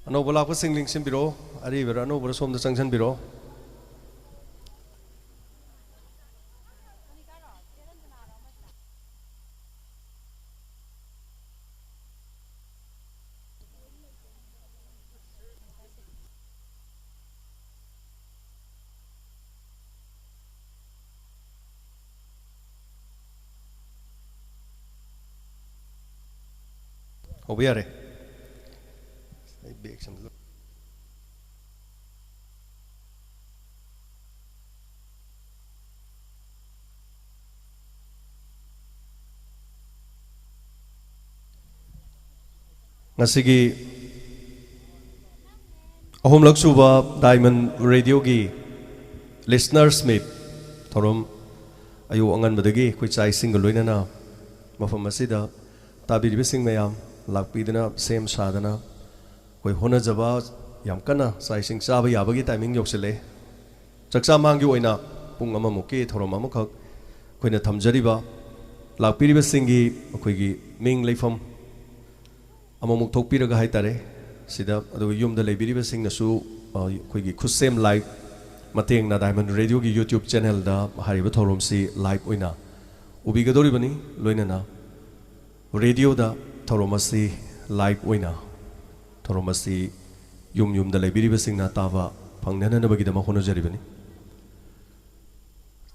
अनौब लापसिंग लिंसिनबिरो अरिबरा अनौब सोमदा चंगसनबिरो होबे यारे ngasi ahumlak suba diamond radio gi listeners meet thorom ayu angan badagi koi chai single loina na mafam asida tabiri besing mayam lakpidana same sadana koi hona jaba yam kana chai sing sa ba yabagi timing yoksele chaksa manggi oina pung ama muki thorom amukhak koina thamjari ba lakpiri besingi koi gi ming leifam amamuk thokpiraga haitare sida adu yumda leibiribasing nasu khoigi KhutSem live mateng na diamond radio gi youtube channel da hariba thorom si live oina ubigadori bani loina na radio da thorom si live oina thorom si yum da leibiribasing na tawa phangnana na bagi da hono jari bani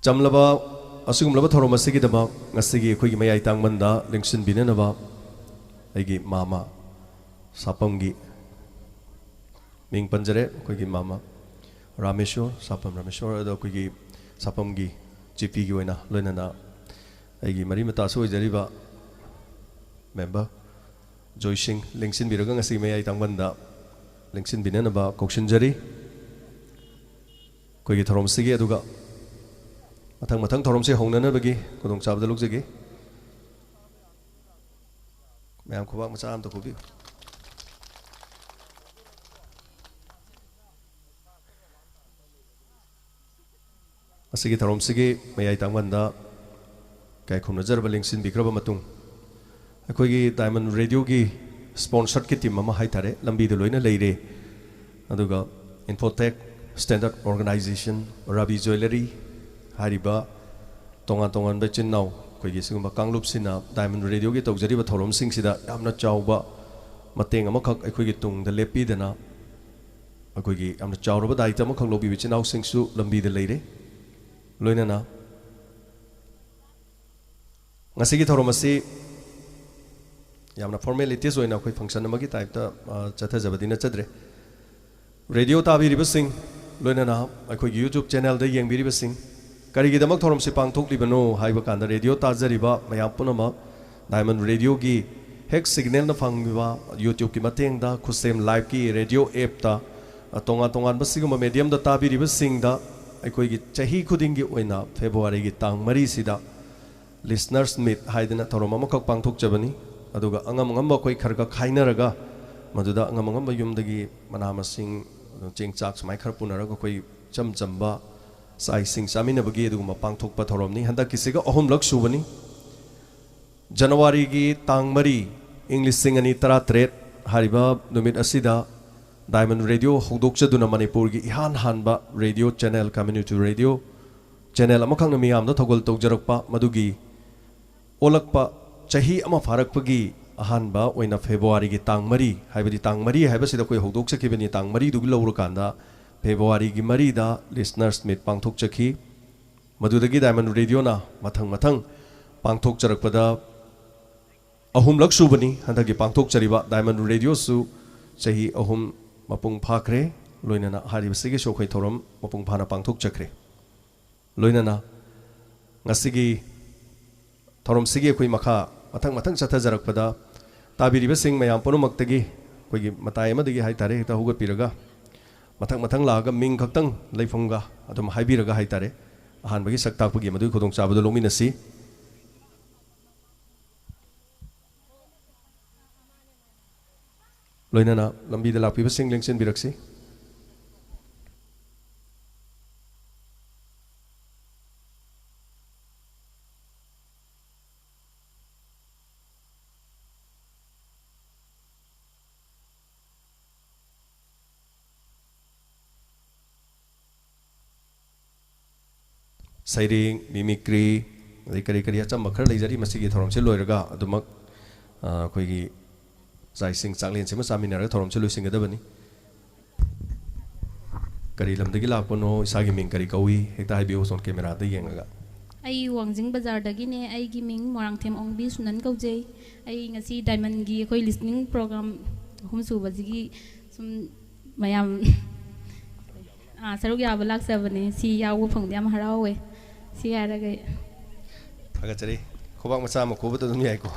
chamlaba asugumlaba thorom si gi da ngasi gi khoigi mayai tangman da lingsin binana ba aigi mama sapamgi ming panjare koigi mama rameshwar sapam rameshwar ado koigi sapamgi gp gi oina loina na aigi mari mata so jariba member joy singh lengsin biraga ngasi me ai tangbanda lengsin binana ba kokshin jari koigi thorom sigi aduga mathang thorom se hongnana bagi kodong chabda lukjagi मैम खुबा मचा आम तो खुबी असगी थरोम सिगी मयाई तांगवंदा काय खुमना जरबा लिंक्सिन बिक्रबा मतुंग अखोगी डायमंड रेडियो की स्पॉन्सर्ड की टीम अमा हाइतारे लंबी द लोइना लेरे अदुगा infotech standard organisation Ravi jewellery हारिबा तोंगा तोंगान बे चिन्नाव कोई सिगुम्बा कांगलुप सिना डायमंड रेडियो की तौजरीबा थौरम सिंगसिदा यामना चावबा मतेंग अमखक अखोगी तुंगदा लेपीदना अखोगी यामना चावरबा दायित्व अमखक लोबी बिचिनाव सिंगसु लंबीदा लेरे लोइनाना ngasi थौरम असि यामना फॉर्मेलिटीज ओइना कोई फंक्शन अमगी टाइपता चथाजबदिना चद्रे रेडियो ताबिरिबा सिंग लोइनाना अखोगी यूट्यूब चैनल दा येंबिरिबा सिंग करीगिदमक थोरम से पांगथोक्लिबनो हाइबा कांदा रेडियो ताजरिबा मयाम पुनम डायमंड रेडियो की हेक सिग्नल न फंगिबा यूट्यूब की मतेंग दा KhutSem लाइव की रेडियो ऐप ता तोंगा तोंगान बसिगुम मीडियम दा ताबिरिबा सिंग दा अखोगी चाही खुदिंगी ओइना फेब्रुवारी की तांग मरी सिदा लिसनर्स मीट हाइदना थोरम अमखक पांगथोकजबनी अदुगा अंगम अंगम कोई खरगा खाइनरगा मदुदा अंगम अंगम युमदगी मना मसिंग चेंग चाक समाय खर पुनरगा कोई चमचंबा साई सिंग सामिनबगी अदुगुमा पांगथोकपा थौरमनी हंदा किसिगा अहुमलक सुबनी जनवरी की तांग मरी इंग्लिश सिंग अनि 13 हारिबा नुमित असिदा डायमंड रेडियो हौदोकचदुना मणिपुर की इहान हानबा radio channel community radio channel अमखंग मियामदा थगोल तौजरकपा मदुगी ओलकपा चाही अमा फारकपगी अहानबा ओइना फेब्रुवारी की तांग मरी हाइबदी तांग मरी हाइबसिदा कोई हौदोकचखिबनी तांग मरी दुगी लौरकांदा फेब्रुवारी की मरीदा लिसनर्स मीट पांगथोकचखी मदुदगी डायमंड रेडियो ना मथंग पांगथोकचरकपदा अहुमलक सुबनी हंदगी पांगथोकचरिबा डायमंड रेडियो सु चाही अहुम मपुंग फाखरे लोइनाना हारिबसिगी सोखै थोरम मपुंग फाना पांगथोकचखरे लोइनाना ngasi थोरम सिगी कोई मखा मथंग चथजरकपदा ताबिरिबा सिंग मयाम पुनमक्तगी कोई मताय मदगी हाइतारे हिता हुगपिरगा मथंग लागा मिंग खक्तंग लेफंगा अदुम हाइबिरगा हाइतारे अहानबगी सक्ताकपगी मदुई खुदोंग चाबदो लोमिनसी लोइनाना लंबीदा लापिबा सिंग लेंसिन बिरक्सी ꯁꯩꯔꯦꯡ ꯃꯤꯃꯤꯀ꯭ꯔꯤ ꯑꯗꯩ ꯀꯔꯤ ꯀꯔꯤ ꯑꯆꯝꯕ ꯈꯔ ꯂꯩꯖꯔꯤ ꯃꯁꯤꯒꯤ ꯊꯧꯔꯝꯁꯤ ꯂꯣꯏꯔꯒ ꯑꯗꯨꯃꯛ ꯑꯩꯈꯣꯏꯒꯤ ꯆꯥꯛ ꯏꯁꯤꯡ ꯆꯥꯛꯂꯦꯟꯁꯤꯃ ꯆꯥꯃꯤꯟꯅꯔꯒ ꯊꯧꯔꯝꯁꯤ ꯂꯣꯏꯁꯤꯟꯒꯗꯕꯅꯤ ꯀꯔꯤ ꯂꯝꯗꯒꯤ ꯂꯥꯛꯄꯅꯣ ꯏꯁꯥꯒꯤ ꯃꯤꯡ ꯀꯔꯤ ꯀꯧꯏ ꯍꯦꯛꯇ ꯍꯥꯏꯕꯤꯌꯨ ꯁꯣꯝ ꯀꯦꯃꯦꯔꯥꯗ ꯌꯦꯡꯉꯒ ꯑꯩ ꯋꯥꯡꯖꯤꯡ ꯕꯖꯥꯔꯗꯒꯤꯅꯦ ꯑꯩꯒꯤ ꯃꯤꯡ ꯃꯣꯏꯔꯥꯡꯊꯦꯝ ꯑꯣꯡꯕꯤ ꯁꯨꯅꯟ ꯀꯧꯖꯩ ꯑꯩ ꯉꯁꯤ ꯗꯥꯏꯃꯟꯒꯤ ꯑꯩꯈꯣꯏ ꯂꯤꯁꯅꯤꯡ ꯄ꯭ꯔꯣꯒ꯭ꯔꯥꯝ ꯑꯍꯨꯝ ꯁꯨꯕꯁꯤꯒꯤ ꯁꯨꯝ ꯃꯌꯥꯝ ꯁꯔꯨꯛ ꯌꯥꯕ ꯂꯥꯛꯆꯕꯅꯦ ꯁꯤ ꯌꯥꯎꯕ ꯐꯪꯕꯗ ꯌꯥꯝ ꯍꯔꯥꯎꯋꯦ ꯁꯤ ꯍꯥꯏꯔꯒ ꯊꯥꯒꯠꯆꯔꯤ ꯈꯨꯕꯥꯛ ꯃꯆꯥ ꯑꯃ ꯈꯨꯕꯗ ꯑꯗꯨꯝ ꯌꯥꯏꯀꯣ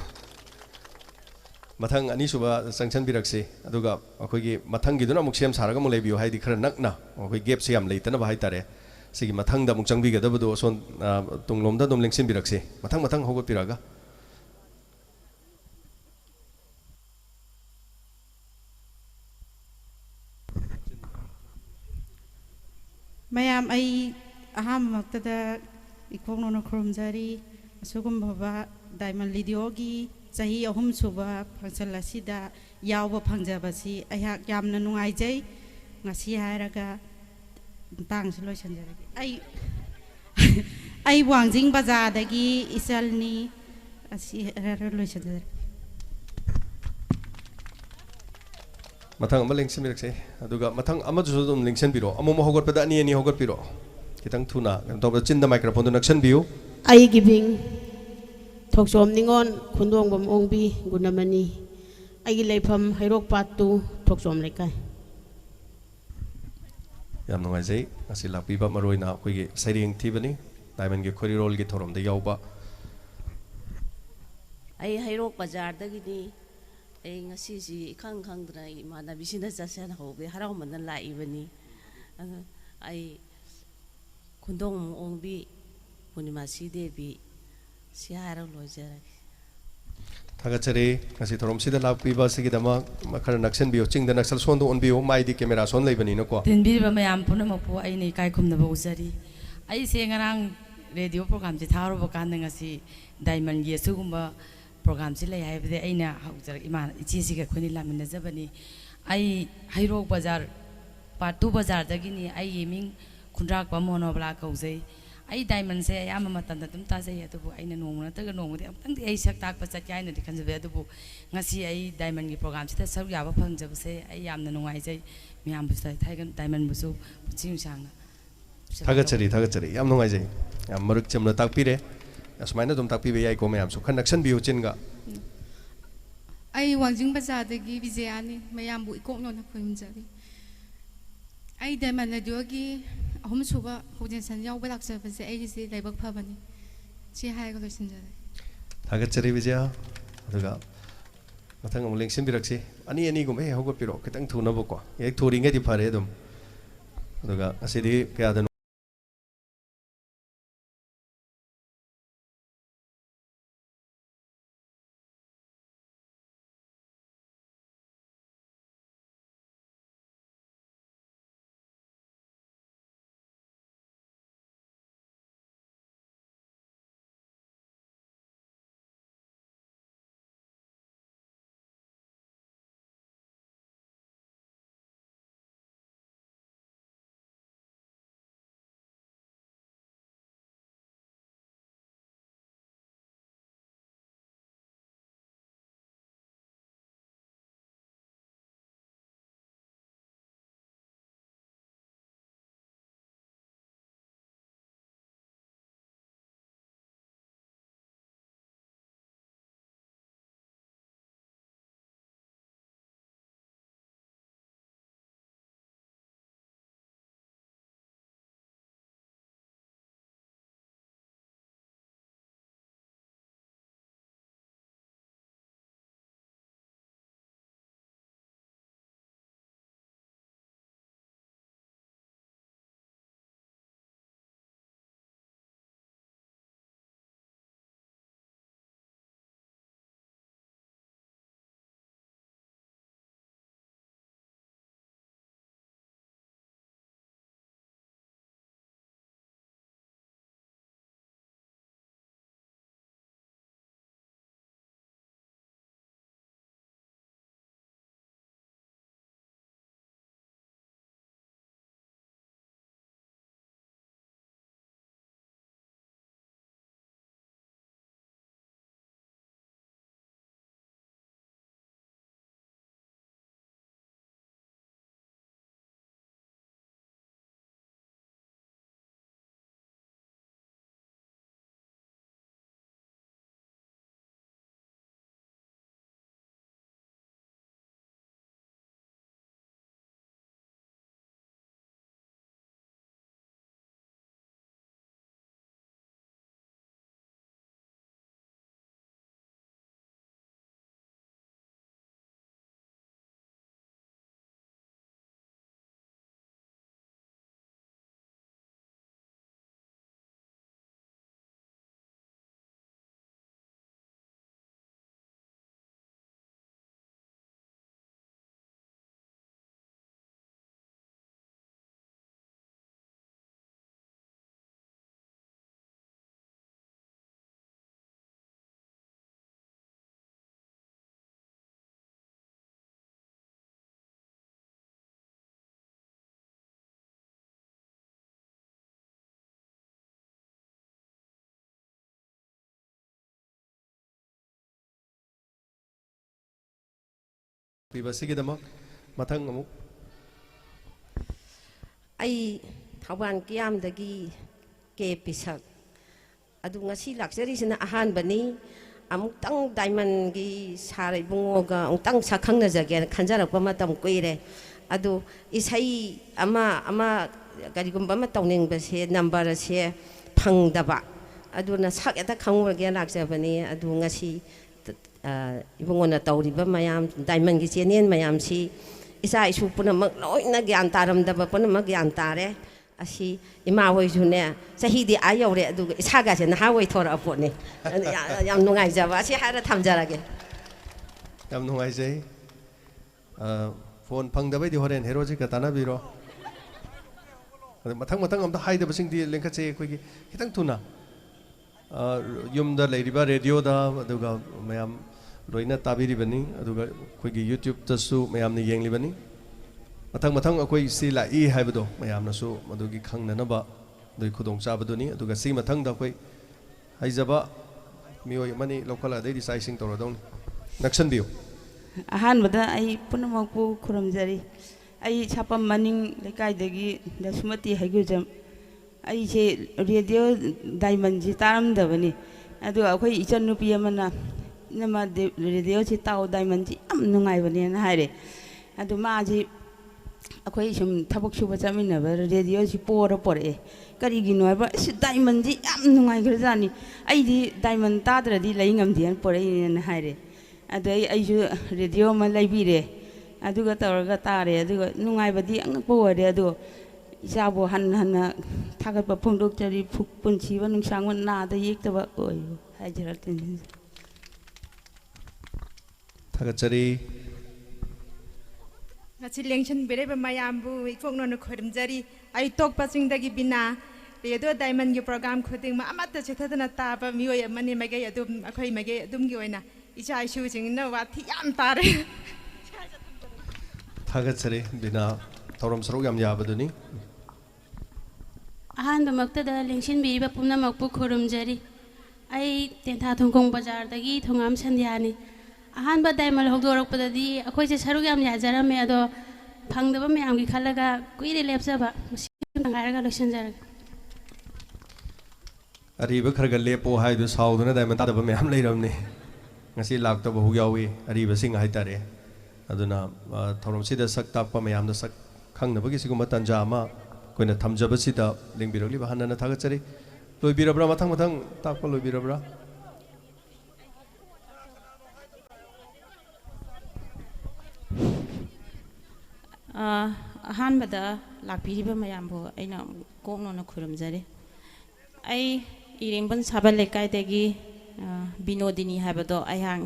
ꯃꯊꯪ ꯑꯅꯤꯁꯨꯕ ꯆꯪꯁꯟꯕꯤꯔꯛꯁꯤ ꯑꯗꯨꯒ ꯑꯩꯈꯣꯏꯒꯤ ꯃꯊꯪꯒꯤꯗꯨꯅ ꯑꯃꯨꯛ ꯁꯦꯝ ꯁꯥꯔꯒ ꯑꯃꯨꯛ ꯂꯩꯕꯤꯌꯨ ꯍꯥꯏꯗꯤ ꯈꯔ ꯅꯛꯅ ꯑꯩꯈꯣꯏ ꯒꯦꯞꯁꯦ ꯌꯥꯝ ꯂꯩꯇꯅꯕ ꯍꯥꯏꯇꯥꯔꯦ ꯁꯤꯒꯤ ꯃꯊꯪꯗ ꯑꯃꯨꯛ ꯆꯪꯕꯤꯒꯗꯕꯗꯣ ꯑꯁꯣꯝ ꯇꯨꯡꯂꯣꯝꯗ ꯑꯗꯨꯝ ꯂꯦꯡꯁꯤꯟꯕꯤꯔꯛꯁꯤ ꯃꯊꯪ ꯃꯊꯪ ꯍꯧꯒꯠꯄꯤꯔꯛꯑꯒ ꯃꯌꯥꯝ ꯑꯩ ꯑꯍꯥꯟꯕꯃꯛꯇꯗ ꯏꯈꯣꯛꯅꯧꯅ ꯈꯨꯔꯨꯝꯖꯔꯤ ꯑꯁꯤꯒꯨꯝꯂꯕ ꯗꯥꯏꯃꯟ ꯔꯦꯗꯤꯑꯣꯒꯤ ꯆꯍꯤ 3 ꯁꯨꯕ ꯐꯪꯁꯟ ꯑꯁꯤꯗ ꯌꯥꯎꯕ ꯐꯪꯖꯕꯁꯤ ꯑꯩꯍꯥꯛ ꯌꯥꯝꯅ ꯅꯨꯡꯉꯥꯏꯖꯩ ꯉꯁꯤ ꯍꯥꯏꯔꯒ ꯃꯇꯥꯡꯁꯤ ꯂꯣꯏꯁꯤꯟꯖꯔꯒꯦ ꯑꯩ ꯋꯥꯡꯖꯤꯡ ꯕꯖꯥꯔꯗꯒꯤ ꯏꯆꯜꯅꯤ ꯑꯁꯤ ꯂꯣꯏꯁꯤꯟꯖꯔꯦ ꯃꯊꯪ ꯑꯃ ꯂꯦꯡꯁꯤꯟꯕꯤꯔꯛꯁꯤ ꯑꯗꯨꯒ ꯃꯊꯪ ꯑꯃꯗꯨꯁꯨ ꯑꯗꯨꯝ ꯂꯦꯡꯁꯤꯟꯕꯤꯔꯣ ꯑꯃꯨꯛ ꯍꯧꯒꯠꯄꯗ ꯑꯅꯤ ꯑꯅꯤ ꯍꯧꯒꯠꯄꯤꯔꯣ ꯈꯤꯇꯪ ꯊꯨꯅ ꯀꯩꯅꯣ ꯇꯧꯕꯗ ꯆꯤꯟꯗ ꯃꯥꯏꯀ꯭ꯔꯣꯐꯣꯟꯗꯨ ꯅꯛꯁꯟꯕꯤꯌꯨ ꯑꯩꯒꯤ ꯃꯤꯡ ꯊꯣꯛꯆꯣꯝ ꯅꯤꯉꯣꯟ ꯈꯨꯟꯗꯣꯡꯕꯝ ꯑꯣꯡꯕꯤ ꯒꯨꯅꯃꯅꯤ ꯑꯩꯒꯤ ꯂꯩꯐꯝ ꯍꯩꯔꯣꯛꯄꯥꯠ 2 ꯊꯣꯛꯆꯣꯝ ꯂꯩꯀꯥꯏ ꯌꯥꯝ ꯅꯨꯡꯉꯥꯏꯖꯩ ꯉꯁꯤ ꯂꯥꯛꯄꯤꯕ ꯃꯔꯨꯑꯣꯏꯅ ꯑꯩꯈꯣꯏꯒꯤ ꯁꯩꯔꯦꯡ ꯊꯤꯕꯅꯤ ꯗꯥꯏꯃꯟꯒꯤ ꯈꯣꯔꯤꯔꯣꯜꯒꯤ ꯊꯧꯔꯝꯗ ꯌꯥꯎꯕ ꯑꯩ ꯍꯩꯔꯣꯛ ꯕꯖꯥꯔꯗꯒꯤꯅꯤ ꯑꯩ ꯉꯁꯤꯁꯤ ꯏꯈꯪ ꯈꯪꯗꯅ ꯏꯃꯥꯟꯅꯕꯤꯁꯤꯅ ꯆꯠꯁꯦꯅ ꯍꯧꯕꯗꯤ ꯍꯔꯥꯎꯃꯟꯗꯅ ꯂꯥꯛꯏꯕꯅꯤ ꯑꯗꯨ ꯑꯩ ꯈꯨꯟꯗꯣꯡ ꯑꯣꯡꯕꯤ ꯄꯨꯔꯅꯤꯃꯥꯁꯤ ꯗꯦꯕꯤ ꯁꯤ ꯍꯥꯏꯔꯒ ꯂꯣꯏꯖꯔꯒꯦ ꯊꯥꯒꯠꯆꯔꯤ ꯉꯁꯤ ꯊꯧꯔꯝꯁꯤꯗ ꯂꯥꯛꯄꯤꯕ ꯑꯁꯤꯒꯤꯗꯃꯛ ꯈꯔ ꯅꯛꯁꯟꯕꯤꯌꯨ ꯆꯤꯡꯗ ꯅꯛꯁꯜ ꯁꯣꯟꯗ ꯑꯣꯟꯕꯤꯌꯨ ꯃꯥꯏꯗꯤ ꯀꯦꯃꯦꯔꯥ ꯁꯣꯟ ꯂꯩꯕꯅꯤꯅꯀꯣ ꯇꯤꯟꯕꯤꯔꯤꯕ ꯃꯌꯥꯝ ꯄꯨꯝꯅꯃꯛꯄꯨ ꯑꯩꯅ ꯏꯀꯥꯏ ꯈꯨꯝꯅꯕ ꯎꯖꯔꯤ ꯑꯩꯁꯦ ꯉꯔꯥꯡ ꯔꯦꯗꯤꯑꯣ ꯄ꯭ꯔꯣꯒ꯭ꯔꯥꯝꯁꯦ ꯊꯥꯔꯨꯕ ꯀꯥꯟꯗ ꯉꯁꯤ ꯗꯥꯏꯃꯟꯒꯤ ꯑꯁꯤꯒꯨꯝꯕ ꯄ꯭ꯔꯣꯒ꯭ꯔꯥꯝꯁꯤ ꯂꯩ ꯍꯥꯏꯕꯗꯤ ꯑꯩꯅ ꯍꯧꯖꯔꯛ ꯏꯆꯦꯁꯤꯒ ꯑꯩꯈꯣꯏꯅꯤ ꯂꯥꯛꯃꯤꯟꯅꯖꯕꯅꯤ ꯑꯩ ꯍꯩꯔꯣꯛ ꯕꯖꯥꯔ ꯄꯥꯔꯠ 2 ꯕꯖꯥꯔꯗꯒꯤꯅꯤ ꯑꯩꯒꯤ ꯃꯤꯡ ꯈꯨꯟꯗ꯭ꯔꯥꯛꯄ ꯃꯣꯅꯣꯕꯂꯥ ꯀꯧꯖꯩ ꯑꯩ ꯗꯥꯏꯃꯟꯁꯦ ꯑꯌꯥꯝꯕ ꯃꯇꯝꯗ ꯑꯗꯨꯝ ꯇꯥꯖꯩ ꯑꯗꯨꯕꯨ ꯑꯩꯅ ꯅꯣꯡꯃ ꯅꯠꯇ꯭ꯔꯒ ꯅꯣꯡꯃꯗꯤ ꯑꯃꯨꯛꯇꯪꯗꯤ ꯑꯩ ꯁꯛ ꯇꯥꯛꯄ ꯆꯠꯀꯦ ꯍꯥꯏꯅꯗꯤ ꯈꯟꯖꯕꯩ ꯑꯗꯨꯕꯨ ꯉꯁꯤ ꯑꯩ ꯗꯥꯏꯃꯟꯒꯤ ꯄ꯭ꯔꯣꯒ꯭ꯔꯥꯝꯁꯤꯗ ꯁꯔꯨꯛ ꯌꯥꯕ ꯐꯪꯖꯕꯁꯦ ꯑꯩ ꯌꯥꯝꯅ ꯅꯨꯡꯉꯥꯏꯖꯩ ꯃꯌꯥꯝꯕꯨꯁꯨ ꯗꯥꯏꯃꯟꯕꯨꯁꯨ ꯄꯨꯟꯁꯤ ꯅꯨꯡꯁꯥꯡꯅ ꯊꯥꯒꯠꯆꯔꯤ ꯊꯥꯒꯠꯆꯔꯤ ꯌꯥꯝ ꯅꯨꯡꯉꯥꯏꯖꯩ ꯌꯥꯝ ꯃꯔꯤꯛ ꯆꯝꯅ ꯇꯥꯛꯄꯤꯔꯦ ꯑꯁꯨꯃꯥꯏꯅ ꯑꯗꯨꯝ ꯇꯥꯛꯄꯤꯕ ꯌꯥꯏꯀꯣ ꯃꯌꯥꯝꯁꯨ ꯈꯔ ꯅꯛꯁꯟꯕꯤꯌꯨ ꯆꯤꯟꯒ ꯑꯩ ꯋꯥꯡꯖꯤꯡ ꯕꯖꯥꯔꯗꯒꯤ ꯕꯤꯖꯌꯥꯅꯤ ꯃꯌꯥꯝꯕꯨ ꯏꯀꯣꯛꯅꯧꯅ ꯈꯨꯔꯨꯝꯖꯔꯤ ꯑꯩ ꯗꯥꯏꯃꯟ ꯔꯦꯗꯤꯑꯣꯒꯤ 3 ꯁꯨꯕ ꯍꯧꯖꯤꯟꯁꯟ ꯌꯥꯎꯕ ꯂꯥꯛꯆꯕꯁꯦ ꯑꯩꯒꯤꯁꯤ ꯂꯥꯏꯕꯛ ꯐꯕꯅꯤ ꯁꯤ ꯍꯥꯏꯔꯒ ꯂꯣꯏꯁꯤꯟꯖꯔꯦ ꯊꯥꯒꯠꯆꯔꯤ ꯕꯤꯖꯌꯥ ꯑꯗꯨꯒ ꯃꯊꯪ ꯑꯃꯨꯛ ꯂꯦꯡꯁꯤꯟꯕꯤꯔꯛꯁꯤ ꯑꯅꯤ ꯑꯅꯤꯒꯨꯝꯕ ꯍꯦꯛ ꯍꯧꯒꯠꯄꯤꯔꯛꯑꯣ ꯈꯤꯇꯪ ꯊꯨꯅꯕꯀꯣ ꯍꯦꯛ ꯊꯨꯔꯤꯉꯩꯗꯤ ꯐꯔꯦ ꯑꯗꯨꯝ ꯑꯗꯨꯒ ꯉꯁꯤꯗꯤ ꯀꯌꯥꯗꯅꯣ ꯄꯤꯕꯁꯤꯒꯤꯗꯃꯛ ꯃꯊꯪ ꯑꯃꯨꯛ ꯑꯩ ꯊꯧꯕꯥꯜ ꯀꯤꯌꯥꯝꯗꯒꯤ ꯀꯦ ꯄꯤꯁꯛ ꯑꯗꯨ ꯉꯁꯤ ꯂꯥꯛꯆꯔꯤꯁꯤꯅ ꯑꯍꯥꯟꯕꯅꯤ ꯑꯃꯨꯛꯇꯪ ꯗꯥꯏꯃꯟꯒꯤ ꯁꯥꯔ ꯏꯕꯨꯡꯉꯣꯒ ꯑꯃꯨꯛꯇꯪ ꯁꯛꯈꯪꯅꯖꯒꯦꯅ ꯈꯟꯖꯔꯛꯄ ꯃꯇꯝ ꯀꯨꯏꯔꯦ ꯑꯗꯨ ꯏꯁꯩ ꯑꯃ ꯀꯔꯤꯒꯨꯝꯕ ꯑꯃ ꯇꯧꯅꯤꯡꯕꯁꯦ ꯅꯝꯕꯔ ꯑꯁꯦ ꯐꯪꯗꯕ ꯑꯗꯨꯅ ꯁꯛ ꯍꯦꯛꯇ ꯈꯪꯉꯨꯔꯒꯦ ꯂꯥꯛꯆꯕꯅꯤ ꯑꯗꯨ ꯉꯁꯤ 이봉원나 떠오리바 마얌 다이먼기 제니엔 마얌시 이사 이수 punamak loina gyan taramdaba punamak gyan tare asi ima hoi june sahidi ayore adu isaga je na hawai thora apone yam nungai jaba asi hara thamjarage yam nungai jai phone phangdabai di horen heroji ka tanabiro mathang mathang amda haidaba singdi lenkhache khoi khitang thuna yumda leiriba radio da aduga mayam loina tabiribani aduga khoigi youtube tasu mayamni yenglibani mathang mathang akoi si la I haibado mayamna su madugi khangnanaba doi khudong chabaduni aduga si mathang da khoi haijaba mioi mani lokala dei sai sing toradon nakshan biu ahan bada ai punamakpu khuramjari ai chapam maning lekai dagi dasumati haigujam ai je radio diamond ji taram dabani adu akhoi ichan nupi amana nama radio ji taw diamond ji am nungai bani na haire adu ma ji akhoi sum thabak suba chamina ba radio ji pora pore kari gi noi ba si diamond ji am nungai grajani ai di diamond ta dra di lai ngam dian pore na haire adu ai ju radio ma lai bi re adu ga tawra tare adu nungai ba di ang pore adu Isabu han thagat ba phungdok chari punchi ba nungsang wan na da yek ta ba oi hajarat tin thagat chari ngasi lengchen bere ba mayambu ifok non khorim jari ai tok pasing dagi bina redo diamond gi program khoting ma amata chethadana ta ba mioi amani mage adum akhoi mage adum gi oina icha isu jing na wa thi yam tare thagat chari bina thoram sarok yam yabaduni ꯑꯍꯥꯟꯕ ꯃꯛꯇꯗ ꯂꯦꯡꯁꯤꯟꯕꯤꯔꯤꯕ ꯄꯨꯝꯅꯃꯛꯄꯨ ꯈꯨꯔꯨꯝꯖꯔꯤ ꯑꯩ ꯇꯦꯟꯊꯥ ꯊꯣꯡꯈꯣꯡ ꯕꯖꯥꯔꯗꯒꯤ ꯊꯣꯉꯥꯝ ꯁꯟꯙ꯭ꯌꯥꯅꯤ ꯑꯍꯥꯟꯕ diamond ꯍꯧꯗꯣꯔꯛꯄꯗꯗꯤ ꯑꯩꯈꯣꯏꯁꯦ ꯁꯔꯨꯛ ꯌꯥꯝ ꯌꯥꯖꯔꯝꯃꯦ ꯑꯗꯣ ꯐꯪꯗꯕ ꯃꯌꯥꯝꯒꯤ ꯈꯜꯂꯒ ꯀꯨꯏꯔꯦ ꯂꯦꯞꯆꯕ ꯃꯁꯤꯗ ꯉꯥꯏꯔꯒ ꯂꯣꯏꯁꯤꯟꯖꯔꯒꯦ ꯑꯔꯤꯕ ꯈꯔꯒ ꯂꯦꯞꯄꯣ ꯍꯥꯏꯗꯨ ꯁꯥꯎꯗꯨꯅ ꯗꯥꯏꯃꯟ ꯇꯥꯗꯕ ꯃꯌꯥꯝ ꯂꯩꯔꯝꯅꯤ ꯉꯁꯤ ꯂꯥꯛꯇꯕ ꯍꯨ ꯌꯥꯎꯏ ꯑꯔꯤꯕꯁꯤꯡ ꯍꯥꯏꯇꯥꯔꯦ ꯑꯗꯨꯅ ꯊꯧꯔꯝꯁꯤꯗ ꯁꯛ ꯇꯥꯛꯄ ꯃꯌꯥꯝꯗ ꯁꯛ ꯈꯪꯅꯕꯒꯤ ꯁꯤꯒꯨꯝꯕ ꯇꯥꯟꯖꯥ ꯑꯃ कोई थमजबसीदा लिंबिरगली बहाना थागचरी लोइबिरब्रा मथंग मथंग ताकप लोइबिरब्रा अहानबदा लाक्पिरिबा मयामबो अइना कोकनोना खुरमजरे अइ इरेंबन साबा लेकाइदगी बिनोदिनी हाबदो अयाङ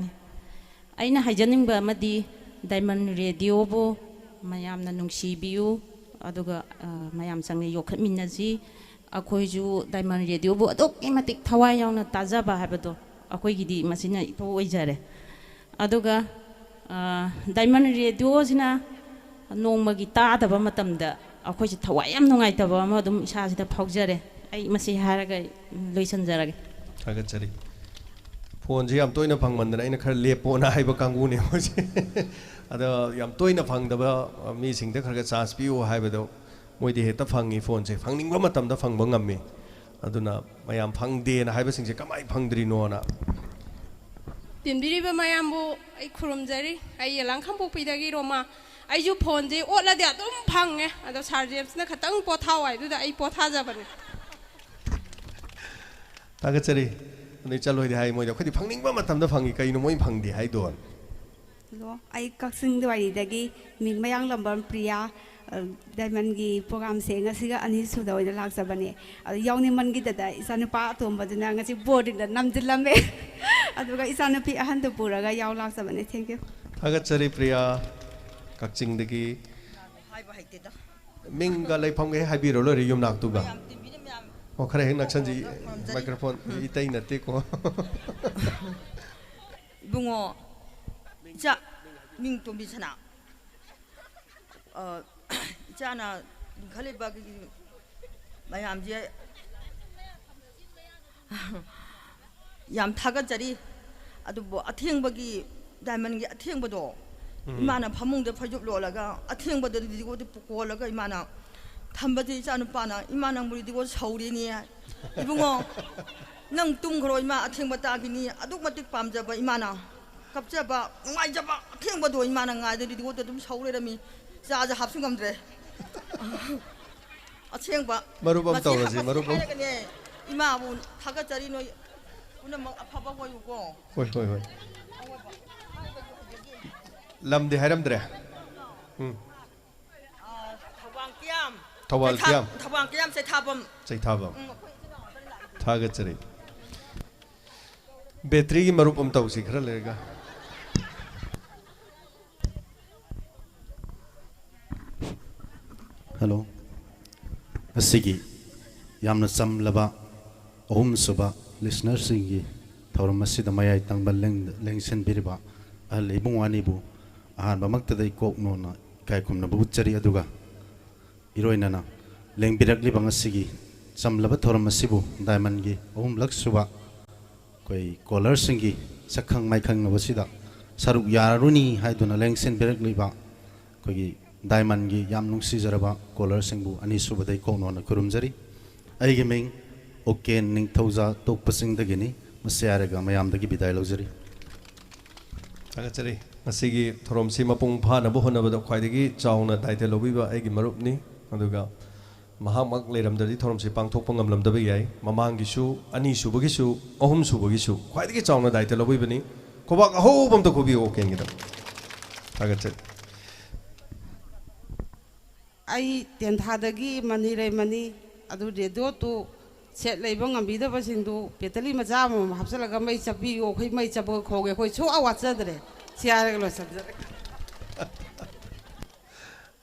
अइना हाइजनिंगबा अमदि डायमंड रेडियोबो मयामना नुंगसिबियु अदुगा मयाम संगे योखमिनजी अखोइजु डायमंड रेडियोबो अदोकि मतिक थवाय यावना ताजाबा हाबदो अखोइगिदि मसिना इतो ओइजरे अदुगा डायमंड रेडियोसिना नोंमगी तादबा मतमदा अखोइजि थवाय याम नुंगाइतबा अमा अदुम इसासिदा फाउजरे अइ मसि हारगा लोइसनजरगे थागचरी फोन जी याम तोइना फंगमंदना इना खर लेपोना हाइबा कांगुने होजे अदा याम तोइना फंगदबा मी सिंगदा खरगा चांस पियो हाइबदो मोइदि हेता फंगी फोन से फंगनिंगबा मतमदा फंगबा ngамmi अदुना मयाम फंगदे ना हाइबा सिंगसे कमाइ फंगद्रिनो ना तिमदिरिबा मयामबु आई खुरुमजरी आई यलांखंपोपीदगी रोमा आइजु फोन जे ओटलादे अदुम फंगे अदो सारजेम्सना खतंग पोथाव आइदुदा आई पोथाजबने तागचरी अनि चलोइदे हाइ मोइदा खदि फंगनिंगबा मतमदा फंगी कइनो मोइ फंगदे हाइ दोन लो आई कक्सिंग दवाईदगी मिंग मयांग लंबर प्रिया डायमंड की प्रोग्राम से ngasiga ani suda oina laksabane yauni mangi dada isanu pa tombaduna ngasi boarding da namjilame aduga isanu pi ahan to puraga yaw laksabane thank you थागचरी प्रिया कक्सिंग दगी हाइबा हाइतेदा मिंगा लेफम गे हाइबिरो लो रे yum नाक्तुगा ओ खरे हें नक्सन जी microphone इतै नते को बुङो 자 민도 미사나 자나 칼레바기 마얌제 얌 타가자리 아두 뭐 아팅버기 다이먼기 아팅버도 Imana Pamung Fajub Lolaga, a thing but the Digo de Pukolaga, Imana, Tambati Janupana, Imana Muridigo Saudinia, Ibungo, Nang Tungro, a thing but Agini, a dogmatic Pamjaba, Imana, Kapjaba, Majaba, a thing but Imana, I did go to them Saudi me, Zaza Hapsingam Dre. A thing but Marubam Ima, Hagatarino, Papa, where you go. Wait. Lam de Haram Dre. Tawal Kiam. Tawang Kiam say Tabam. Say Tabam. Tagatari. Betri Marupum Tausi, Kralega. Hello. Asigi. Yamna Sam Laba. Suba. Listeners singi. Tauramasi the Maya Tangbal Lengsen Biriba. Al Ibungwanibu. Ahan Bamakta the Kok Nona. Kaikum Nabuchari Aduga. Iroinana. Leng Birakli Bangasigi. Some Labathoramasibu. Diamondgi. Laksuba. Koi Kolar Singi. Sakang Maikang Navasida. Saruk Yaruni. Haiduna Lengsen Birakli Ba. Koi Diamondgi. Yamnung Sizaraba. Kolar Singbu. Anisuba the Kok Nona Kurumzari. Aigaming. Okay, Ning Tauza, Tok Passing the Guinea, Masiaraga, Mayam the Gibida Luxury. Tagatari, Asigi, Torom Simapung Pana Bohona, the Quaidigi, Jauna, Daiteloviva, Egi Marupni, Aduga, Mahamak Ledam, the Torom Sipang Topangam the Bay, Mamangishu, Anishu Bugishu, Ohum Subugishu, Quaidigi Jauna, Daitelovivani, Kobak, a whole bomb to Kobi Oking. Tagatari. I didn't have the give money, I do the door to. Set labong and be the person to Petali Mazam, Hapsalaga may be or he might support Hoga, which 2 hours other. Sierra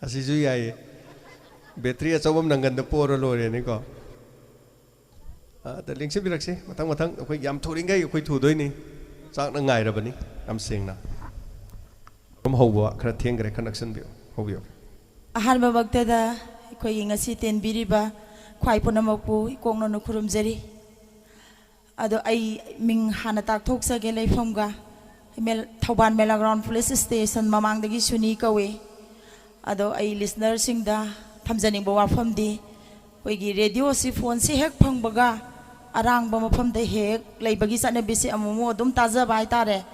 As is I Betria Sobam Nangan the poor Lord Nico. The links of Biraxi, Matang, Yam Toringa, you quit to doing Sang Nai Rabani. I'm saying now. From Hobo, Kratinga connection view. Hobio. A Hanba Bagdada, Quaying a seat in Biriba. Quai Ponamapu, Kong no Kurumzeri. Ado I Ming Hanatak Toksa Gele Fonga, Tauban Melaground Police Station, Mamang the Gisunika way. Ado I listener sing the Tamzani Boa from the Wigi radio si phone si hek Pong Baga, Arang Bama from the Hek, like Bagis and a busy Amu, Dum Taza by Tare.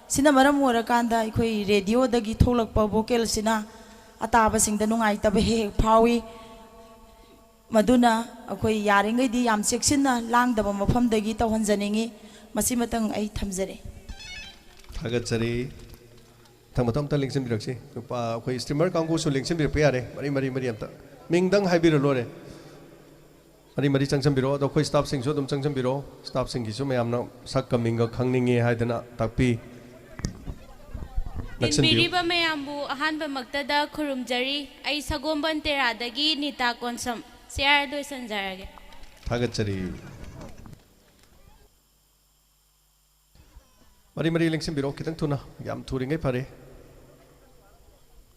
Sinamaram Murakanda, Equi radio the Gitolak Bokel Sina, Ataba sing the Nungai Tabe Pawi. Maduna, Akoi Yaring, the Yam Sexina, Lang the Mopam the Gita Honzaningi, Masimatang 8 Tamzere. Tagatari Tamatam links in Biraxi, Quay streamer Congo so links in Biriare, Marie Mingdang Hybir Lore Marie Changsan Biro, the Quay stop sing Sodom Changsan Biro, stop singing so may am now Sakamingo, Kangning, Haidana, Tapi. Biriba Mayambu, a Hanba Magdada, Kurumjari, I Sagomban Tera, the Gi Nita Consum. Sierra do Sanjari. Tagatari Marie links in Biro, Kitang Tuna, Yam touring a pare.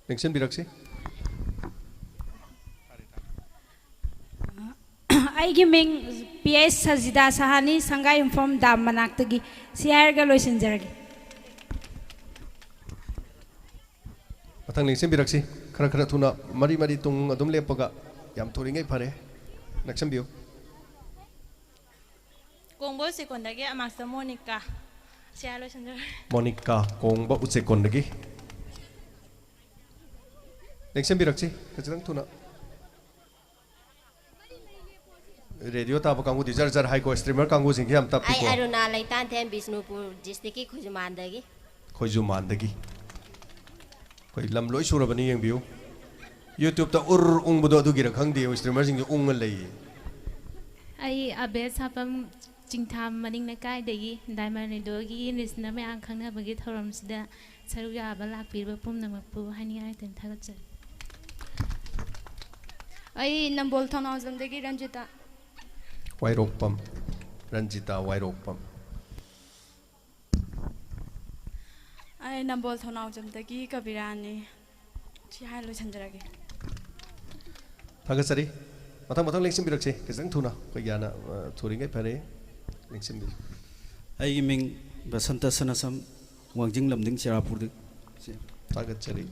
Links in Biraxi. I giving PS Hazida Sahani, Sangai from Damanaktagi, Sierra Galoisanjari. Matang links in Biraxi, Karakatuna, Marie Tung, Adum Lepoga. Yam touring a pare. Next view. Congo secondary, amongst the Monica. Monica, Congo secondary. Next Biraxi, Kazan Tuna. Radio Tabakangu deserves a high cost streamer Kangu in Yam Tap. I don't know, like Tantem Bisnupu, Jistiki, Kuzumandagi. Kuzumandagi. Lam Loy Surabani and view. YouTube the Umbudo to get a Kandi streamers in the Ungalay. I abet Sapam Jingtam Maning Nakai Degi, Diamond Dogi, Nisname and Kanga Bagit Horums, the Saruya Balak Piba Pum Namapu, Honey Item Tagatsa. I Nambolton House and the Ranjita. White Oak Pump. Ranjita, White Oak Pump. I Nambolton House and the Kabirani. Chihalo Sandragi. Tagasari. Matang links in Biraxi, Kazan Tuna, Pagana, touring a pare. Links in I mean Basanta Sanasam, Wangjing Lamding Cherapur. ꯊꯥꯒꯠꯆꯔꯤ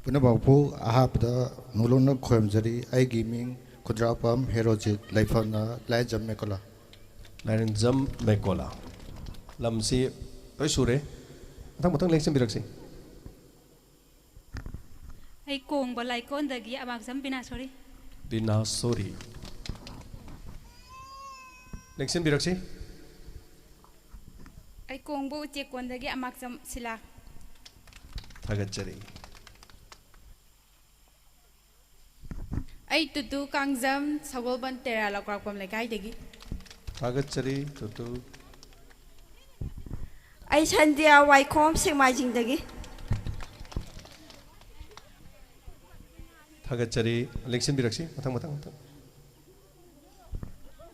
ꯄꯨꯝꯅꯃꯛꯄꯨ ꯑꯍꯥꯟꯕꯗ ꯅꯣꯡꯂꯣꯛꯅ ꯈꯣꯏꯔꯝꯖꯔꯤ ꯑꯩꯒꯤ ꯃꯤꯡ ꯈꯨꯗ꯭ꯔꯥꯛꯄꯝ ꯍꯦꯔꯣꯖꯤꯠ ꯂꯩꯐꯝꯅ ꯂꯥꯏꯔꯦꯟꯖꯝ ꯃꯦꯀꯣꯂꯥ ꯂꯥꯏꯔꯦꯟꯖꯝ ꯃꯦꯀꯣꯂꯥ ꯂꯝꯁꯤ ꯂꯣꯏ ꯁꯨꯔꯦ ꯃꯊꯪ ꯂꯦꯡꯁꯤꯟꯕꯤꯔꯛꯁꯤ ꯑꯩ ꯀꯣꯡꯕ ꯂꯥꯏꯀꯣꯟꯗꯒꯤ ꯑꯃꯥꯛꯆꯝ ꯕꯤꯅꯥꯁꯣꯔꯤ ꯕꯤꯅꯥꯁꯣꯔꯤ ꯂꯦꯡꯁꯤꯟꯕꯤꯔꯛꯁꯤ ꯑꯩ ꯀꯣꯡꯕ ꯎꯆꯦꯛꯀꯣꯟꯗꯒꯤ ꯑꯃꯥꯛꯆꯝ ꯁꯤꯂꯥ ꯊꯥꯒꯠꯆꯔꯤ ꯑꯩ ꯇꯨꯇꯨ ꯀꯥꯡꯖꯝ ꯁꯒꯣꯜꯕꯟ ꯇꯦꯔꯥ ꯂꯧꯀ꯭ꯔꯥꯛꯄꯝ ꯂꯩꯀꯥꯏꯗꯒꯤ ꯊꯥꯒꯠꯆꯔꯤ ꯇꯨꯇꯨ ꯑꯩ ꯁꯟꯗ꯭ꯌꯥ ꯋꯥꯏꯈꯣꯝ ꯁꯦꯛꯃꯥꯏꯖꯤꯡꯗꯒꯤ ꯊꯥꯒꯠꯆꯔꯤ ꯂꯦꯡꯁꯤꯟꯕꯤꯔꯛꯁꯤ ꯃꯊꯪ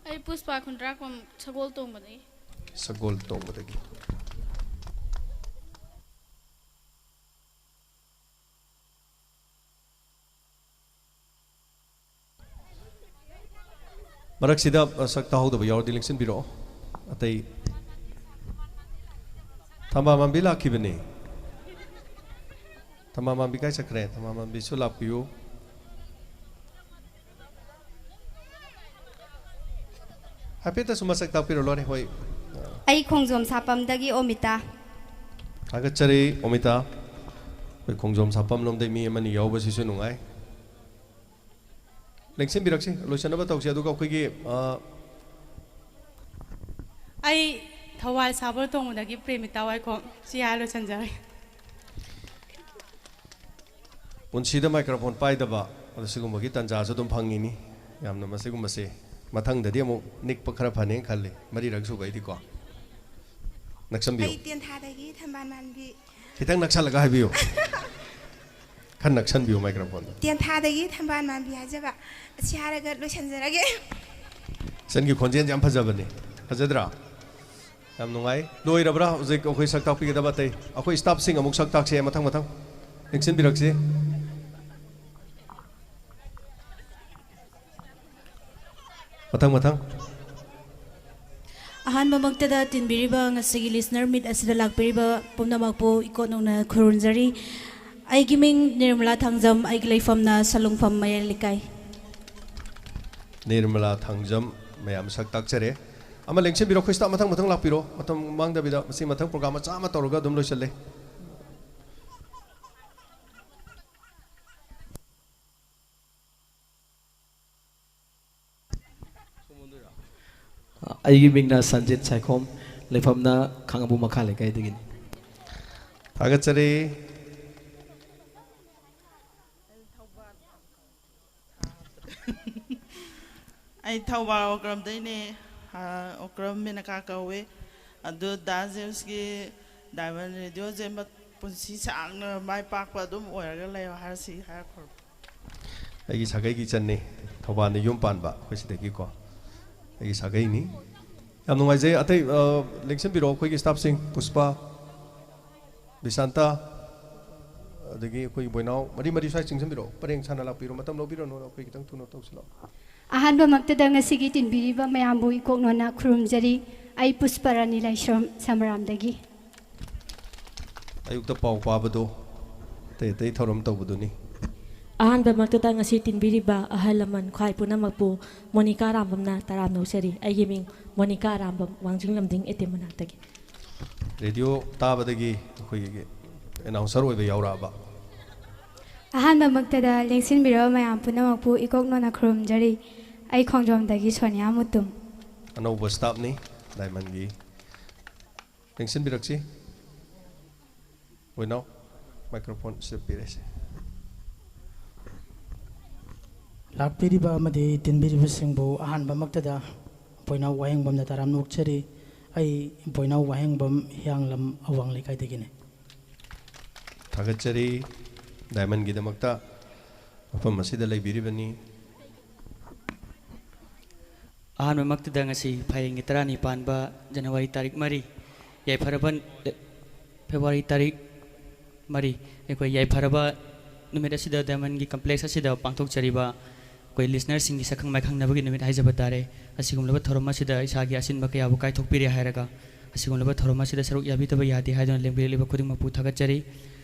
ꯑꯩ ꯄꯨꯁꯄꯥ ꯈꯨꯟꯗ꯭ꯔꯥꯛꯄꯝ ꯁꯒꯣꯜ ꯇꯣꯡꯕꯗꯒꯤ ꯁꯒꯣꯜ ꯇꯣꯡꯕꯗꯒꯤ ꯃꯔꯛꯁꯤꯗ ꯁꯛ ꯇꯥꯍꯧꯗꯕ ꯌꯥꯎꯔꯗꯤ ꯂꯦꯡꯁꯤꯟꯕꯤꯔꯛꯑꯣ ꯑꯇꯩ ꯊꯝꯕꯥꯃꯝꯕꯤ ꯂꯥꯛꯈꯤꯕꯅꯤ ꯊꯝꯕꯥꯃꯝꯕꯤ ꯀꯥꯏ ꯆꯠꯈ꯭ꯔꯦ ꯊꯝꯕꯥꯃꯝꯕꯤꯁꯨ ꯂꯥꯛꯄꯤꯌꯨ ꯍꯥꯏꯐꯦꯠꯇꯁꯨ ꯃꯁꯛ ꯇꯥꯛꯄꯤꯔꯣ ꯂꯣꯏꯔꯦ ꯍꯣꯏ ꯑꯩ ꯈꯣꯡꯖꯣꯝ ꯁꯥꯄꯝꯗꯒꯤ ꯑꯣꯃꯤꯇꯥ ꯊꯥꯒꯠꯆꯔꯤ ꯑꯣꯃꯤꯇꯥ ꯑꯩꯈꯣꯏ ꯈꯣꯡꯖꯣꯝ ꯁꯥꯄꯝ ꯂꯣꯝꯗꯩ ꯃꯤ ꯑꯃꯅꯤ ꯌꯥꯎꯕꯁꯤꯁꯨ ꯅꯨꯡꯉꯥꯏ ꯂꯦꯡꯁꯤꯟꯕꯤꯔꯛꯁꯤ ꯂꯣꯏꯁꯤꯟꯅꯕ ꯇꯧꯁꯤ ꯑꯗꯨꯒ ꯑꯩꯈꯣꯏꯒꯤ ꯑꯩ ꯊꯧꯕꯥꯜ ꯁꯥꯕꯣꯜ ꯇꯣꯡꯕꯗꯒꯤ ꯄ꯭ꯔꯦꯃꯤꯇꯥ ꯋꯥꯏꯈꯣꯝ ꯁꯤ ꯍꯥꯏꯔ ꯂꯣꯏꯁꯤꯟꯖꯔꯦ ꯄꯨꯟꯁꯤꯗ ꯃꯥꯏꯀ꯭ꯔꯣꯐꯣꯟ ꯄꯥꯏꯗꯕ ꯑꯗꯨ ꯁꯤꯒꯨꯝꯕꯒꯤ ꯇꯥꯟꯖꯥꯁꯨ ꯑꯗꯨꯝ ꯐꯪꯉꯤꯅꯤ ꯌꯥꯝꯅ ꯃꯁꯤꯒꯨꯝꯕꯁꯦ ꯃꯊꯪꯗꯗꯤ ꯑꯃꯨꯛ ꯅꯤꯛꯄ ꯈꯔ ꯐꯅꯦꯅ ꯈꯜꯂꯤ ꯃꯔꯤꯔꯛ ꯁꯨꯕꯩꯗꯤꯀꯣ ꯅꯛꯁꯟꯕꯤꯌꯨ ꯑꯩ ꯇꯦꯟꯊꯥꯗꯒꯤ ꯊꯝꯕꯥꯜ ꯃꯥꯟꯕꯤ ꯈꯤꯇꯪ ꯅꯛꯁꯜꯂꯒ ꯍꯥꯏꯕꯤꯌꯨ ꯈꯔ ꯅꯛꯁꯟꯕꯤꯌꯨ ꯃꯥꯏꯀ꯭ꯔꯣꯐꯣꯟꯗꯣ ꯇꯦꯟꯊꯥꯗꯒꯤ ꯊꯝꯕꯥꯜ ꯃꯥꯟꯕꯤ ꯍꯥꯏꯖꯕ ꯑꯁꯤ ꯍꯥꯏꯔꯒ ꯂꯣꯏꯁꯤꯟꯖꯔꯒꯦ ꯏꯆꯟꯒꯤ ꯈꯣꯟꯖꯦꯜꯁꯦ ꯌꯥꯝ ꯐꯖꯕꯅꯤ ꯐꯖꯗ꯭ꯔꯥ ꯌꯥꯝ ꯅꯨꯡꯉꯥꯏ ꯂꯣꯏꯔꯕ꯭ꯔꯥ ꯍꯧꯖꯤꯛ ꯑꯩꯈꯣꯏ ꯁꯛ ꯇꯥꯛꯄꯤꯒꯗꯕ ꯑꯇꯩ ꯑꯩꯈꯣꯏ ꯁ꯭ꯇꯥꯐꯁꯤꯡ ꯑꯃꯨꯛ ꯁꯛ ꯇꯥꯛꯁꯦ ꯃꯊꯪ ꯂꯦꯡꯁꯤꯟꯕꯤꯔꯛꯁꯤ ꯃꯊꯪ ꯑꯍꯥꯟꯕꯃꯛꯇꯗ ꯇꯤꯟꯕꯤꯔꯤꯕ ꯉꯁꯤꯒꯤ ꯂꯤꯁꯅꯔ ꯃꯤꯠ ꯑꯁꯤꯗ ꯂꯥꯛꯄꯤꯔꯤꯕ ꯄꯨꯝꯅꯃꯛꯄꯨ ꯏꯀꯣꯠ ꯅꯧꯅ ꯈꯨꯔꯨꯝꯖꯔꯤ ꯑꯩꯒꯤ ꯃꯤꯡ ꯅꯤꯔꯃꯂꯥ ꯊꯥꯡꯖꯝ ꯑꯩꯒꯤ ꯂꯩꯐꯝꯅ ꯁꯂꯨꯡꯐꯝ ꯃꯌꯥꯏ ꯂꯩꯀꯥꯏ ꯅꯤꯔꯃꯂꯥ ꯊꯥꯡꯖꯝ ꯃꯌꯥꯝ ꯁꯛ ꯇꯥꯛꯆꯔꯦ ꯑꯃ ꯂꯦꯡꯁꯤꯟꯕꯤꯔꯣ ꯑꯩꯈꯣꯏ ꯁ꯭ꯇꯥꯐ ꯃꯊꯪ ꯂꯥꯛꯄꯤꯔꯣ ꯃꯇꯝ ꯃꯥꯡꯗꯕꯤꯗ ꯃꯁꯤ ꯃꯊꯪ ꯄ꯭ꯔꯣꯒ꯭ꯔꯥꯝ ꯃꯆꯥ ꯑꯃ ꯇꯧꯔꯒ ꯑꯗꯨꯝ ꯂꯣꯏꯁꯤꯜꯂꯦ ꯑꯩꯒꯤ ꯃꯤꯡꯅ ꯁꯟꯖꯤꯠ ꯁꯥꯏꯈꯣꯝ ꯂꯩꯐꯝꯅ ꯈꯥꯡꯉꯕꯣꯛ ꯃꯈꯥ ꯂꯩꯀꯥꯏꯗꯒꯤꯅꯤ ꯊꯥꯒꯠꯆꯔꯤ ꯑꯩ ꯊꯧꯕꯥꯜ ꯑꯣꯀ꯭ꯔꯝꯗꯩꯅꯦ ꯑꯣꯀ꯭ꯔꯝ ꯃꯦꯅꯀꯥ ꯀꯧꯋꯦ ꯑꯗꯨ ꯗꯥ ꯖꯦꯝꯁꯀꯤ ꯗꯥꯏꯃꯟ ꯔꯦꯗꯤꯑꯣꯁꯦ ꯄꯨꯟꯁꯤ ꯁꯥꯡꯅ ꯃꯥꯏ ꯄꯥꯛꯄ ꯑꯗꯨꯝ ꯑꯣꯏꯔꯒ ꯂꯩꯌꯣ ꯍꯥꯏꯔꯁꯤ ꯍꯥꯏꯔꯛꯈ꯭ꯔꯣ ꯑꯩꯒꯤ ꯁꯥꯒꯩꯒꯤ ꯏꯆꯟꯅꯤ ꯊꯧꯕꯥꯜꯗ ꯌꯨꯝ ꯄꯥꯟꯕ ꯑꯩꯈꯣꯏ ꯁꯤꯗꯒꯤꯀꯣ ꯑꯩꯒꯤ ꯁꯥꯒꯩꯅꯤ ꯌꯥꯝ ꯅꯨꯡꯉꯥꯏꯖꯩ ꯑꯇꯩ ꯂꯦꯡꯁꯤꯟꯕꯤꯔꯛꯑꯣ ꯑꯩꯈꯣꯏꯒꯤ ꯁ꯭ꯇꯥꯐꯁꯤꯡ ꯄꯨꯁꯄꯥ ꯕꯤꯁꯥꯟꯇꯥ ꯑꯗꯒꯤ ꯑꯩꯈꯣꯏꯒꯤ ꯕꯣꯏꯅꯥꯎ ꯃꯔꯤ ꯁ꯭ꯋꯥꯏ ꯆꯤꯡꯁꯤꯟꯕꯤꯔꯛꯑꯣ ꯄꯔꯦꯡ ꯁꯥꯟꯅ ꯂꯥꯛꯄꯤꯔꯣ ꯃꯇꯝ ꯂꯧꯕꯤꯔꯅꯨ ꯑꯩꯈꯣꯏ ꯈꯤꯇꯪ ꯊꯨꯅ ꯇꯧꯁꯤꯜꯂꯛꯑꯣ ꯑꯍꯥꯟꯕꯃꯛꯇꯗ ꯉꯁꯤꯒꯤ ꯇꯤꯟꯕꯤꯔꯤꯕ ꯃꯌꯥꯝꯕꯨ ꯏꯀꯣꯛꯅꯅ ꯈꯨꯔꯨꯝꯖꯔꯤ ꯑꯩ ꯄꯨꯁꯄꯔꯥꯅꯤ ꯂꯥꯏꯁ꯭ꯔꯝ ꯁꯃꯔꯥꯝꯗꯒꯤ ꯑꯌꯨꯛꯇ ꯄꯥꯎ ꯄꯥꯕꯗꯣ ꯑꯇꯩ ꯊꯧꯔꯝ ꯇꯧꯕꯗꯨꯅꯤ ꯑꯍꯥꯟꯕꯃꯛꯇꯗ ꯉꯁꯤ ꯇꯤꯟꯕꯤꯔꯤꯕ ꯑꯍꯜ ꯂꯃꯟ ꯈ꯭ꯋꯥꯏ ꯄꯨꯝꯅꯃꯛꯄꯨ ꯃꯣꯅꯤꯀꯥ ꯔꯥꯝꯕꯝꯅ ꯇꯔꯥꯝ ꯅꯧꯖꯔꯤ ꯑꯩꯒꯤ ꯃꯤꯡ ꯃꯣꯅꯤꯀꯥ ꯔꯥꯝꯕꯝ ꯋꯥꯡꯖꯤꯡ ꯂꯝꯗꯤꯡ ꯑꯦꯇꯦꯝ ꯃꯅꯥꯛꯇꯒꯤ ꯔꯦꯗꯤꯑꯣ ꯇꯥꯕꯗꯒꯤ ꯑꯩꯈꯣꯏꯒꯤ ꯑꯦꯅꯥꯎꯟꯁꯔ ꯑꯣꯏꯕ ꯌꯥꯎꯔꯛꯑꯕ ꯑꯍꯥꯟꯕꯃꯛꯇꯗ ꯂꯦꯡꯁꯤꯟꯕꯤꯔꯕ ꯃꯌꯥꯝ ꯄꯨꯝꯅꯃꯛꯄꯨ ꯏꯀꯣꯛꯅꯅ ꯈꯨꯔꯨꯝꯖꯔꯤ ꯑꯩ ꯈꯣꯡꯖꯣꯝꯗꯒꯤ ꯁꯣꯅꯤꯌꯥ ꯃꯨꯇꯨꯝ ꯑꯅꯧꯕ ꯁ꯭ꯇꯥꯐꯅꯤ ꯗꯥꯏꯃꯟꯒꯤ ꯂꯦꯡꯁꯤꯟꯕꯤꯔꯛꯁꯤ ꯕꯣꯏꯅꯥꯎ ꯃꯥꯏꯀ꯭ꯔꯣꯐꯣꯟ ꯁꯤꯗ ꯄꯤꯔꯁꯤ ꯂꯥꯛꯄꯤꯔꯤꯕ ꯑꯃꯗꯤ ꯇꯤꯟꯕꯤꯔꯤꯕꯁꯤꯡꯕꯨ ꯑꯍꯥꯟꯕꯃꯛꯇꯗ ꯕꯣꯏꯅꯥꯎ ꯋꯥꯍꯦꯡꯕꯝꯅ ꯇꯔꯥꯝ ꯅꯣꯛꯆꯔꯤ ꯑꯩ ꯕꯣꯏꯅꯥꯎ ꯋꯥꯍꯦꯡꯕꯝ ꯍꯤꯌꯥꯡꯂꯝ ꯑꯋꯥꯡ ꯂꯩꯀꯥꯏꯗꯒꯤꯅꯤ ꯊꯥꯒꯠꯆꯔꯤ ꯗꯥꯏꯃꯟꯒꯤꯗꯃꯛꯇ ꯃꯐꯝ ꯑꯁꯤꯗ ꯂꯩꯕꯤꯔꯤꯕꯅꯤ ꯑꯍꯥꯟꯕꯃꯛꯇꯗ ꯉꯁꯤ ꯐꯥꯏꯔꯦꯡꯒꯤ 12 ꯄꯥꯟꯕ ꯖꯅꯋꯥꯔꯤ ꯇꯥꯔꯤꯛ 3 ꯌꯥꯏꯐꯔꯕ ꯐꯦꯕꯋꯥꯔꯤ ꯇꯥꯔꯤꯛ 3 ꯑꯩꯈꯣꯏ ꯌꯥꯏꯐꯔꯕ ꯅꯨꯃꯤꯠ ꯑꯁꯤꯗ ꯗꯥꯏꯃꯟꯒꯤ ꯀꯝꯄ꯭ꯂꯦꯛꯁ ꯑꯁꯤꯗ ꯄꯥꯡꯊꯣꯛꯆꯔꯤꯕ ꯑꯩꯈꯣꯏ ꯂꯤꯁꯅꯔꯁꯤꯡꯒꯤ ꯁꯛꯈꯪ ꯃꯥꯏꯈꯪꯅꯕꯒꯤ ꯅꯨꯃꯤꯠ ꯍꯥꯏꯖꯕ ꯇꯥꯔꯦ ꯑꯁꯤꯒꯨꯝꯂꯕ ꯊꯧꯔꯝ ꯑꯁꯤꯗ ꯏꯁꯥꯒꯤ ꯑꯁꯤꯟꯕ ꯀꯌꯥꯕꯨ ꯀꯥꯏꯊꯣꯛꯄꯤꯔꯦ ꯍꯥꯏꯔꯒ ꯑꯁꯤꯒꯨꯝꯂꯕ ꯊꯧꯔꯝ ꯑꯁꯤꯗ ꯁꯔꯨꯛ ꯌꯥꯕꯤꯗꯕ ꯌꯥꯗꯦ ꯍꯥꯏꯗꯨꯅ ꯂꯦꯡꯕꯤꯔꯛꯂꯤꯕ ꯈꯨꯗꯤꯡꯃꯛꯄꯨ ꯊꯥꯒꯠꯆꯔꯤ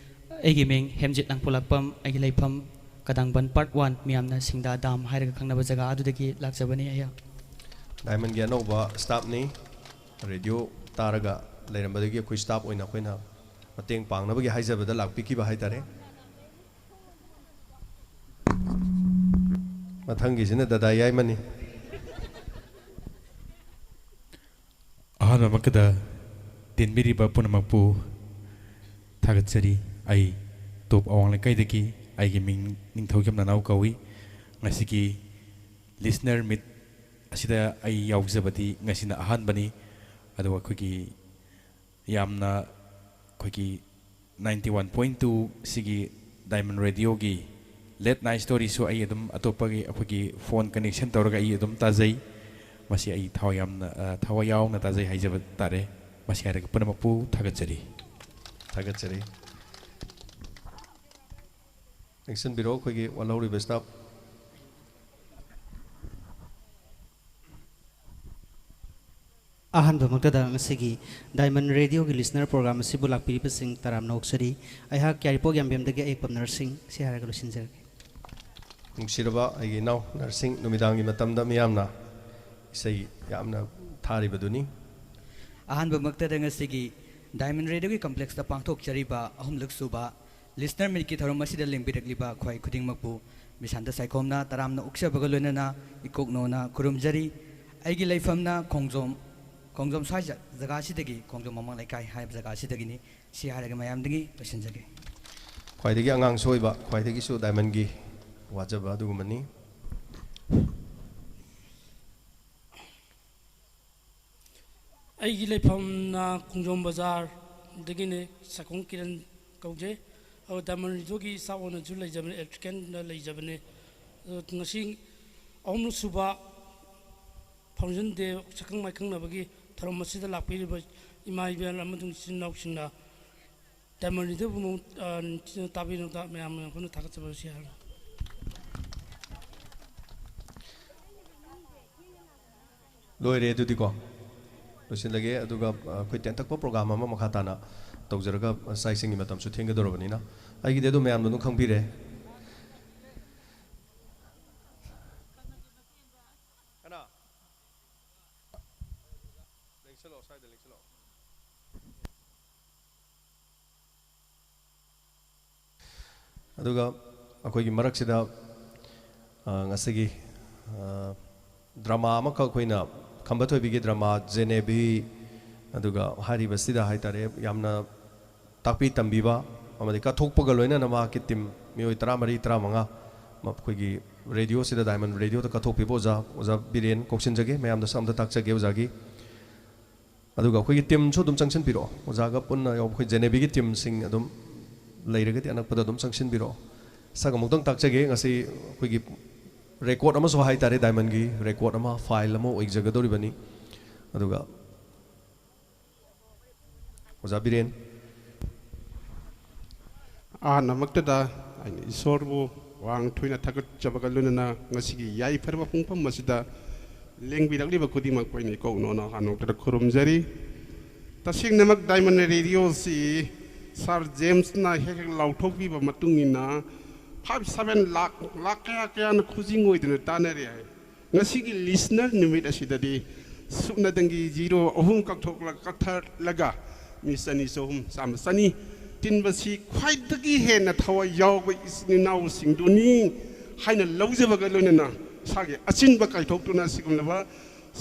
ꯑꯩꯒꯤ ꯃꯤꯡ ꯍꯦꯝꯖꯤꯠ ꯂꯥꯡꯄꯣꯛꯂꯥꯛꯄꯝ ꯑꯩꯒꯤ ꯂꯩꯐꯝ ꯀꯗꯥꯡꯕꯟ ꯄꯥꯔꯠ 1 ꯃꯤꯌꯥꯝꯅ ꯁꯤꯡꯗꯥ ꯗꯥꯝ ꯍꯥꯏꯔꯒ ꯈꯪꯅꯕ ꯖꯒꯥ ꯑꯗꯨꯗꯒꯤ ꯂꯥꯛꯆꯕꯅꯤ ꯑꯩꯍꯥꯛ ꯗꯥꯏꯃꯟꯒꯤ ꯑꯅꯧꯕ ꯁ꯭ꯇꯥꯐꯅꯤ ꯔꯦꯗꯤꯑꯣ ꯇꯥꯔꯒ ꯂꯩꯔꯝꯕꯗꯒꯤ ꯑꯩꯈꯣꯏ ꯁ꯭ꯇꯥꯐ ꯑꯣꯏꯅ ꯑꯩꯈꯣꯏꯅ ꯃꯇꯦꯡ ꯄꯥꯡꯅꯕꯒꯤ ꯍꯥꯏꯖꯕꯗ ꯂꯥꯛꯄꯤꯈꯤꯕ ꯍꯥꯏꯇꯥꯔꯦ ꯃꯊꯪꯒꯤꯁꯤꯅ ꯗꯗꯥ ꯌꯥꯏꯃꯅꯤ ꯑꯍꯥꯟꯕ ꯃꯛꯇꯗ ꯇꯤꯟꯕꯤꯔꯤꯕ ꯄꯨꯝꯅꯃꯛꯄꯨ ꯊꯥꯒꯠꯆꯔꯤ ꯑꯩ ꯇꯣꯞ ꯑꯋꯥꯡ ꯂꯩꯀꯥꯏꯗꯒꯤ ꯑꯩꯒꯤ ꯃꯤꯡ ꯅꯤꯡꯊꯧꯖꯝ ꯅꯅꯥꯎ ꯀꯧꯏ ꯉꯁꯤꯒꯤ ꯂꯤꯁꯅꯔ ꯃꯤꯠ ꯑꯁꯤꯗ ꯑꯩ ꯌꯥꯎꯖꯕꯗꯤ ꯉꯁꯤꯅ ꯑꯍꯥꯟꯕꯅꯤ ꯑꯗꯨꯒ ꯑꯩꯈꯣꯏꯒꯤ ꯌꯥꯝꯅ ꯑꯩꯈꯣꯏꯒꯤ 91.2 ꯁꯤꯒꯤ ꯗꯥꯏꯃꯟ ꯔꯦꯗꯤꯑꯣꯒꯤ ꯂꯦꯠ ꯅꯥꯏꯠ ꯁ꯭ꯇꯣꯔꯤꯁꯨ ꯑꯩ ꯑꯗꯨꯝ ꯑꯇꯣꯞꯄꯒꯤ ꯑꯩꯈꯣꯏꯒꯤ ꯐꯣꯟ ꯀꯅꯦꯛꯁꯟ ꯇꯧꯔꯒ ꯑꯩ ꯑꯗꯨꯝ ꯇꯥꯖꯩ ꯃꯁꯤ ꯑꯩ ꯊꯋꯥꯏ ꯌꯥꯎꯅ ꯇꯥꯖꯩ ꯍꯥꯏꯖꯕ ꯇꯥꯔꯦ ꯃꯁꯤ ꯍꯥꯏꯔꯒ ꯄꯨꯝꯅꯃꯛꯄꯨ ꯊꯥꯒꯠꯆꯔꯤ ꯊꯥꯒꯠꯆꯔꯤ ꯂꯦꯡꯁꯤꯟꯕꯤꯔꯣ ꯑꯩꯈꯣꯏꯒꯤ ꯋꯥꯜꯍꯧꯔꯤꯕ ꯁ꯭ꯇꯥꯐ ꯑꯍꯥꯟꯕ ꯃꯛꯇꯗ ꯉꯁꯤꯒꯤ ꯗꯥꯏꯃꯟ ꯔꯦꯗꯤꯑꯣꯒꯤ ꯂꯤꯁꯅꯔ ꯄ꯭ꯔꯣꯒ꯭ꯔꯥꯝ ꯑꯁꯤꯕꯨ ꯂꯥꯛꯄꯤꯔꯤꯕꯁꯤꯡ ꯇꯔꯥꯝꯅ ꯑꯣꯛꯆꯔꯤ ꯑꯩꯍꯥꯛ ꯌꯥꯏꯔꯤꯄꯣꯛ ꯌꯥꯝꯕꯦꯝꯗꯒꯤ ꯑꯌꯦꯛꯄ ꯅꯔꯁꯤꯡ ꯁꯤ ꯍꯥꯏꯔꯒ ꯂꯣꯏꯁꯤꯟꯖꯔꯒꯦ ꯅꯨꯡꯁꯤꯔꯕ ꯑꯩꯒꯤ ꯏꯅꯥꯎ ꯅꯔꯁꯤꯡ ꯅꯨꯃꯤꯗꯥꯡꯒꯤ ꯃꯇꯝꯗ ꯃꯤꯌꯥꯝꯅ ꯏꯁꯩ ꯌꯥꯝꯅ ꯊꯥꯔꯤꯕꯗꯨꯅꯤ ꯑꯍꯥꯟꯕ ꯃꯛꯇꯗ ꯉꯁꯤꯒꯤ ꯗꯥꯏꯃꯟ ꯔꯦꯗꯤꯑꯣꯒꯤ ꯀꯝꯄ꯭ꯂꯦꯛꯁꯇ ꯄꯥꯡꯊꯣꯛꯆꯔꯤꯕ ꯑꯍꯨꯝꯂꯛ ꯁꯨꯕ ꯂꯤꯁꯅꯔ ꯃꯤꯠꯀꯤ ꯊꯧꯔꯝ ꯑꯁꯤꯗ ꯂꯦꯡꯕꯤꯔꯛꯂꯤꯕ ꯈ꯭ꯋꯥꯏ ꯈꯨꯗꯤꯡꯃꯛꯄꯨ ꯕꯤꯁꯥꯟꯇ ꯁꯥꯏꯈꯣꯝꯅ ꯇꯔꯥꯝꯅ ꯑꯣꯛꯆꯕꯒ ꯂꯣꯏꯅꯅ ꯏꯀꯣꯛꯅꯣꯅ ꯈꯨꯔꯨꯝꯖꯔꯤ ꯑꯩꯒꯤ ꯂꯩꯐꯝꯅ ꯈꯣꯡꯖꯣꯝ ꯁ꯭ꯋꯥꯏ ꯖꯒꯥ ꯑꯁꯤꯗꯒꯤ ꯈꯣꯡꯖꯣꯝ ꯃꯃꯥꯡ ꯂꯩꯀꯥꯏ ꯍꯥꯏꯕ ꯖꯒꯥ ꯑꯁꯤꯗꯒꯤꯅꯤ ꯁꯤ ꯍꯥꯏꯔꯒ ꯃꯌꯥꯝꯗꯒꯤ ꯂꯣꯏꯁꯤꯟꯖꯒꯦ ꯈ꯭ꯋꯥꯏꯗꯒꯤ ꯑꯉꯥꯡꯁꯨ ꯑꯣꯏꯕ ꯈ꯭ꯋꯥꯏꯗꯒꯤꯁꯨ ꯗꯥꯏꯃꯟꯒꯤ ꯋꯥꯖꯕ ꯑꯗꯨꯒꯨꯝꯕꯅꯤ ꯑꯩꯒꯤ ꯂꯩꯐꯝꯅ ꯈꯣꯡꯖꯣꯝ ꯕꯖꯥꯔꯗꯒꯤꯅꯦ ꯁꯥꯈꯣꯝ ꯀꯤꯔꯟ ꯀꯧꯖꯩ ꯑꯗꯨ ꯗꯥꯏꯃꯟ ꯔꯦꯗꯤꯑꯣꯒꯤ ꯁ꯭ꯇꯥꯐ ꯑꯣꯏꯅꯁꯨ ꯂꯩꯖꯕꯅꯦ ꯑꯦꯂꯦꯛꯇ꯭ꯔꯤꯀꯦꯜꯗ ꯂꯩꯖꯕꯅꯦ ꯑꯗꯣ ꯉꯁꯤ ꯑꯍꯨꯝꯂꯛ ꯁꯨꯕ ꯐꯥꯎꯟꯗꯦꯁꯟ ꯗꯦ ꯁꯛꯈꯪ ꯃꯥꯏꯈꯪꯅꯕꯒꯤ ꯊꯧꯔꯝ ꯑꯁꯤꯗ ꯂꯥꯛꯄꯤꯔꯤꯕ ꯏꯃꯥ ꯏꯕꯦꯜ ꯑꯃꯁꯨꯡ ꯏꯆꯤꯟ ꯏꯅꯥꯎꯁꯤꯡꯅ ꯗꯥꯏꯃꯟ ꯔꯦꯗꯤꯑꯣꯕꯨ ꯅꯤꯡꯊꯤꯅ ꯇꯥꯕꯤꯅꯕ ꯃꯌꯥꯝꯅ ꯑꯩꯈꯣꯏꯅ ꯊꯥꯒꯠꯆꯕꯁꯤ ꯍꯥꯏꯔꯦ ꯂꯣꯏꯔꯦ ꯑꯗꯨꯗꯤꯀꯣ ꯂꯣꯏꯁꯤꯜꯂꯒꯦ ꯑꯗꯨꯒ ꯑꯩꯈꯣꯏ ꯇꯦꯟꯇꯛꯄ ꯄ꯭ꯔꯣꯒ꯭ꯔꯥꯝ ꯑꯃ ꯃꯈꯥ ꯇꯥꯅ ꯇꯧꯖꯔꯒ ꯆꯥꯛ ꯏꯁꯤꯡꯒꯤ ꯃꯇꯝꯁꯨ ꯊꯦꯡꯒꯗꯧꯔꯕꯅꯤꯅ ꯑꯩꯒꯤꯗꯤ ꯑꯗꯨꯝ ꯃꯌꯥꯝꯅ ꯑꯗꯨꯝ ꯈꯪꯕꯤꯔꯦ ꯑꯗꯨꯒ ꯑꯩꯈꯣꯏꯒꯤ ꯃꯔꯛꯁꯤꯗ ꯉꯁꯤꯒꯤ ꯗ꯭ꯔꯃꯥ ꯑꯃꯈꯛ ꯑꯩꯈꯣꯏꯅ ꯈꯝꯕ ꯊꯣꯏꯕꯤꯒꯤ ꯗ꯭ꯔꯃꯥ ꯖꯦꯅꯦꯕꯤ ꯑꯗꯨꯒ ꯍꯥꯏꯔꯤꯕꯁꯤꯗ ꯍꯥꯏꯇꯥꯔꯦ ꯌꯥꯝꯅ ꯇꯥꯛꯄꯤ ꯇꯝꯕꯤꯕ ꯑꯃꯗꯤ ꯀꯠꯊꯣꯛꯄꯒ ꯂꯣꯏꯅꯅ ꯃꯍꯥꯛꯀꯤ ꯇꯤꯝ ꯃꯤꯑꯣꯏ 13 15 ꯑꯩꯈꯣꯏꯒꯤ ꯔꯦꯗꯤꯑꯣꯁꯤꯗ ꯗꯥꯏꯃꯟ ꯔꯦꯗꯤꯑꯣꯗ ꯀꯠꯊꯣꯛꯄꯤꯕ ꯑꯣꯖꯥ ꯕꯤꯔꯦꯟ ꯀꯧꯁꯤꯟꯖꯒꯦ ꯃꯌꯥꯝꯗꯁꯨ ꯑꯝꯇ ꯇꯥꯛꯆꯒꯦ ꯑꯣꯖꯥꯒꯤ ꯑꯗꯨꯒ ꯑꯩꯈꯣꯏꯒꯤ ꯇꯤꯝꯁꯨ ꯑꯗꯨꯝ ꯆꯪꯁꯤꯟꯕꯤꯔꯛꯑꯣ ꯑꯣꯖꯥꯒ ꯄꯨꯟꯅ ꯌꯥꯎꯕ ꯑꯩꯈꯣই ꯖꯦꯅꯦꯕꯤꯒꯤ ꯇꯤꯝꯁꯤꯡ ꯑꯗꯨꯝ ꯂꯩꯔꯒꯗꯤ ꯑꯅꯛꯄꯗ ꯑꯗꯨꯝ ꯆꯪꯁꯤꯟꯕꯤꯔꯛꯑꯣ ꯁꯛ ꯑꯃꯨꯛꯇꯪ ꯇꯥꯛꯆꯒꯦ ꯉꯁꯤ ꯑꯩꯈꯣꯏꯒꯤ ꯔꯦꯀꯣꯔꯠ ꯑꯃꯁꯨ ꯍꯥꯏꯇꯥꯔꯦ ꯗꯥꯏꯃꯟꯒꯤ ꯔꯦꯀꯣꯔꯠ ꯑꯃ ꯐꯥꯏꯜ ꯑꯃ ꯑꯣꯏꯖꯒꯗꯧꯔꯤꯕꯅꯤ ꯑꯗꯨꯒ ꯑꯣꯖꯥ ꯕꯤꯔꯦꯟ ꯑꯍꯥꯟꯕꯃꯛꯇꯗ ꯑꯩꯅ ꯏꯁꯣꯔꯕꯨ ꯋꯥꯡ ꯊꯣꯏꯅ ꯊꯥꯒꯠꯆꯕꯒ ꯂꯣꯏꯅꯅ ꯉꯁꯤꯒꯤ ꯌꯥꯏꯐꯔꯕ ꯄꯨꯡꯐꯝ ꯑꯁꯤꯗ ꯂꯦꯡꯕꯤꯔꯛꯂꯤꯕ ꯈꯨꯗꯤꯡꯃꯛꯄꯨ ꯑꯩꯅ ꯏꯀꯧꯅꯣꯅ ꯑꯍꯥꯟꯕꯃꯛꯇꯗ ꯈꯨꯔꯨꯝꯖꯔꯤ ꯇꯁꯦꯡꯅꯃꯛ ꯗꯥꯏꯃꯟ ꯔꯦꯗꯤꯑꯣꯁꯤ ꯁꯥꯔ ꯖꯦꯝꯁꯅ ꯍꯦꯛ ꯍꯦꯛ ꯂꯥꯎꯊꯣꯛꯄꯤꯕ ꯃꯇꯨꯡ ꯏꯟꯅ 5-7 ꯂꯥꯛ ꯀꯌꯥꯅ ꯈꯨꯖꯤꯡ ꯑꯣꯏꯗꯨꯅ ꯇꯥꯟꯅꯔꯦ ꯍꯥꯏ ꯉꯁꯤꯒꯤ ꯂꯤꯁꯅꯔ ꯅꯨꯃꯤꯠ ꯑꯁꯤꯗꯗꯤ ꯁꯨꯞꯅꯗꯪꯒꯤ 0 ꯀꯛꯊꯠꯂꯒ ꯃꯤ 200 ꯇꯤꯟꯕꯁꯤ ꯈ꯭ꯋꯥꯏꯗꯒꯤ ꯍꯦꯟꯅ ꯊꯋꯥꯏ ꯌꯥꯎꯕ ꯏꯆꯤꯟ ꯏꯅꯥꯎꯁꯤꯡꯗꯨꯅꯤ ꯍꯥꯏꯅ ꯂꯧꯖꯕꯒ ꯂꯣꯏꯅꯅ ꯏꯁꯥꯒꯤ ꯑꯆꯤꯟꯕ ꯀꯥꯏꯊꯣꯛꯇꯨꯅ ꯁꯤꯒꯨꯝꯂꯕ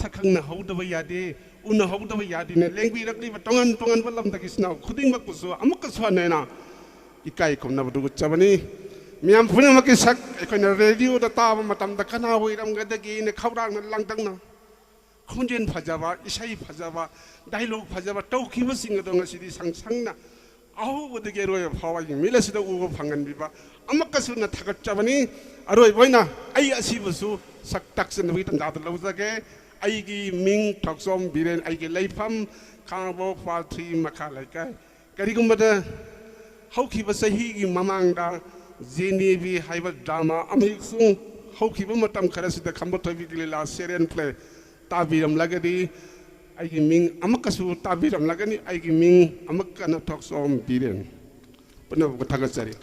ꯁꯛꯈꯪꯅꯍꯧꯗꯕ ꯌꯥꯗꯦ ꯎꯅꯍꯧꯗꯕ ꯌꯥꯗꯦꯅ ꯂꯦꯡꯕꯤꯔꯛꯂꯤꯕ ꯇꯣꯉꯥꯟ ꯇꯣꯉꯥꯟꯕ ꯂꯝꯗꯒꯤ ꯏꯆꯤꯟ ꯈꯨꯗꯤꯡꯃꯛꯄꯨꯁꯨ ꯑꯃꯨꯛꯀꯁꯨ ꯍꯟꯅ ꯏꯀꯥꯏ ꯈꯨꯝꯅꯕꯗꯨ ꯎꯠꯆꯕꯅꯤ ꯃꯤꯌꯥꯝ ꯄꯨꯝꯅꯃꯛꯀꯤ ꯁꯛ ꯑꯩꯈꯣꯏꯅ ꯔꯦꯗꯤꯑꯣꯗ ꯇꯥꯕ ꯃꯇꯝꯗ ꯀꯅꯥ ꯑꯣꯏꯔꯝꯒꯗꯒꯦꯅ ꯈꯧꯔꯥꯡꯅ ꯂꯥꯡꯇꯛꯅ ꯈꯣꯟꯖꯦꯜ ꯐꯖꯕ ꯏꯁꯩ ꯐꯖꯕ ꯗꯥꯏꯂꯣꯛ ꯐꯖꯕ ꯇꯧꯈꯤꯕꯁꯤꯡ ꯑꯗꯣ ꯉꯁꯤꯗꯤ ꯁꯪꯁꯪꯅ ꯑꯍꯧꯕꯗꯒꯤ ꯑꯔꯣꯏꯕ ꯐꯥꯎꯕ ꯃꯤꯠ ꯑꯁꯤꯗ ꯎꯕ ꯐꯪꯍꯟꯕꯤꯕ ꯑꯃꯨꯛꯀꯁꯨ ꯊꯥꯒꯠꯆꯕꯅꯤ ꯑꯔꯣꯏꯕ ꯑꯣꯏꯅ ꯑꯩ ꯑꯁꯤꯕꯨꯁꯨ ꯁꯛ ꯇꯥꯛꯆꯅꯕꯒꯤ ꯇꯥꯟꯖꯥꯗ ꯂꯧꯖꯒꯦ ꯑꯩꯒꯤ ꯃꯤꯡ ꯈꯣꯡꯖꯣꯝ ꯕꯤꯔꯦꯟ ꯑꯩꯒꯤ ꯂꯩꯐꯝ ꯈꯥꯡꯉꯕꯣꯛ ꯄꯥꯔꯠ 3 ꯃꯈꯥ ꯂꯩꯀꯥꯏ ꯀꯔꯤꯒꯨꯝꯕꯗ ꯍꯧꯈꯤꯕ ꯆꯍꯤꯒꯤ ꯃꯃꯥꯡꯗ ꯖꯦꯅꯦꯕꯤ ꯍꯥꯏꯕ ꯗ꯭ꯔꯃꯥ ꯑꯃꯁꯨꯡ ꯍꯧꯈꯤꯕ ꯃꯇꯝ ꯈꯔꯁꯤꯗ ꯈꯝꯕ ꯊꯣꯏꯕꯤꯒꯤ ꯂꯤꯂꯥ ꯁꯦꯔꯤꯌꯦꯜ ꯄ꯭ꯂꯦ ꯇꯥꯕꯤꯔꯝꯂꯒꯗꯤ ꯑꯩꯒꯤ ꯃꯤꯡ ꯑꯃꯛꯀꯁꯨ ꯇꯥꯕꯤꯔꯝꯂꯒꯅꯤ ꯑꯩꯒꯤ ꯃꯤꯡ ꯑꯃꯛꯀꯅ ꯈꯣꯡꯖꯣꯝ ꯕꯤꯔꯦꯟ ꯄꯨꯝꯅꯃꯛꯄꯨ ꯊꯥꯒꯠꯆꯔꯤ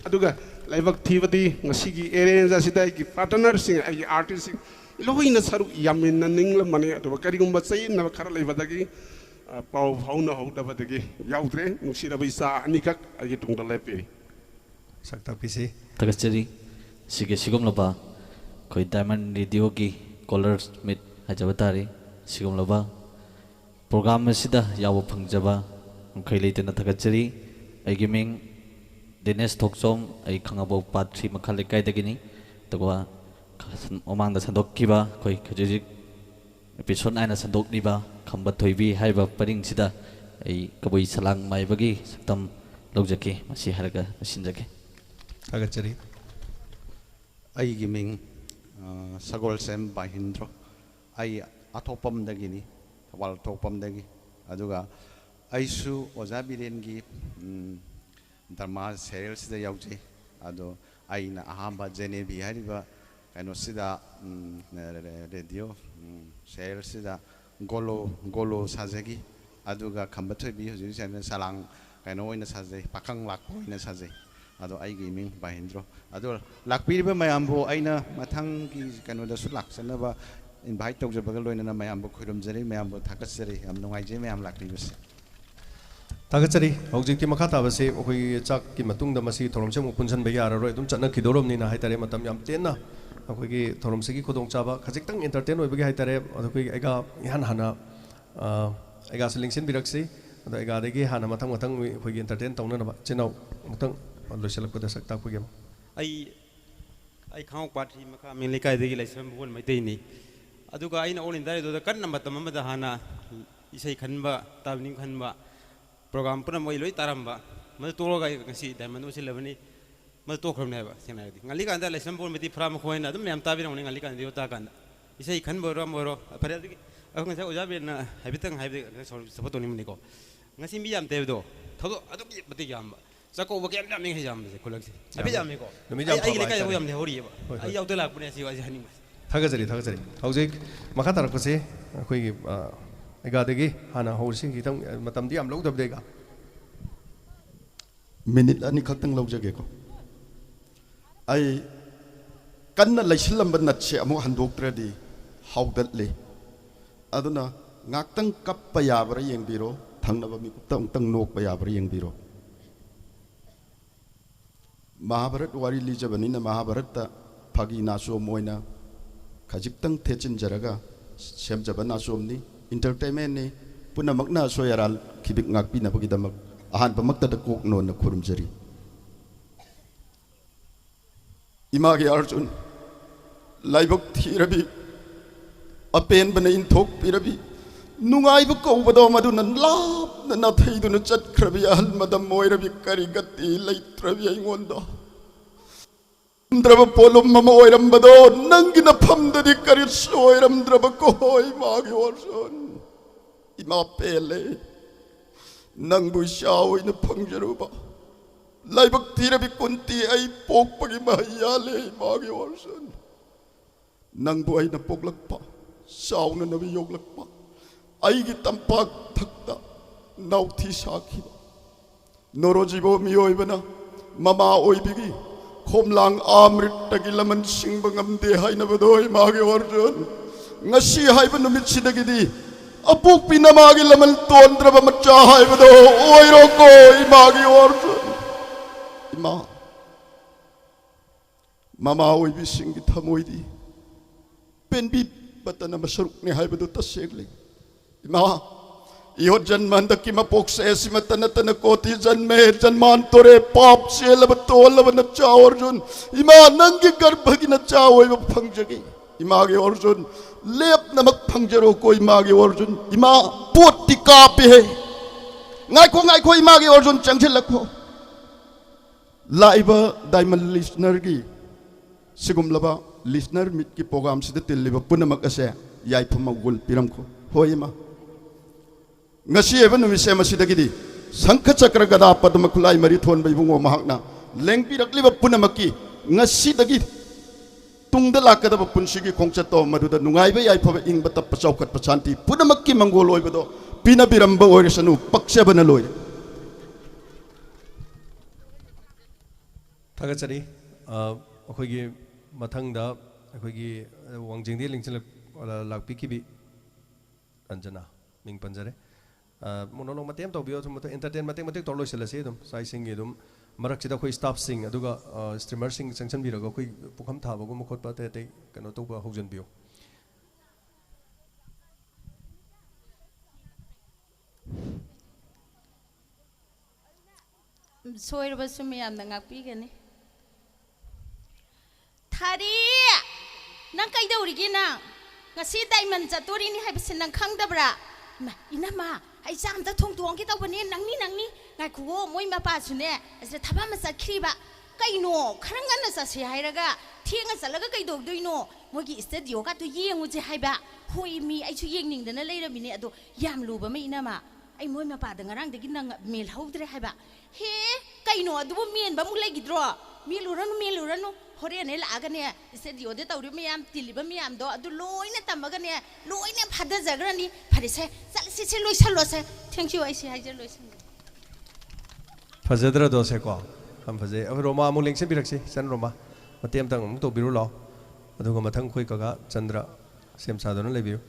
ꯑꯗꯨꯒ ꯂꯥꯏꯕꯛ ꯊꯤꯕꯗꯤ ꯉꯁꯤꯒꯤ ꯑꯦꯔꯦꯟꯖ ꯑꯁꯤꯗ ꯑꯩꯒꯤ ꯄꯥꯔꯇꯅꯔꯁꯤꯡ ꯑꯩꯒꯤ ꯑꯥꯔꯇꯤꯁꯁꯤꯡ ꯂꯣꯏꯅ ꯁꯔꯨꯛ ꯌꯥꯃꯤꯟꯅꯅꯤꯡꯂꯝꯕꯅꯤ ꯑꯗꯨꯒ ꯀꯔꯤꯒꯨꯝꯕ ꯆꯌꯦꯠꯅꯕ ꯈꯔ ꯂꯩꯕꯗꯒꯤ ꯄꯥꯎ ꯐꯥꯎꯅꯍꯧꯗꯕꯗꯒꯤ ꯌꯥꯎꯗ꯭ꯔꯦ ꯅꯨꯡꯁꯤꯔꯕ ꯏꯆꯥ ꯑꯅꯤꯈꯛ ꯑꯩꯒꯤ ꯇꯨꯡꯗ ꯂꯦꯞꯄꯤꯔꯤ ꯁꯛꯇꯥꯛꯄꯤꯁꯤ ꯊꯥꯒꯠꯆꯔꯤ ꯁꯤꯒꯨꯝꯂꯕ ꯑꯩꯈꯣꯏ ꯗꯥꯏꯃꯟ ꯔꯦꯗꯤꯑꯣꯒꯤ ꯀꯣꯂꯔꯁ ꯃꯤꯠ ꯍꯥꯏꯖꯕ ꯇꯥꯔꯦ ꯁꯤꯒꯨꯝꯂꯕ ꯄ꯭ꯔꯣꯒ꯭ꯔꯥꯝ ꯑꯁꯤꯗ ꯌꯥꯎꯕ ꯐꯪꯖꯕ ꯃꯈꯩ ꯂꯩꯇꯅ ꯊꯥꯒꯠꯆꯔꯤ ꯑꯩꯒꯤ ꯃꯤꯡ ꯗꯤꯅꯦꯁ ꯊꯣꯛꯆꯣꯝ ꯑꯩ ꯈꯥꯡꯉꯕꯣꯛ ꯄꯥꯠ 3 ꯃꯈꯥ ꯂꯩꯀꯥꯏꯗꯒꯤꯅꯤ ꯑꯗꯨꯒ ꯃꯃꯥꯡꯗ ꯁꯟꯗꯣꯛꯈꯤꯕ ꯑꯩꯈꯣꯏ ꯍꯧꯖꯤꯛ episode 9 ꯁꯟꯗꯣꯛꯂꯤꯕ ꯈꯝꯕ ꯊꯣꯏꯕꯤ ꯍꯥꯏꯕ ꯄꯔꯤꯡꯁꯤꯗ ꯑꯩ ꯀꯕꯨꯏ ꯁꯂꯥꯡ ꯃꯥꯏꯕꯒꯤ ꯁꯛꯇꯝ ꯂꯧꯖꯒꯦ ꯃꯁꯤ ꯍꯥꯏꯔꯒ ꯂꯣꯏꯁꯤꯟꯖꯒꯦ ꯊꯥꯒꯠꯆꯔꯤ ꯑꯩꯒꯤ ꯃꯤꯡ ꯁꯒꯣꯜꯁꯦꯝ ꯕꯥꯍꯤꯟꯗ꯭ꯔꯣ ꯑꯩ ꯑꯊꯣꯛꯄꯝꯗꯒꯤꯅꯤ ꯊꯧꯕꯥꯜ ꯑꯊꯣꯛꯄꯝꯗꯒꯤ ꯑꯗꯨꯒ ꯑꯩꯁꯨ ꯑꯣꯖꯥ ꯕꯤꯔꯦꯟꯒꯤ ꯗ꯭ꯔꯃꯥ ꯁꯦꯔꯤꯌꯦꯜꯁꯤꯗ ꯌꯥꯎꯖꯩ ꯑꯗꯣ ꯑꯩꯅ ꯑꯍꯥꯟꯕ ꯖꯦꯅꯦꯕꯤ ꯍꯥꯏꯔꯤꯕ ꯀꯩꯅꯣꯁꯤꯗ ꯔꯦꯗꯤꯑꯣ ꯁꯦꯔꯤꯌꯦꯜꯁꯤꯗ ꯒꯣꯂꯣ ꯁꯥꯖꯈꯤ ꯑꯗꯨꯒ ꯈꯝꯕ ꯊꯣꯏꯕꯤ ꯍꯧꯖꯤꯛ ꯁꯂꯥꯡ ꯀꯩꯅꯣ ꯑꯣꯏꯅ ꯁꯥꯖꯩ ꯄꯥꯈꯪ ꯂꯥꯛꯄ ꯑꯣꯏꯅ ꯁꯥꯖꯩ ꯑꯗꯣ ꯑꯩꯒꯤ ꯃꯤꯡ ꯕꯥꯍꯤꯟꯗ꯭ꯔꯣ ꯑꯗꯣ ꯂꯥꯛꯄꯤꯔꯤꯕ ꯃꯌꯥꯝꯕꯨ ꯑꯩꯅ ꯃꯊꯪꯒꯤ ꯀꯩꯅꯣꯗꯁꯨ ꯂꯥꯛꯆꯅꯕ ꯏꯟꯚꯥꯏꯠ ꯇꯧꯖꯕꯒ ꯂꯣꯏꯅꯅ ꯃꯌꯥꯝꯕꯨ ꯈꯨꯔꯨꯝꯖꯔꯤ ꯃꯌꯥꯝꯕꯨ ꯊꯥꯒꯠꯆꯔꯤ ꯌꯥꯝ ꯅꯨꯡꯉꯥꯏꯖꯩ ꯃꯌꯥꯝ ꯂꯥꯛꯄꯤꯕꯁꯦ ꯊꯥꯒꯠꯆꯔꯤ ꯍꯧꯖꯤꯛꯇꯤ ꯃꯈꯥ ꯇꯥꯕꯁꯦ ꯑꯩꯈꯣꯏꯒꯤ ꯆꯥꯛꯀꯤ ꯃꯇꯨꯡꯗ ꯃꯁꯤꯒꯤ ꯊꯧꯔꯝꯁꯦ ꯑꯃꯨꯛ ꯄꯨꯟꯁꯤꯟꯕ ꯌꯥꯔꯔꯣꯏ ꯑꯗꯨꯝ ꯆꯠꯅꯈꯤꯗꯧꯔꯕꯅꯤꯅ ꯍꯥꯏꯇꯥꯔꯦ ꯃꯇꯝ ꯌꯥꯝ ꯇꯦꯟꯅ ꯑꯩꯈꯣꯏꯒꯤ ꯊꯧꯔꯝꯁꯤꯒꯤ ꯈꯨꯗꯣꯡꯆꯥꯕ ꯈꯖꯤꯛꯇꯪ ꯑꯦꯟꯇꯔꯇꯦꯟ ꯑꯣꯏꯕꯒꯤ ꯍꯥꯏꯇꯥꯔꯦ ꯑꯩꯈꯣꯏꯒꯤ ꯑꯩꯒ ꯏꯍꯥꯟ ꯍꯥꯟꯅ ꯑꯩꯒꯥꯁꯨ ꯂꯦꯡꯁꯤꯟꯕꯤꯔꯛꯁꯤ ꯑꯗꯣ ꯑꯩꯒꯥꯗꯒꯤ ꯍꯥꯟꯅ ꯃꯊꯪ ꯑꯩꯈꯣꯏꯒꯤ ꯑꯦꯟꯇꯔꯇꯦꯟ ꯇꯧꯅꯅꯕ ꯆꯤꯅꯥꯎ ꯑꯃꯨꯛꯇꯪ ꯂꯣꯏꯁꯤꯜꯂꯛꯄꯗ ꯁꯛ ꯇꯥꯛꯄꯤꯒꯦ ꯑꯩ ꯈꯥꯡꯉꯣꯛ ꯄꯥꯠ 3 ꯃꯈꯥ ꯃꯦꯟ ꯂꯩꯀꯥꯏꯗꯒꯤ ꯂꯩꯁ꯭ꯔꯝ ꯕꯣꯜ ꯃꯩꯇꯩꯅꯤ ꯑꯗꯨꯒ ꯑꯩꯅ ꯑꯣꯜ ꯏꯟꯗꯤꯌꯥ ꯔꯦꯗꯤꯑꯣꯗ ꯀꯟꯅ ꯃꯇꯝ ꯑꯃꯗ ꯍꯥꯟꯅ ꯏꯁꯩ ꯈꯟꯕ ꯇꯥꯕꯅꯤꯡ ꯈꯟꯕ ꯄ꯭ꯔꯣꯒ꯭ꯔꯥꯝ ꯄꯨꯝꯅꯃꯛ ꯑꯩ ꯂꯣꯏ ꯇꯥꯔꯝꯕ ꯃꯗꯨ ꯇꯣꯛꯂꯒ ꯑꯩ ꯉꯁꯤ ꯗꯥꯏꯃꯟ ꯑꯣꯏꯁꯤꯜꯂꯕꯅꯤ ꯃꯗꯨ ꯇꯣꯛꯈ꯭ꯔꯕꯅꯤ ꯍꯥꯏꯕ ꯁꯦꯡꯅ ꯍꯥꯏꯔꯗꯤ ꯉꯜꯂꯤꯀꯥꯟꯗ ꯂꯩꯁ꯭ꯔꯝ ꯕꯣꯜ ꯃꯩꯇꯩ ꯐ꯭ꯔꯥ ꯃꯈꯣꯏꯅ ꯑꯗꯨꯝ ꯃꯌꯥꯝ ꯇꯥꯕꯤꯔꯝꯒꯅꯤ ꯉꯜꯂꯤꯀꯥꯟꯗ ꯔꯦꯗꯤꯑꯣ ꯇꯥꯀꯥꯟꯗ ꯏꯁꯩ ꯈꯟꯕ ꯑꯣꯏꯔꯣ ꯑꯃ ꯑꯣꯏꯔꯣ ꯐꯔꯦ ꯑꯗꯨꯒꯤ ꯑꯩꯈꯣꯏ ꯉꯁꯥꯏ ꯑꯣꯖꯥ ꯕꯦꯟꯅ ꯍꯥꯏꯐꯦꯠꯇꯪ ꯍꯥꯏꯕꯗ ꯁꯞꯄꯣꯔꯠ ꯇꯧꯅꯤꯡꯕꯅꯤꯀꯣ ꯉꯁꯤ ꯃꯤ ꯌꯥꯝ ꯇꯦꯕꯗꯣ ꯊꯧꯗꯣꯛ ꯑꯗꯨꯛꯀꯤ ꯃꯇꯤꯛ ꯌꯥꯝꯕ ꯆꯥꯛꯀꯧꯕ ꯀꯌꯥꯝ ꯌꯥꯝꯃꯤ ꯌꯥꯝꯕꯁꯦ ꯈꯨꯜꯂꯛꯁꯦ ꯍꯥꯏꯐꯦꯠ ꯌꯥꯝꯃꯤꯀꯣ ꯑꯩꯒꯤ ꯂꯩꯀꯥꯏꯗ ꯌꯥꯝ ꯂꯩꯍꯧꯔꯤꯑꯕ ꯑꯩ ꯌꯥꯎꯗ ꯂꯥꯛꯄꯅꯦ ꯑꯁꯤ ꯋꯥꯁꯦ ꯍꯥꯏꯅꯤꯡꯕ ꯊꯥꯒꯠꯆꯔꯤ ꯍꯧꯖꯤꯛ ꯃꯈꯥ ꯇꯥꯔꯛꯄꯁꯦ ꯑꯩꯈꯣꯏꯒꯤ ꯑꯩꯒꯥꯗꯒꯤ ꯍꯥꯟꯅ ꯍꯧꯔꯁꯤ ꯈꯤꯇꯪ ꯃꯇꯝꯗꯤ ꯌꯥꯝ ꯂꯧꯗꯕꯗ ꯑꯩꯒ ꯃꯤꯅꯤꯠ ꯑꯅꯤꯈꯛꯇꯪ ꯂꯧꯖꯒꯦꯀꯣ ꯑꯩ ꯀꯟꯅ ꯂꯩꯁꯤꯜꯂꯝꯕ ꯅꯠꯁꯦ ꯑꯃꯨꯛ ꯍꯟꯗꯣꯛꯇ꯭ꯔꯗꯤ ꯍꯥꯎꯗꯠꯂꯤ ꯑꯗꯨꯅ ꯉꯥꯛꯇꯪ ꯀꯞꯄ ꯌꯥꯕ꯭ꯔꯥ ꯌꯦꯡꯕꯤꯔꯣ ꯊꯪꯅꯕ ꯃꯤꯀꯨꯞꯇ ꯑꯃꯨꯛꯇꯪ ꯅꯣꯛꯄ ꯌꯥꯕ꯭ꯔꯥ ꯌꯦꯡꯕꯤꯔꯣ ꯃꯍꯥꯚꯥꯔꯠ ꯋꯥꯔꯤ ꯂꯤꯖꯕꯅꯤꯅ ꯃꯍꯥꯚꯥꯔꯠꯇ ꯐꯥꯒꯤ ꯅꯥꯆꯣꯝ ꯑꯣꯏꯅ ꯈꯖꯤꯛꯇꯪ ꯊꯦꯠꯆꯤꯟꯖꯔꯒ ꯁꯦꯝꯖꯕ ꯅꯥꯆꯣꯝꯅꯤ ꯏꯟꯇꯔꯇꯦꯟꯃꯦꯟꯅꯤ ꯄꯨꯝꯅꯃꯛꯅ ꯑꯁꯣꯏ ꯑꯔꯥꯜ ꯈꯤꯕꯤꯛ ꯉꯥꯛꯄꯤꯅꯕꯒꯤꯗꯃꯛ ꯑꯍꯥꯟꯕꯃꯛꯇꯗ ꯀꯣꯛꯅꯣꯟꯅ ꯈꯨꯔꯨꯝꯖꯔꯤ इमागे अर्जुन लाइबक थीरबी अपेन बने इंथोक पीरबी नुंगाइब कौबदो मदुन लापन नथैदुन चटख्रबी अहल मदम मोइरबी करिगति लैत्रबी अइंगोंदो द्रब पोलुम मम ओइरंबदो नंगिन फमददि करि सोइरंद्रब कोय मागे अर्जुन इमा पेले नंगबु शाओइन फंगजरुबा लाइबक थीरबी कुंती आई पोकपगी महियाले मागे वर्षन नंगबु आइना पोकलकपा साउन नबी योगलकपा आइगी तंपाक थक्ता नौथी साखिबा नोरोजीबो मियोइबना ममा ओइबिगी खोमलांग आमृतगी लमन सिंग बंगमदे हाइनबदोय मागे वर्षन ngasi हाइब नुमित सिदगिदी अपोक पिना मागे लमन तोंद्रब मच्चा हाइबदो ओइरो कोय मागे वर्षन इमा ममा ओइबी सिंगी थमोइदी पेनबी बतन मसरुकने हाइबदो तसेगले इमा इहो जन्मंद की मपोक से सिमतन तन कोति जन्मे जन्मान तोरे पाप से लब तोलब नच्चा अर्जुन इमा नंगी गर्भगी नच्चा ओइब फंगजगी इमागे अर्जुन लेप नमक फंगजरो कोई मागे अर्जुन इमा पोटी कापे है ngaiko इमागे अर्जुन चंगजिलखो लाइव डायमंड लिसनर की सिगुमलबा लिसनर मिट की प्रोग्राम से तिल्लिबा पुनमक असे याइफम गुल पिरमखो होइमा ngasi eba numise masidagidi sangkha chakra gada padma khulai mari thon bai bungo mahakna lengpi rakliba punamaki ngasi dagi ꯇꯨꯡꯗ ꯂꯥꯛꯀꯗꯕ ꯄꯨꯟꯁꯤꯒꯤ ꯈꯣꯡꯆꯠꯇꯣ ꯃꯗꯨꯗ ꯅꯨꯡꯉꯥꯏꯕ ꯌꯥꯏꯐꯕ ꯏꯪꯕ ꯇꯞꯄ ꯆꯥꯎꯈꯠꯄ ꯁꯥꯟꯇꯤ ꯄꯨꯝꯅꯃꯛꯀꯤ ꯃꯪꯒꯣꯜ ꯑꯣꯏꯕꯗꯣ ꯄꯤꯅꯕꯤꯔꯝꯕ ꯑꯣꯏꯔꯁꯅꯨ ꯄꯛꯆꯕꯅ ꯂꯣꯏꯔꯦ ꯊꯥꯒꯠꯆꯔꯤ ꯑꯩꯈꯣꯏꯒꯤ ꯃꯊꯪꯗ ꯑꯩꯈꯣꯏꯒꯤ ꯋꯥꯡꯖꯤꯡꯗꯒꯤ ꯂꯤꯡꯁꯤꯜ ꯂꯥꯛꯄꯤꯈꯤꯕꯤ ꯔꯟꯖꯅꯥ ꯃꯤꯡ ꯄꯟꯖꯔꯦ ꯃꯣꯅꯣꯂꯣꯛ ꯃꯇꯦꯛ ꯑꯃ ꯇꯧꯕꯤꯌꯣ ꯁꯨꯝ ꯑꯦꯟꯇꯔꯇꯦꯟ ꯃꯇꯦꯛ ꯃꯇꯦꯛ ꯇꯧꯔ ꯂꯣꯏꯁꯤꯜꯂꯁꯤ ꯑꯗꯨꯝ ꯆꯥꯛ ꯏꯁꯤꯡꯒꯤ ꯑꯗꯨꯝ ꯃꯔꯛꯁꯤꯗ ꯑꯩꯈꯣꯏ ꯁ꯭ꯇꯥꯐꯁꯤꯡ ꯑꯗꯨꯒ ꯁ꯭ꯇ꯭ꯔꯤꯃꯔꯁꯤꯡ ꯆꯪꯁꯤꯟꯕꯤꯔꯒ ꯑꯩꯈꯣꯏ ꯄꯨꯈꯝ ꯊꯥꯕꯒꯨꯝꯕ ꯈꯣꯠꯄ ꯑꯇꯩ ꯑꯇꯩ ꯀꯩꯅꯣ ꯇꯧꯕ ꯍꯧꯖꯤꯟꯕꯤꯌꯨ ꯁꯣꯏꯔꯕꯁꯨ ꯃꯌꯥꯝꯅ ꯉꯥꯛꯄꯤꯒꯅꯤ ꯊꯥꯔꯤ ꯅꯪ ꯀꯩꯗꯧꯔꯤꯒꯦ ꯅꯪ ngasi diamond chatorini haibse nang khangdabra inama ai jam da thong tuang ki tawbani nangni ngai khuo moi ma pa sune asre thaba ma sakhriba kaino kharanga na sa se hairaga thenga chalaga kai dog doino moi gi studio ka to yengu je haiba hoi mi ai chu yeng ning dana leiramini ado yam luba ma inama ai moi ma pa da ngarang de gi nang mel haudre haiba he kaino adu men ba mu legidro meluranu horene lagane studio de tawri miyam tiliba miyam do adu loina tamagane loina phada jagrani pharise chalsi se loisalo se thank you aisi hajer loisan fazadra do se ko ham faze ab roma amu lengse birakse san roma matem tang mu to biru lo aduga mathang khoi kaga chandra sem sa don lebiu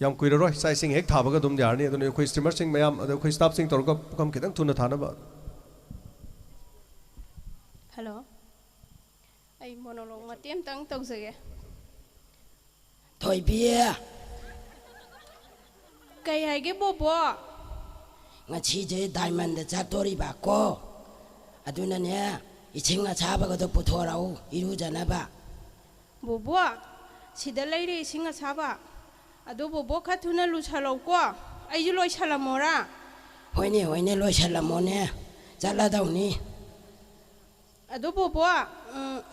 yam kuira roi sai sing hek thabaga dum yarni adu khoi streamer sing mayam adu khoi staff sing torga kam khitang thuna thana ba Hello. Ai monologue matem tang tawjage. Thoi bia. Kai haige bobo. Ngachi je diamond da chatori ba ko. Aduna ne ichinga chaba ga do puthorau iru jana ba. Bobo. Sida leire isinga chaba. Ado bobo khathuna lu chalo ko. Ai ju loi chalamora. Hoine loi chalamone. Chala dauni. Ado bobo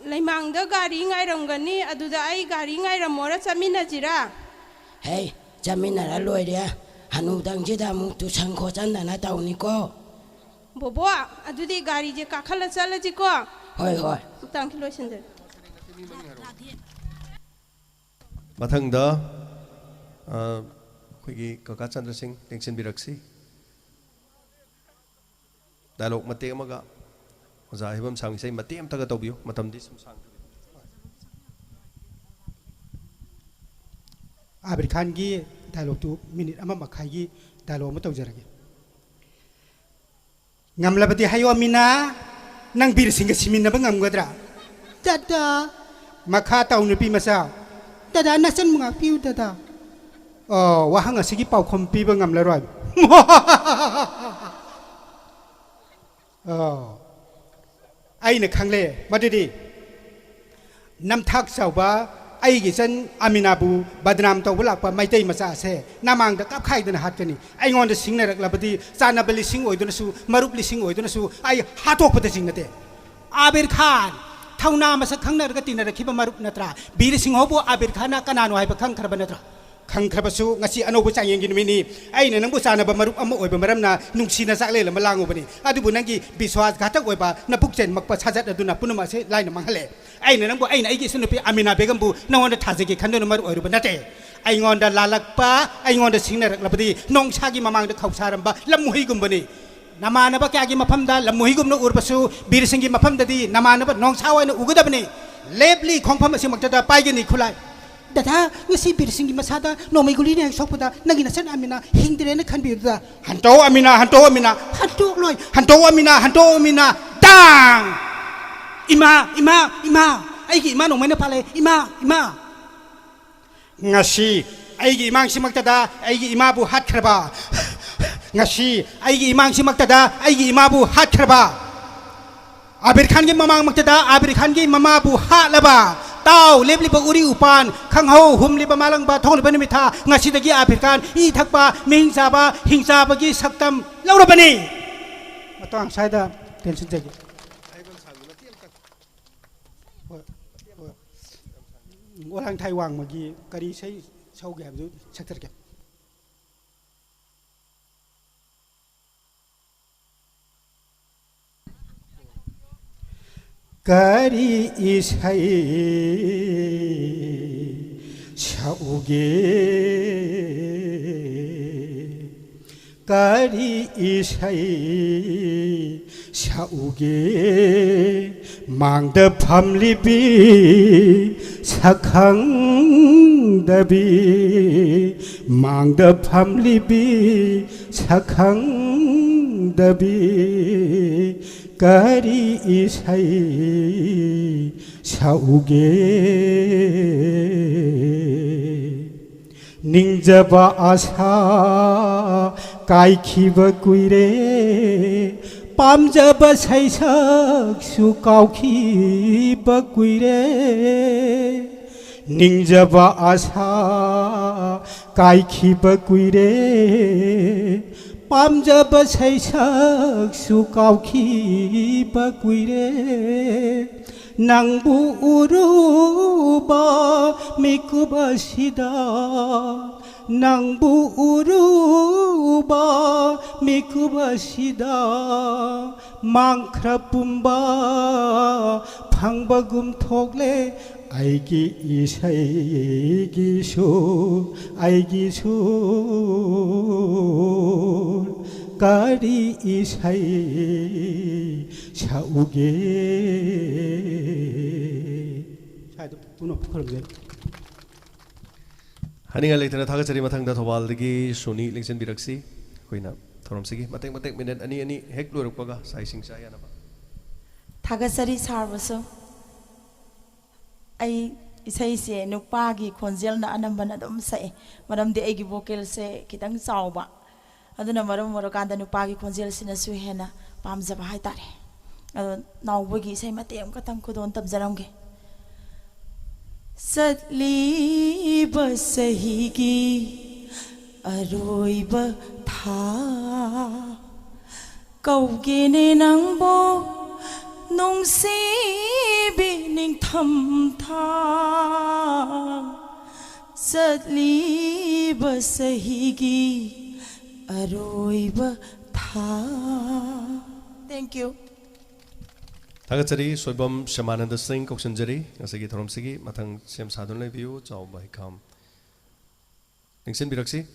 laimangda gari ngairamgani aduda ai gari ngairamora chamina jira Hey chamina ra loire hanu dang jida mu tu sangkho channa na tauni ko bobo adudi gari je kakhala chala ji ko hoi tang kilo sinje mathangda khoi kaka chandra singh tengsin biraksi dialogue mate amaga oza hibam sang sai mate am taga tawbiyo matamdi sum sang Abir Khan gi dialogue tu minute ama makhai gi dialogue ma tawjarage ngamlabati hayo amina nang bir singa simin na ngamgadra dada makha tawnu pi masa dada nasan mga piu dada oh wahang asigi pau khompi ba ngamlaroi oh ai na khangle madidi nam thak sauba ai gi san aminabu badnam to bulak pa maitai macha se namang da kap khai dana hat kani ai ngon da sing na rak labadi chana bali sing oiduna su marup li sing oiduna su ai hatok pata sing nate Abir Khan thauna masa khangna ra tina rakhiba marup natra bir sing hobo Abir Khan na kanano hai ba khang kharba natra khang kharbasu ngasi anobu changeng gi mini ai na nangbu chana ba marup amma oiba maramna nungsi na sakle la malangu bani adubu nangi biswas ghatak oiba na pukchen makpa sajat aduna punama se laina manghale ai na nangbu ai na ai gi sunupi Amina Begum bu nawon da thajegi khandona maru oiru nate ai ngon da lalakpa ai ngon da singna rak labadi nong chagi mamang da khausaram ba lamuhi gumbani namana ba kya gi mafam da lamuhi gumno urbasu bir singi mafam da di namana ba nong chawai na ugadabni lebli khongpham asimakta da paigeni khulai dada ngasi bir singi masada nomai guli ne sokpada nagina san Amina hingdire ne khanbi da hanto Amina hanto Amina dang ima ai gi ima nomai na pale ima ngasi ai gi imang simakta da ai gi ima bu hat khraba ngasi ai gi imang simakta da ai gi ima bu hat khraba Abir Khan gi mamang makta da Abir Khan gi mama bu ha laba tau lebli ba uri upan khang ho humli ba malang ba thong li ba ni mitha ngasi dagi Abir Khan I thakpa mingsa ba hingsa ba gi saktam laura bani matang saida tension jagi orang Taiwan magi kari sai sau gam du saktar ke Kari isai sauge Kari isai sauge Mangda phamlibi sakhang dabi Mangda phamlibi sakhang dabi Kari isai sauge Ningjaba asa kaikhiba kuire Pamjaba saisak su kaukhiba kuire Ningjaba asa kaikhiba kuire Pamjaba saisak su kaukhiba kuire Nangbu uruba mikuba sida Nangbu uruba mikuba sida Mangkhra pumba phangbagum thokle Aigi isai gisu aigi sur Kari isai sauge Saya puno pukul Haninga leitana thagachari mathangda thobaldagi Soni lingsen biraksi koina thoramsigi matek minute ani hek lurukpaga sai singsa yana ba Thagachari sarvaso ai isai se nupagi khonjel na anambana dum sai maram de egi vocal se kitang chawba aduna maram morokanda nupagi khonjel sina su hena pamjaba hai tare ado nawbagi isai matem katang khudon tabjaramge Satli basahigi aroiba tha kaugene nangbo nongsi bining tham tha Satli basahigi aroiba tha Thank you Thagachari soibam Shamananda Singh koksanjari asagi thoramsigi mathang sem sadun lai view chaw bai kham lingsen biraksi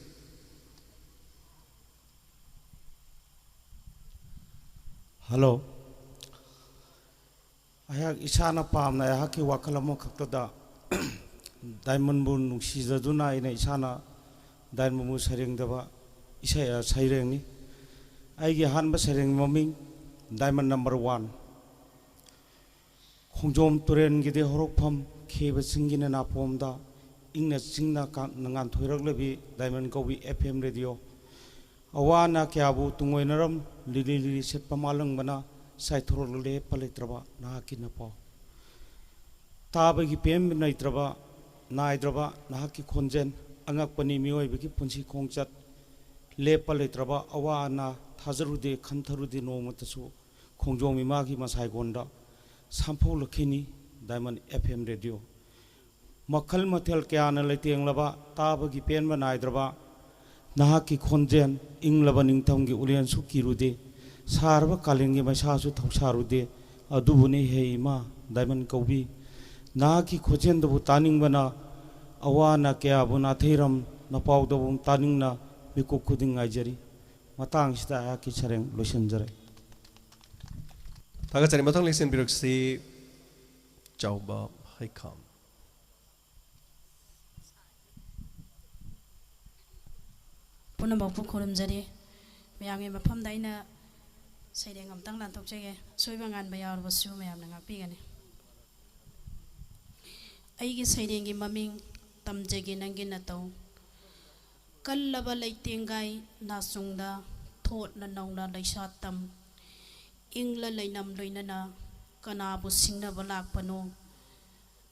Hello Ayak isana pamna ayaki wakalamo khaktada Diamond bun nuksijaduna ina isana Diamond mu sarengdaba isaya sairengni Aigi hanba sareng maming Diamond number 1 Khongjom turen gide horokpham kheba singina na pomda ingna singna ka nangan thoirak lebi Diamond Kobi FM radio awana kyabu tungoinaram lili set pamalang bana sai thorol le paletraba na kinapa tabagi pem naitraba naidraba na ki khonjen angak pani mioi bigi punsi khongchat le paletraba awana thajarude khantharude nomatasu Khongjom imagi masai gonda Sampho Lakini Diamond FM radio Makhal Mathel Kyana Laiteng Laba Tabagi Penba Naidraba Nahaki Khonjen Inglaba Ningtamgi Ulian Sukirude Sarva Kalingi Masasu Thausarude Adubuni Heima Diamond Kobi Nahaki Khojen Dabu Taning Bana Awana Kya Buna Thiram Napau Dabum Taning Na Mikuk Kuding Ajari Matang Sita Haki Sareng Losenjare Thagachari mathang lingsen biraksi chawba hai kham Punambapu khurumjari mayamgi mafamda aina saireng amtang lanthokjage soiba nganba yawrbasu mayamna ngakpigani aigi sairengi maming tamjagi nangi natau kallaba leitengai nasungda thotna nauna laisa tam ingla lainam loinana kanabu singnaba lakpano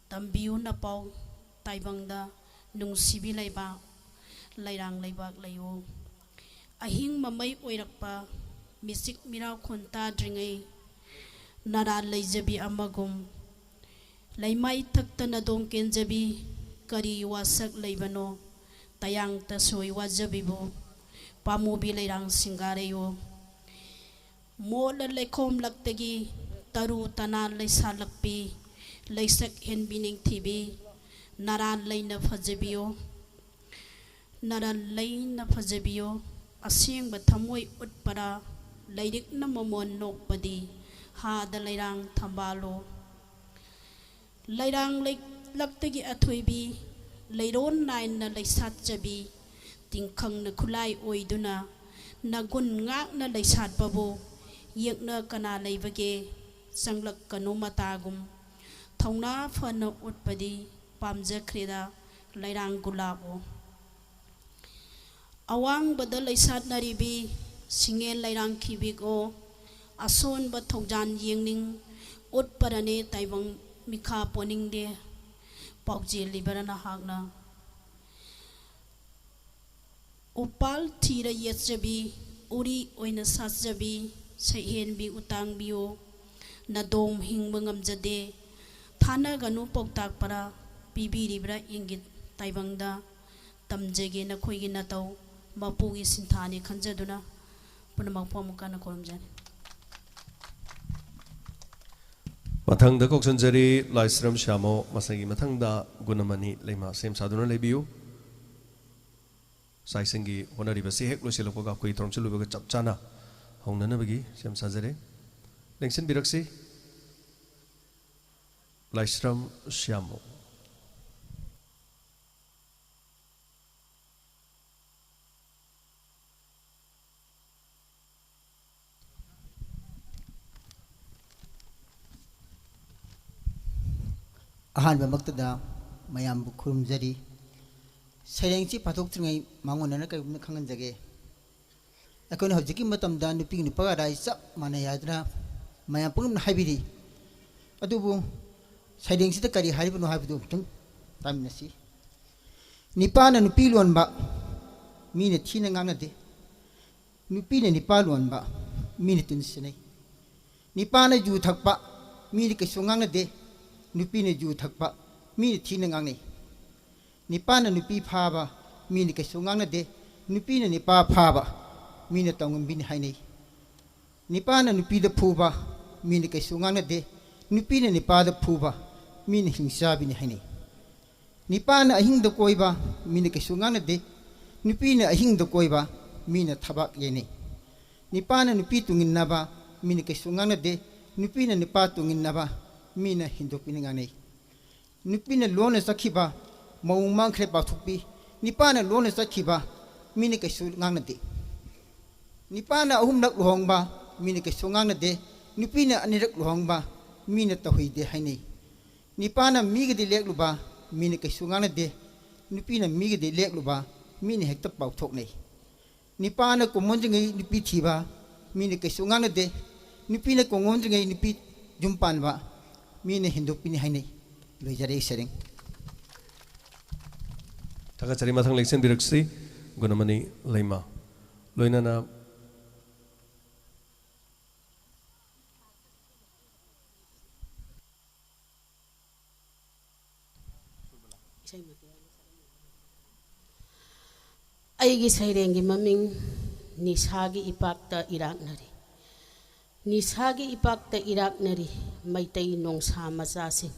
tambiu na pau taibangda nungsibi laiba lairang laibak layo ahing mamai oirakpa misik mirau khonta dringai nara laijabi amagum laimai thakta dong kenjabi kari wasak laibano tayang ta soi wajabibo pamubi lairang singareyo mola lekhom laktagi taru tanan leisa lakpi leisak hen bining tibi naran leina fajabiyo naran leina fajabiyo asing bathamoi utpara leirik na momon nokpadi ha da leirang thambalo leirang laktagi athoibi leiron nain na leisat jabi tingkhang na khulai oiduna nagun ngak na leisat babo yekna kana leibage sanglak kanu matagum thongna phana utpadi pamjakreda leirang gulabo awang badal leisat naribi singel leirang khibigo ason ba thongjan yengning utparane taibang mikha poning de paukje liberana hagna upal thira yetjabi uri oina satjabi saihen bi utang biyo nadom hingba ngamjade thana ganu poktak para pibiribra ingit taibangda tamjege na khoigi na taw mapugi sinthani khanjaduna punamak pamukana koromjani mathangda koksanjari laisram shamo masagi mathangda gunamani leima sem saduna lebiu saisingi honariba se hek losilokga koi toromchuluga chapchana hongnana bagi sem sajare lengsin biraksi laisram shamo ahan bamaktada mayam bukhum jari sairengchi pathok tringai mangonana kai khangan jage akon hojiki matam da nupi nupaga rai chap mana yadra mayam pum haibiri adubu sairengchi ta kari haribu no haibu tum tamnasi nipana nupi lonba mine thina ngangade nupi ne nipa lonba mine tunsinai nipana ju thakpa mine ke sungangade nupi ne ju thakpa mine thina ngangne nipana nupi phaba mine ke sungangade nupi ne nipa phaba mine tangum bin hainai nipana nupi da phuba mine ke sungangade nupi ne nipa da phuba mine hingsa bin hainai nipana ahing da koiba mine ke sungangade nupi ne ahing da koiba mine thabak yene nipana nupi tungin naba mine ke sungangade nupi ne nipa tungin naba mina hindu piningane nupina lone sakhiba maumang khre pathukpi nipana lone sakhiba mini ke su ngangnade nipana ahum nak lohongba mini ke su ngangnade nupina anirak lohongba mina tahuide haine nipana migede lekluba mini ke su ngangnade nupina migede lekluba mini hekta pauthokne nipana komonjingai nupi thiba mini ke su ngangnade nupina kongonjingai nupi jumpanba mine hindu pini haine loijare sereng taka chari mathang lengsen biraksi gunamani leima loinana aigi sairengi maming nisagi ipakta iraknari nisagi ipakta iraknari maitai nongsa macasing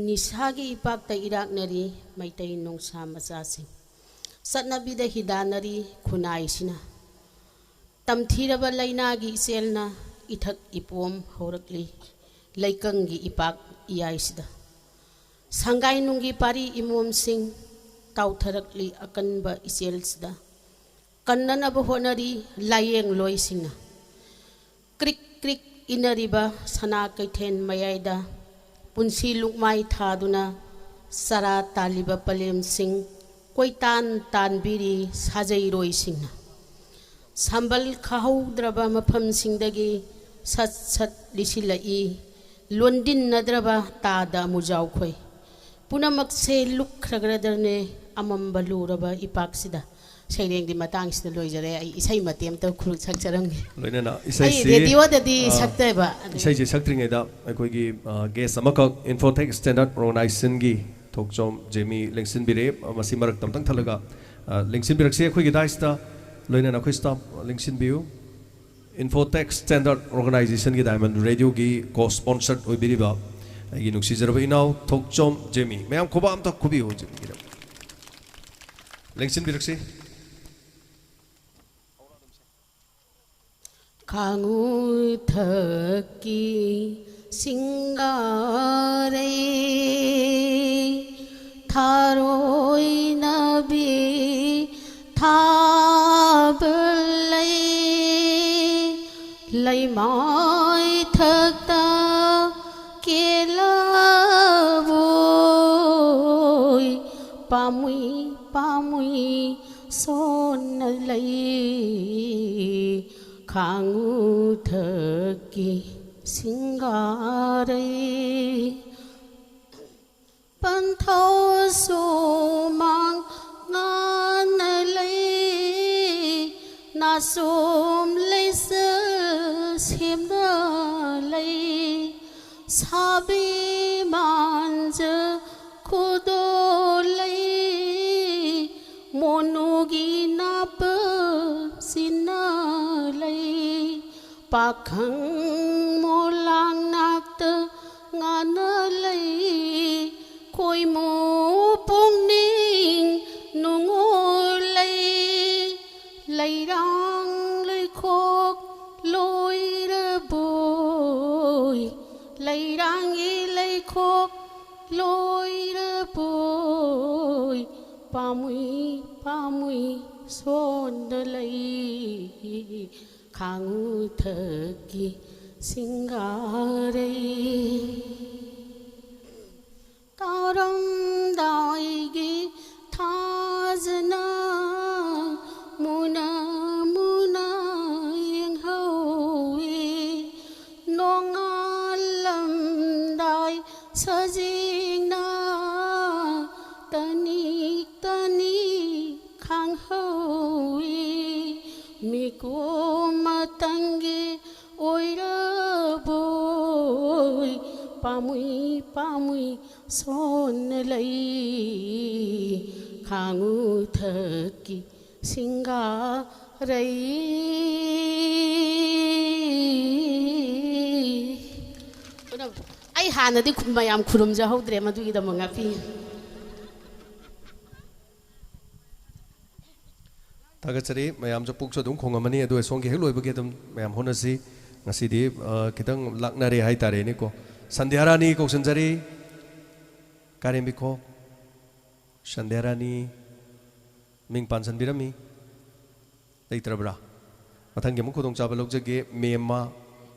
nisagi ipakta iraknari maitai nongsa macasing satnabida hidanari khunai sina tamthiraba lainagi iselna ithak ipom horakli laikangi ipak iyaisida sangai nungi pari imom sing tautharakli akanba iselsida kannanaba honari layeng loisingna krik krik inariba sana kaithen mayaida punsi lukmai thaduna sara taliba palem sing koitan tanbiri sajai roi singna sambal khahaudraba mafam singdagi sat sat lisilai londin nadraba tada mujau khoi punamak se lukkhragradarne amambaluraba ipaksida saireng di matang sida loijare ai isai matem ta khuruk sakcharangi loinana isai ai radio da di sakta ba isai je saktringe da akoi gi ges amaka infotech standard organization gi thokjom jemi lengsin bire masi marak tam tang thalaga lengsin birak se akoi gi daista loinana khoi stop lengsin biu Infotech Standard Organization ki Diamond Radio ki co-sponsored oibiriba ai gi nuksi jaraba inau Khongjom Jemi mayam khoba am ta khubi ho Jemi ki lengsin biraksi Kangu thaki singare tharoi nabi thabalai lai mai thakta kelavoi pamui pamui son lai Khangu thaki singare Pantho su mang ngan lai Na sum lai sơ sim da lai Sabi man je kudo lai Monugi na pa sinalay pakhang mo lang nakta nganalay koi mo pong ning nungolay layrang lay khok loy ra boy layrang ilay khok loy ra boy pamui pamui son dalai khangu thaki singare karam dai gi thazna muna muna yeng howe nongalam dai sajingna tani tani khang howe mi ko matangi oira boy pamui pamui son lai khangu thaki singa rai ai hanadi mayam khurum ja hodre madugi da mangapi Tagachari mayam jo pukso dum khongamani adu song gi heloi bage dum mayam honasi ngasi di kitang laknare hai tare ni ko sandhyarani ko sanjari karim biko sandhyarani ming pansan birami leitrabra mathang gi mukhodong chaba lokjage mema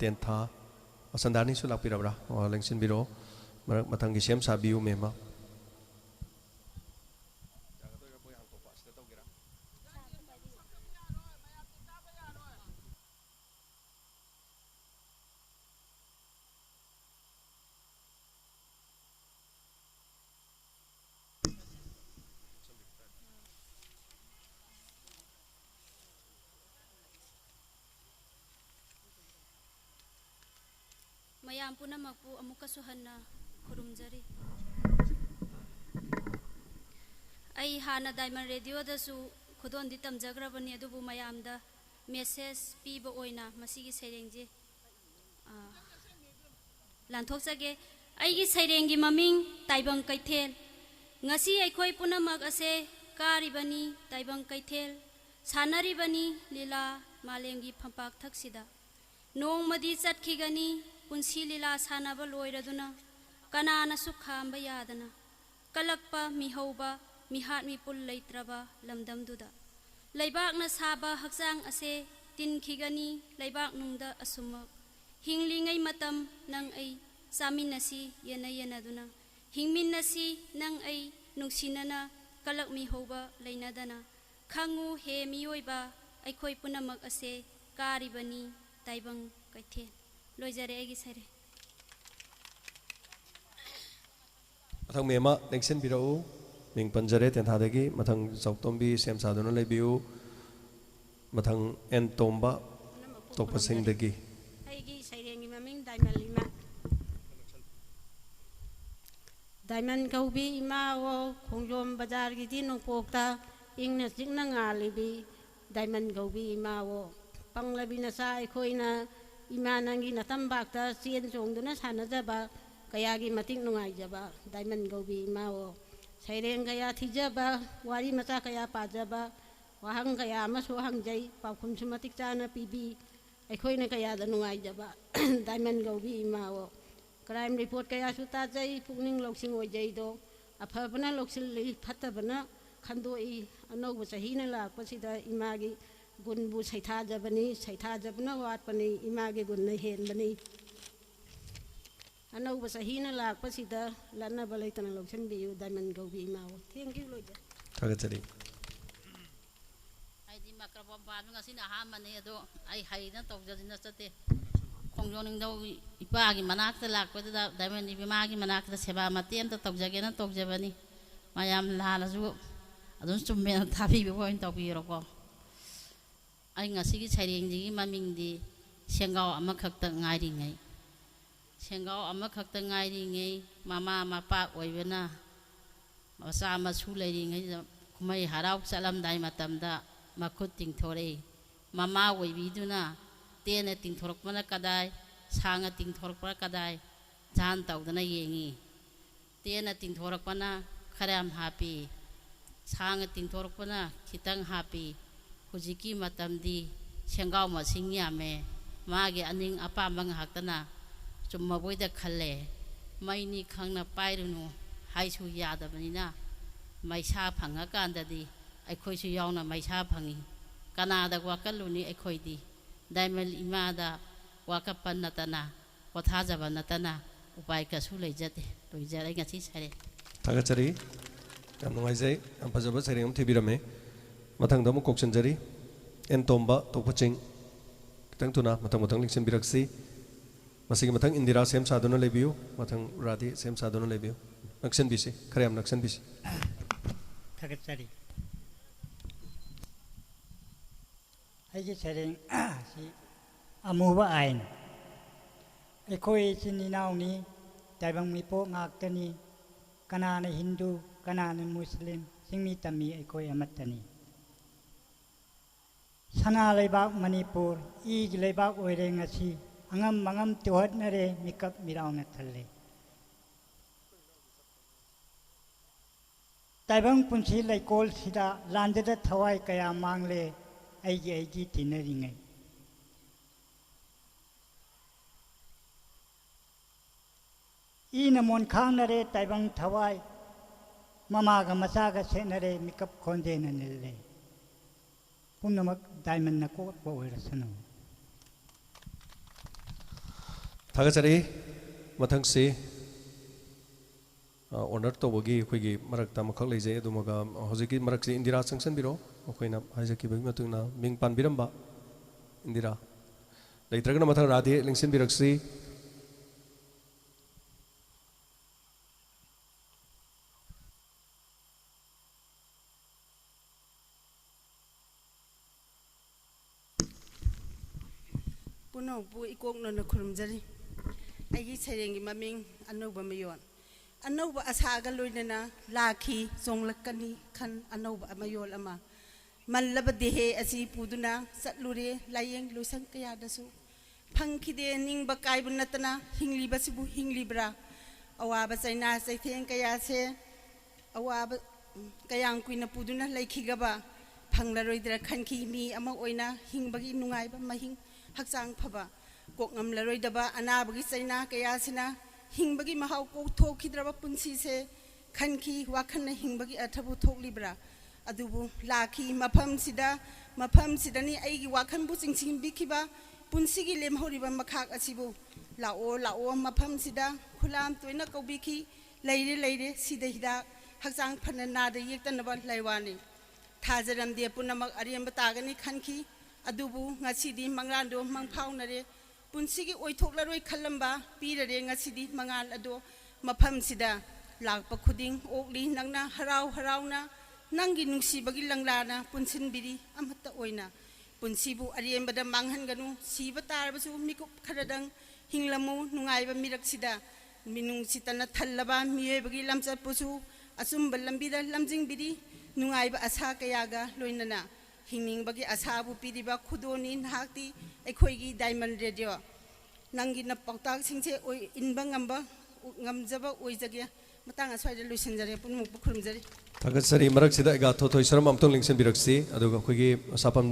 tentha sandani su lakpirabra lengsin biro mathang gi sem sabiu mema mayam punamakpu amuka suhanna khurumjari ai hana diamond radio da su khudon di tamjagrabani adubu mayam da message piba oina masigi sairengje lanthokjage ai gi sairengi maming taibang kaithel ngasi aikhoi punamak ase karibani taibang kaithel sanaribani lila malengi phampak thaksida nongmadi chatkhigani punsi lila sanaba loiraduna kanana su khamba yadana kalakpa mihauba mihat mi pul leitraba lamdam duda laibak na saba hakjang ase tin khigani laibak nungda asuma hinglingai matam nang ai saminasi yana yana duna hingminasi nang ai nungsinana kalak mihauba leinadana khangu he miyoiba aikhoi punamak ase karibani taibang kaithe loijare agi sare mathang mema lengsin birau ming panjare tenthadagi mathang chautombi sem saduna lebiu mathang en tomba topasingdagi aigi sairengi maming diamond lima diamond kaubi ima wo khongjom bazar gi di nongpokta ingna jingna ngali bi diamond kaubi ima wo ปังละบินาซาไอคอยนะอิมานังกินาตัมบักตาเซียนจงดูนะสานะจะบะกายากิมาติงนงไอจะบะไดมันกบีมาโอใช้เรงกายาที่จะบะวารีมาซากายาปาจะบะวาหังกายามาสุหังใจปาคุณสมาติกจานะปีบีไอคอยนะกายาดนงไอจะบะไดมันกบีมาโอกรายรีพอร์ตกายาสุตาใจพวกนิ่งลกสิงโอใจโดอภาพนะลกสิลิพัตตบนะขันโดอีอนกบุษหีนั่นละก็สิดาอิมากิกุนบุษไทาจะบันนี้ไทาจะบันวัดบันนี้อิมากิกุนในเห็นบันนี้อนกบุษหีนั่นละก็สิดาลันนาบาลัยตันลกสิงบิวไดมันกบีมาโอเที่ยงกิ้วเลยจ้ะข้าก็จะดีไอ้ที่มากระบอกบานมันก็สิ้นอาหารมันเนี่ยดูไอ้ไห้นั่นตกจะสิ้นจะเตะคงโยนดูอีป้ากิมันนักตะลักไปได้มันอีป้ากิมันนักตะเสบามาเตี้ยนตะตกจะกันนั่นตกจะบันนี้มายามลาละจูอาจจะจุ่มเมนทับพี่ไปพออินตกพี่รอกไอ้เงาสิกิใช้เรื่องนี้มันมิงดีเชียงเกาอามาขักตั้งไงดีไงเชียงเกาอามาขักตั้งไงดีไงมาป้าอวยเวน่ามาสามาชูเลยดีไงคุไม่หาเราสลัมได้มาตำดามาคุดติงทอเรมาอวยวิดูน่าเตี้ยนติงทอรกมันก็ได้ช่างติงทอรกมันก็ได้จานตอกดนายยังงี้เตี้ยนติงทอรกมันขรามฮาปีช่างติงทอรกมันคิดตั้งฮาปีคุจิกิมาตำดีเชียงเกามาสิงยาเมมาเกอันนิงอปามังหักตนะจุ่มมาบุยตะขันเล่ไม่นี่ขังนับไปดูนูให้ชูยาดแบบนี้นะไม่ชาพังอาการดีไอ้คอยชูยองนะไม่ชาพังอีกานาดกว่ากันลุนี่ไอ้คอยดีได้มาอิมาดาว่ากับปันนัตนาว่าท้าจะปันนัตนาอุปกรณ์สู้เลยจัดโดยจะได้กันที่ใช่เลยข้าก็จะดีกำลังไว้ใจอันพัจจุบันใช้เรื่องที่บิดามีมาทางดมุกกชันจรีเอ็นตอมบะตุกจิงตั้งตัวนะมาทางลิงเซนบิรักซีมาสิมาทางอินดิราเซมซาดอนเลบิวมาทางราดีเซมซาดอนเลบิวนักเซนบิสิขยามนักเซนบิสิข้าก็จะดีไอ้ที่ใช้เรื่องสิอามูบะไอน์ไอ้คอยสินีนาวนี้แต่บางมีโปงักตันีกนาในฮินดูกนาในมุสลิมสิ่งมีตามีไอ้คอยอมัตตันีสนาเลยบักมณีปูร์อีกเลยบักโอเรงอาชีอังมังตัวหัดนเรมิกับมิราวนัทเลแต่บางปุ่นชีเลยโกลสิดาลานเดดทวายกายามังเลไอ้จีตินริงไงอีนมนข้างนเรแต่บางทวายมากมาซากเสนเรมิกับคนเดนนั่นเลยปุ่นนมักได้มันนักว่าบ่อยรัสนุข้าก็จะดีมาทางซีอนัตโตบกีคุยกีมารักตามขักเลยเจดูมากาฮจิกิมารักซีอินดิราสังเซนบิโรคุยนับฮจิกิเบกมาตุงนะมิงปันบิรัมบะอินดิราเลยตรักนับมาทางราดีลิงเซนบิรักซีปุณเอาปุอีกงนนครุมจรีไอ้ยี่เชยงกิมามิงอันนู้บะไม่ยอนอันนู้บะอาชากันลุยนะลาคีทรงลักกันนี้ขันอันนู้บะไม่ยอนละมามันละบดีเฮอสีปูดุนะสัตลุเรลายยังลุยสังกยาดสุพังคิเดนิงบะกายบุญนัตนะหิงลีบะสิบุหิงลีบราอวาบะใจนาใจเทียงกยาเชอวาบะกยังกุยนะปูดุนะเลยขีกบะพังละรอยเดรขันขีมีอามาโอยนะหิงบะกินุงไงบะมาหิงหักสังพบะกงำละรอยดบะอนาบกิไซนากยาสินะหิงบกิมหาวกโทคิดระบปุนซีเซขันคีวักขันนะหิงบกิอัฐบุทกลิบระอดูบุลาคีมาพัมสิดานี่ไอ้กิวักขันบุจิงซิงบิคิบะปุนซีกิเลมหอริบะมาคักอสิบุลาโอมาพัมสิดาคุลามตัวนักกบิคีเลยเรสิเดหิดาหักสังพันนาเดยิกตันนบัลไลวานีท่าจะรำเดียปุนนักอาริยมตากันนี่ขันคีอดูบุงาสิดีมังลานโดมังพาวนาเรปุนสิกิโอยทุกละรวยขลัมบาปีระเรงาสิดีมังอาลอดูมาพัมสิดาหลักปะคุดิงโอกลีนังนาฮาราวนะนั่งกินนุสีบกิลังลานะปุนสินบิดีอมตะโอยนะปุนสิบุอาริยมบดมังหันกันูสีบตาบสุมิกุขระดังหิงละมูนุงไงบะมิรักสิดามินุงสิตนะทัลละบามีเอบกิลัมจัดปุสุอสุมบัลลัมบิดาลัมจิงบิดีนุงไงบะอาสากยากะลอยนานะ हिंनिंगबगी आसाबु पीरिबा खुदोनी नाहक्ति अखोइगी diamond radio नंगी न पाउताक सिंसे इनबा ngamjaba oijage matang aswai luisinjare punmu pukhurumjari Tagasari maraksida ega thotho isaram amtong lingsen biraksi aduga khoigi sapam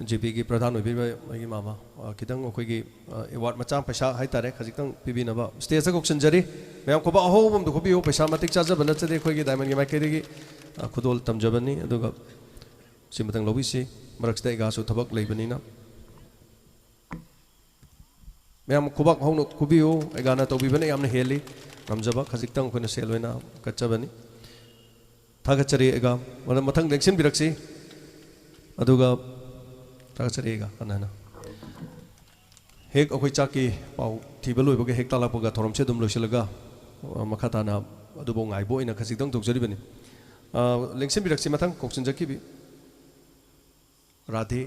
GP gi pradhan oibiba magi mama kidang khoigi award macham paisa haitare khajitang pibinaba stage ko sinjari mayam ko ba ho bom ko biyo paisa matik chaja bana chade khoigi diamond gi makai degi khudol tamjabani aduga simatang lobisi maraksida ega su thabak leibani na मैम खुबाक होनो खुबियो एगाना तो बिबने यामने heli नमजबा खजिकतंग कोने सेलवेना कच्चबनी थागचरी एगा मन मथंग लेक्शन बिरक्सी अदुगा थागचरी एगा कनाना हेक अखोय चाकी पाउ थिबलोय बगे हेक तालापगा थोरमसे दुम लोइसलगा मखाताना अदुबो ngaइबो इना खजिकतंग तोजरिबनी लेक्शन बिरक्सी मथंग कोक्सन जकीबी Radhe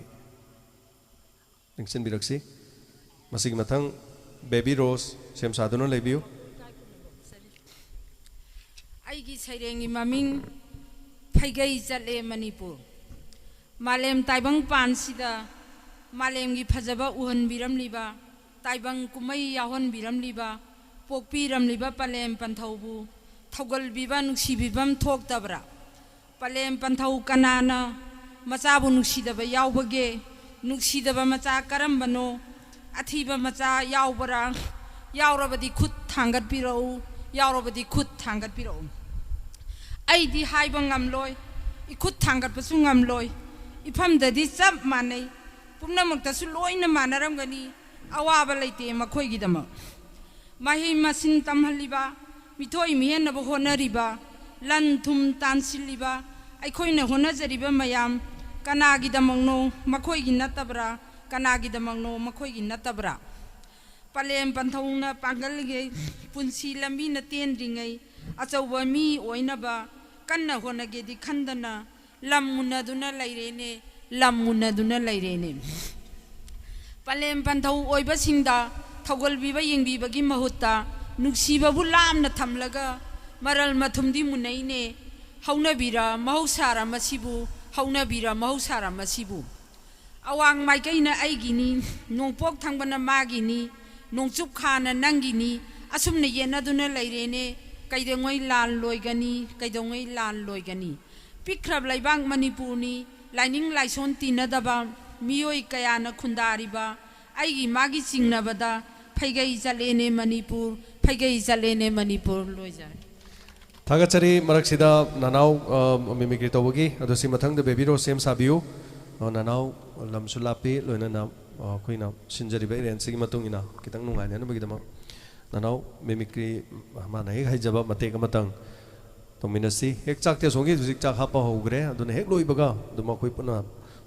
लेक्शन बिरक्सी Masih matang baby rose sem saduno lebiu. Aigi sairengi maming paigai jale Manipur. Malem taibang pansida malem gi phajaba uhan biram liba taibang kumai yahon biram liba pokpi ram liba palem panthaubu thogal biba nuksi bibam thok tabra palem panthau kanana machabu nuksi daba yawbage nuksi daba macha karambano अथीबा मचा यावबरा यावरबदी खुद थांगत पिरौ यावरबदी खुद थांगत पिरौ आइदी हाइबा ngamloi इखुद थांगत पसु ngamloi इफमददी सब मानै पुमनमक्तसु लोइना मानरमगनी अवाबा लैते मखोइगिदम माहि मसिन तमहलिबा मिथोइ मिहेनबो होनरिबा लन थुम तानसिलिबा अखोइना होनजरिबा मयाम कनागिदमंगनो मखोइगि नतबरा कनागिदमंगनो मखोइगि नतबरा पलेम पंथौना पांगलगे पुंसी लंबी न तेनरिङै अचौबा मी ओइनबा कन्ना होनगेदि खन्दना लमुनदुना लैरेने पलेम पंथौ ओइबसिंदा थौगलबिबा यंबिबगी महुत्ता नुक्सिबाबु लामना थमलगा मरल मथुमदि मुनैने हौनबिरा महौसारा मसिबु अवांग माइकैना आइगिनी नोंपोक थांबना मागिनी नोंचुप खाना नंगिनी असुमने येनदुना लैरेने कैदोंगै लान लोइगनी पिख्रब लैबांग मणिपुरनी लाइनिंग लाइसोन तीनदबा मियोय कयाना खुंदारिबा आइगी मागी चिंगनबदा फैगै जलेने मणिपुर लोइजारे थागचरी मरक्सिदा ननाव मिमिक्री तौबगी अदोसि मथंग बेबी रो सेम साबियो ननाव लमसुलापी लोइना अखोइना सिंजरिबा रेंसिगी मतुंगिना कितंग नुंगाइना नबगिदमा ननाव मिमिक्री माना हेक हाइजबा मतेक मतंग तोमिनसी हेक चाकते सोंगी जुजिक चाक हापा होग्रे अदुना हेक लोइबगा दुमा कोइ पुना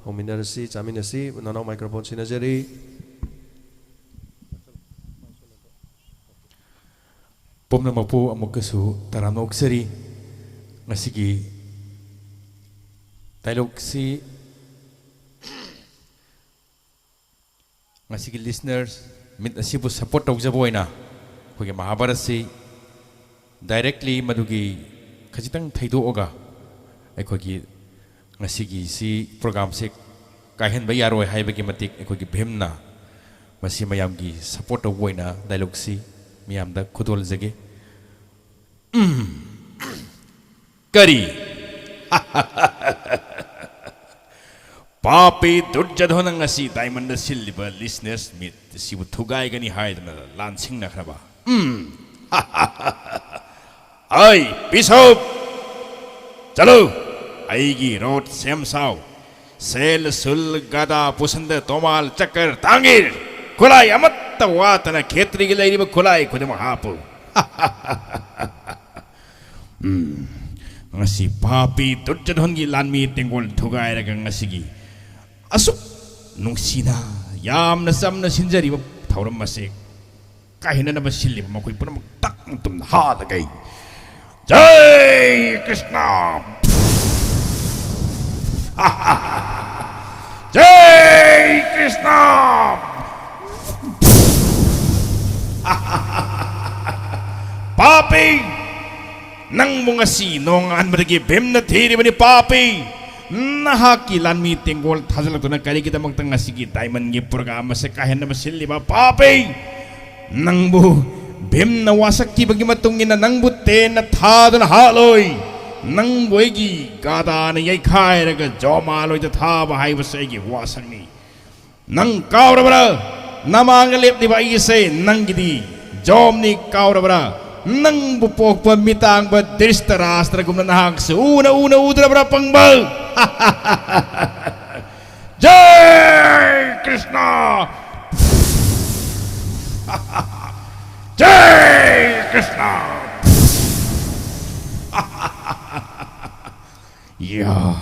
होमिनरसी चामिनसी ननाव microphone सिनजरी Pomna mapu amukasu taranok-sari ngasigi dialog si ngasigi listeners mit asibu support tawjaboina kogi Mahabharat si directly madugi khajitang thaidoga aikogi ngasigi si program se kahen ba yaroi haibagi matik aikogi bhemna masi mayamgi support tawboina dialog si मियामदा खुदोल जगे करी पापी दुर्जधन ngasi diamond silliba listeners mit sibu thugai gani haidna lansing nakraba ai bishop chalo aigi road sem sao sel sul gada pusanda tomal chakar tangir kulai amat Watana Ketri lady Kulai Kudama Hapu. Nasi papi Turjadongi land meeting will Tugai Ragangasigi. Asuk Nungsina Yam Nasam Nasinjari Tauramasi Kahina Basili Makuipum Takum hard again. Jai Krishna Jai Krishna Papi nang mga sinong an marigi bem na tiri mani papi nahaki lanmi tenggol thajalak na kari kita magtang ngasigi diamond gi program se kahen na masiliba papi nangbu bim na wasak ki bagi matungin na nangbu ten na thadun haloi nang boigi gada na yai khai raga joma loi ta tha ba hai basai gi wasak ni nang kaurabra namang lep di ba ise nang gidi jom ni kaurabra nang bupok pamitang ba distarastra gumna nahak se una udra bra pangbal Jai Krishna Jai Krishna ya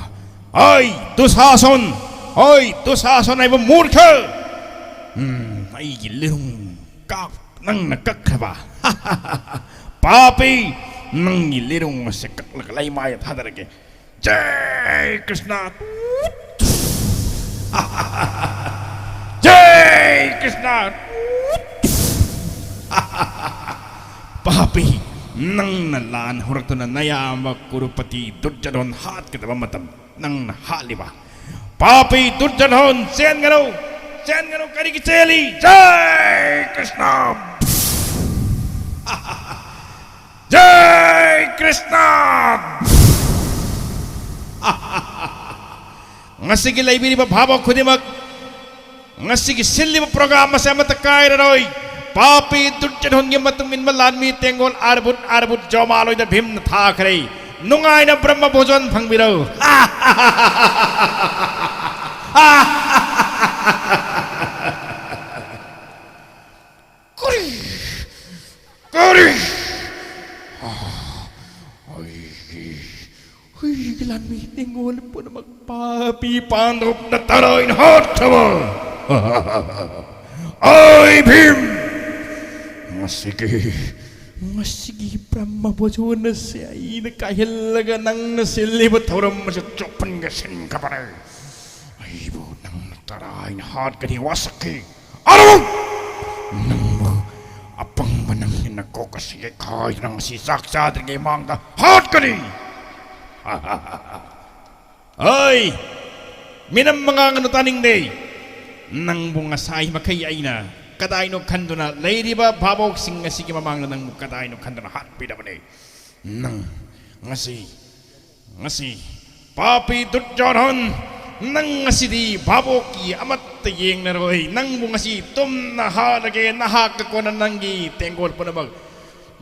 ai Dusason ay murkha ai gilung kak nang nakakaba papi nang gilirong se kaklakalay mayat hadarage Jai Krishna Jai Krishna papi nang nalan hurak to na nayama kurupati Durjadon hat kita matam nang nahaliba papi Durjadon sen gano kari kicheli Jai Krishna Jai Krishna ngasigi laibiri ba bhabok khudimak ngasigi silli ba program ma sama takai roi papi Durjadon gi matungin malanmi tengol arbut jomaloi da bhim tha khrei nungai na brahma bhojan phangbiro kuri Lanmi tengol po na magpapi panop na taroy na hot tama ay bhim masigi brahma bhojan na siya inakahilaga nang nasilibat thoram masya chopan ga sin kapare ay bo nang nataray na hot kani wasaki alam nang apang manang hinako kasi kay nang si saksa dingay mangda hot kani ay minam mga nganutaning day nang bunga say makayay na kaday no kando na lady ba babok sing nga sige mamang na nang kaday no kando na hat pida man nang ngasi papi Durjadon nang ngasi di baboki amat tayeng na roy nang bunga si tum na halage nahak ko na nanggi tenggol po na mag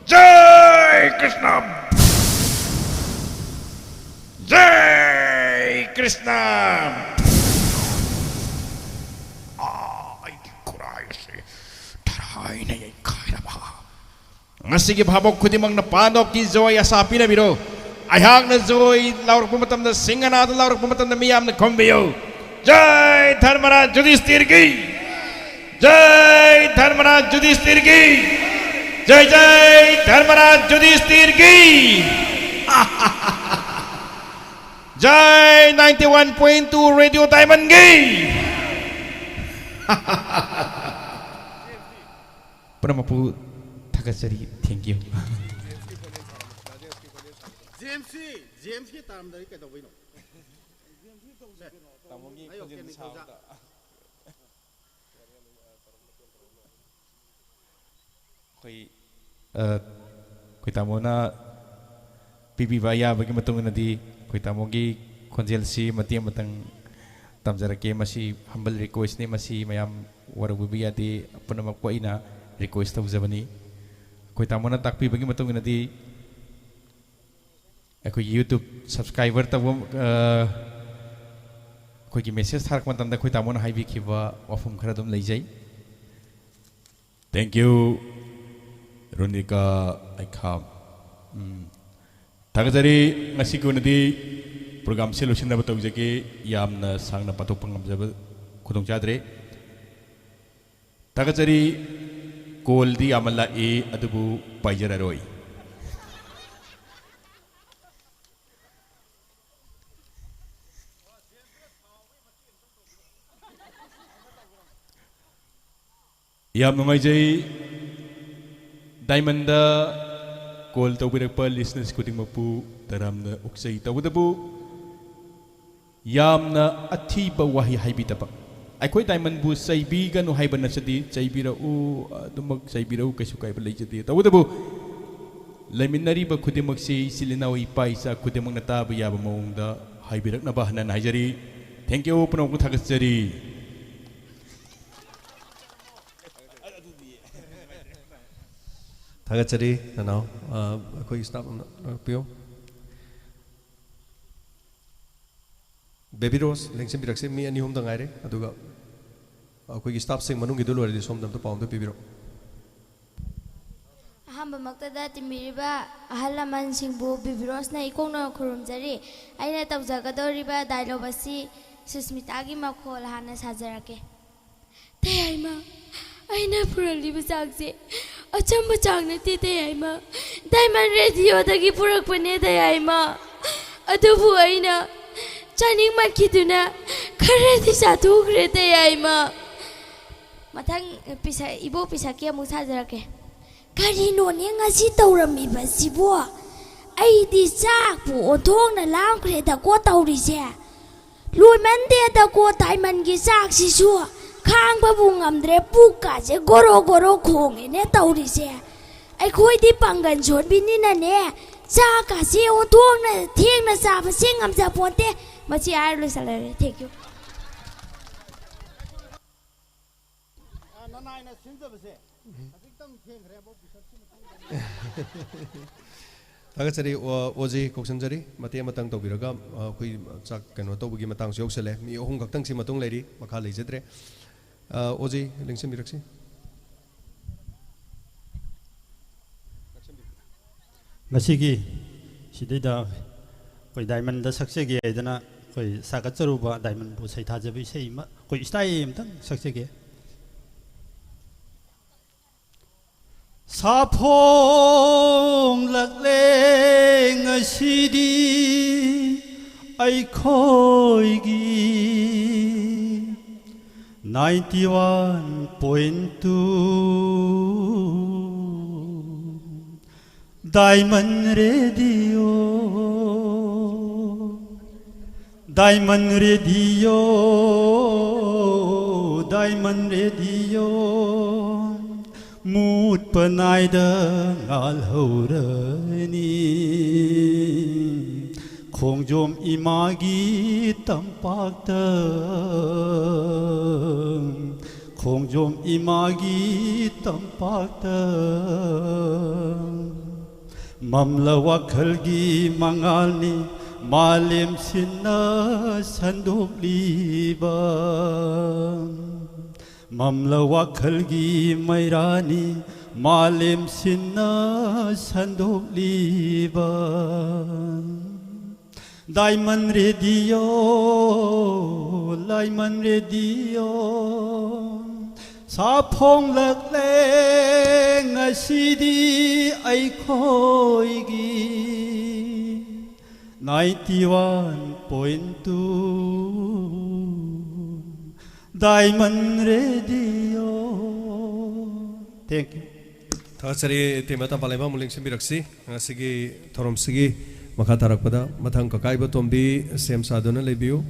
Jai Krishna Jai Krishna ay kuray si taray na yay kaya ba ngasigi bhabok kudimang napanok ki Zoy asapi na biro ayang na Zoy laurok pumatam na singa na laurok pumatam na miyam na kombiyo Jai Dharmaraj Yudhishthir ki Jai Dharmaraj Yudhishthir ki Jai Dharmaraj Yudhishthir ki Jai 91.2 Radio Diamond Gay. Pernamapu Takasari, thank you. James ki tam dari ka dawino. Koi tamona pipi baya bagi matong nadi koi tamogi konjel si mati matang tamjarake masi humble request ni masi mayam warabubi adi panamak ko ina request taw zabani koi tamona takpi bagi matong nadi ako YouTube subscriber taw koi ki message tharak matanda koi tamona haibi kiba wafum kharadum leijai. Thank you Ronika Aikam. Tagajari ngasi ko nadi program solution na batog jake yam na sang na patok pangamjab kudong chadre. Tagajari koldi amala e adubu pajara roy. Yam nungai jay Diamond call tahu berak listeners kuting mapu dalam na uksay tahu tahu yamna athiba wahi haibitaba aikoi diamond bu saibi ganu haibana sadi chaibira u dumak chaibira u kaisu kai balai tawdabu laiminari ba khudimak si silinawi paisa khudimak nata ba yaba maungda haibirak na bahna haijari thank you punong ku thagasari Thagachari nanau koi stop pio Baby Rose lengsim birakse mi ani hum da ngai re aduga koi stop sing manung gidu lori som dam to paung to bibiro ahamba maktada timiriba ahalaman singbu bibiros na ikong na khurumjari aina tawjagadoriba dialogue asi Susmita gi makhol hana sajarake tayma aina puraliba chakse achamba changna te tayma diamond radio dagi purakpane tayma adubu aina chaning makiduna kharadi sathugre tayma mathang pisa ibo pisa ke mu sajarake karino ne ngasi tawramiba sibo aidi chakpu othongna lamkhre da ko tawrise luimande da ko diamond gi chak sisu khang ba bungamdre puka je goro goro khong ne tawrise ai khoi di pangan jot binina ne chaka se othongna thengna sa ba singam ja ponte machi ar lu salare thank you nanaina sinjabase adiktam thengre bo Thagachari oji koksamjari mate matang tawbiraga koi chak kano tawbugi matang su yoksale mi ohum gaktang si matung leiri makha leijadre oji lengsim biraksi Ngasigi sidida koi diamond da saksege aidana koi sakatsaruba diamond bu sai thajabi sei ma koi style amtang saksege Sapong lakleng asidi ai khoi gi 91.2 Diamond Radio Diamond Radio Diamond Radio Mood panaida ngal horani Khongjom imagi tampakta Khongjom imagi tampakta Mamla wakhalgi mangalni malim sinna sanduk liba Mamla wakhalgi mairani malim sinna sanduk liba Diamond Radio Diamond Radio Sapong lakleng asidi ai khoi gi 91.2 Diamond Radio Thank you Thagachari temata palema muling simbiraksi ngasigi thorom sigi makha tarakpada mathang kakai ba tombi sem sadona lebiu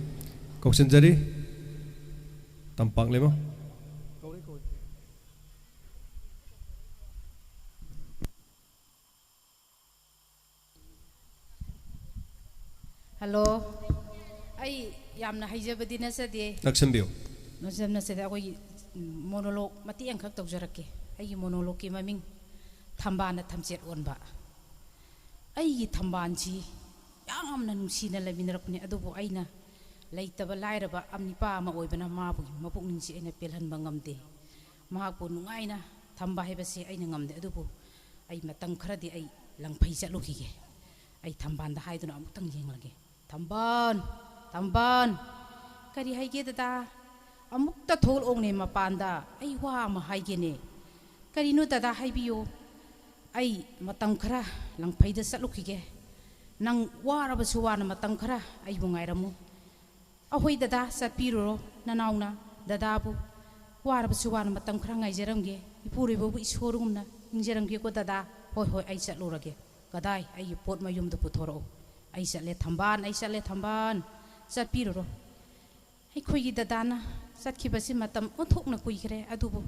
koksinjari tampak lema Hello ai yamna haijabadi na sade Naksambio Nasam na sade akoi monologue mati ang khak tawjarake ai monologue ki maming thambana thamchet onba ai thamban chi yamna nungsina laminarapni adubu aina leitaba lairaba amnipa ma oibana mabu mapukning si aina pelhanba ngamde mahakpu nungaina thamba hebase aina ngamde adubu ai matang kharadi ai langphai chatlukige ai thamban da haiduna amutang yenglage Tamban, tamban, kari haige dada, amukta thol ongne mapanda, ay wa mahayge ne, kari no dada haybiyo, ay matang kara lang payda sa lukige, nang waraba suwana matang kara ay bungay ramu, ahoy dada sa piro nanaw na dadabu, waraba suwana matang kara ngay jaramge, ipuri bobu isurung na, ng jaramge ko dada, hoy hoy ay sa lurage, kaday ay pot mayum do putoro. Ay sale tamban ꯆꯠꯄꯤꯔꯨꯔꯣ ꯑꯩꯈꯣꯏꯒꯤ ꯗꯗꯥꯅ ꯆꯠꯈꯤꯕꯁꯤ ꯃꯇꯝ ꯑꯣꯟꯊꯣꯛꯅ ꯀꯨꯏꯈ꯭ꯔꯦ ꯑꯗꯨꯕꯨ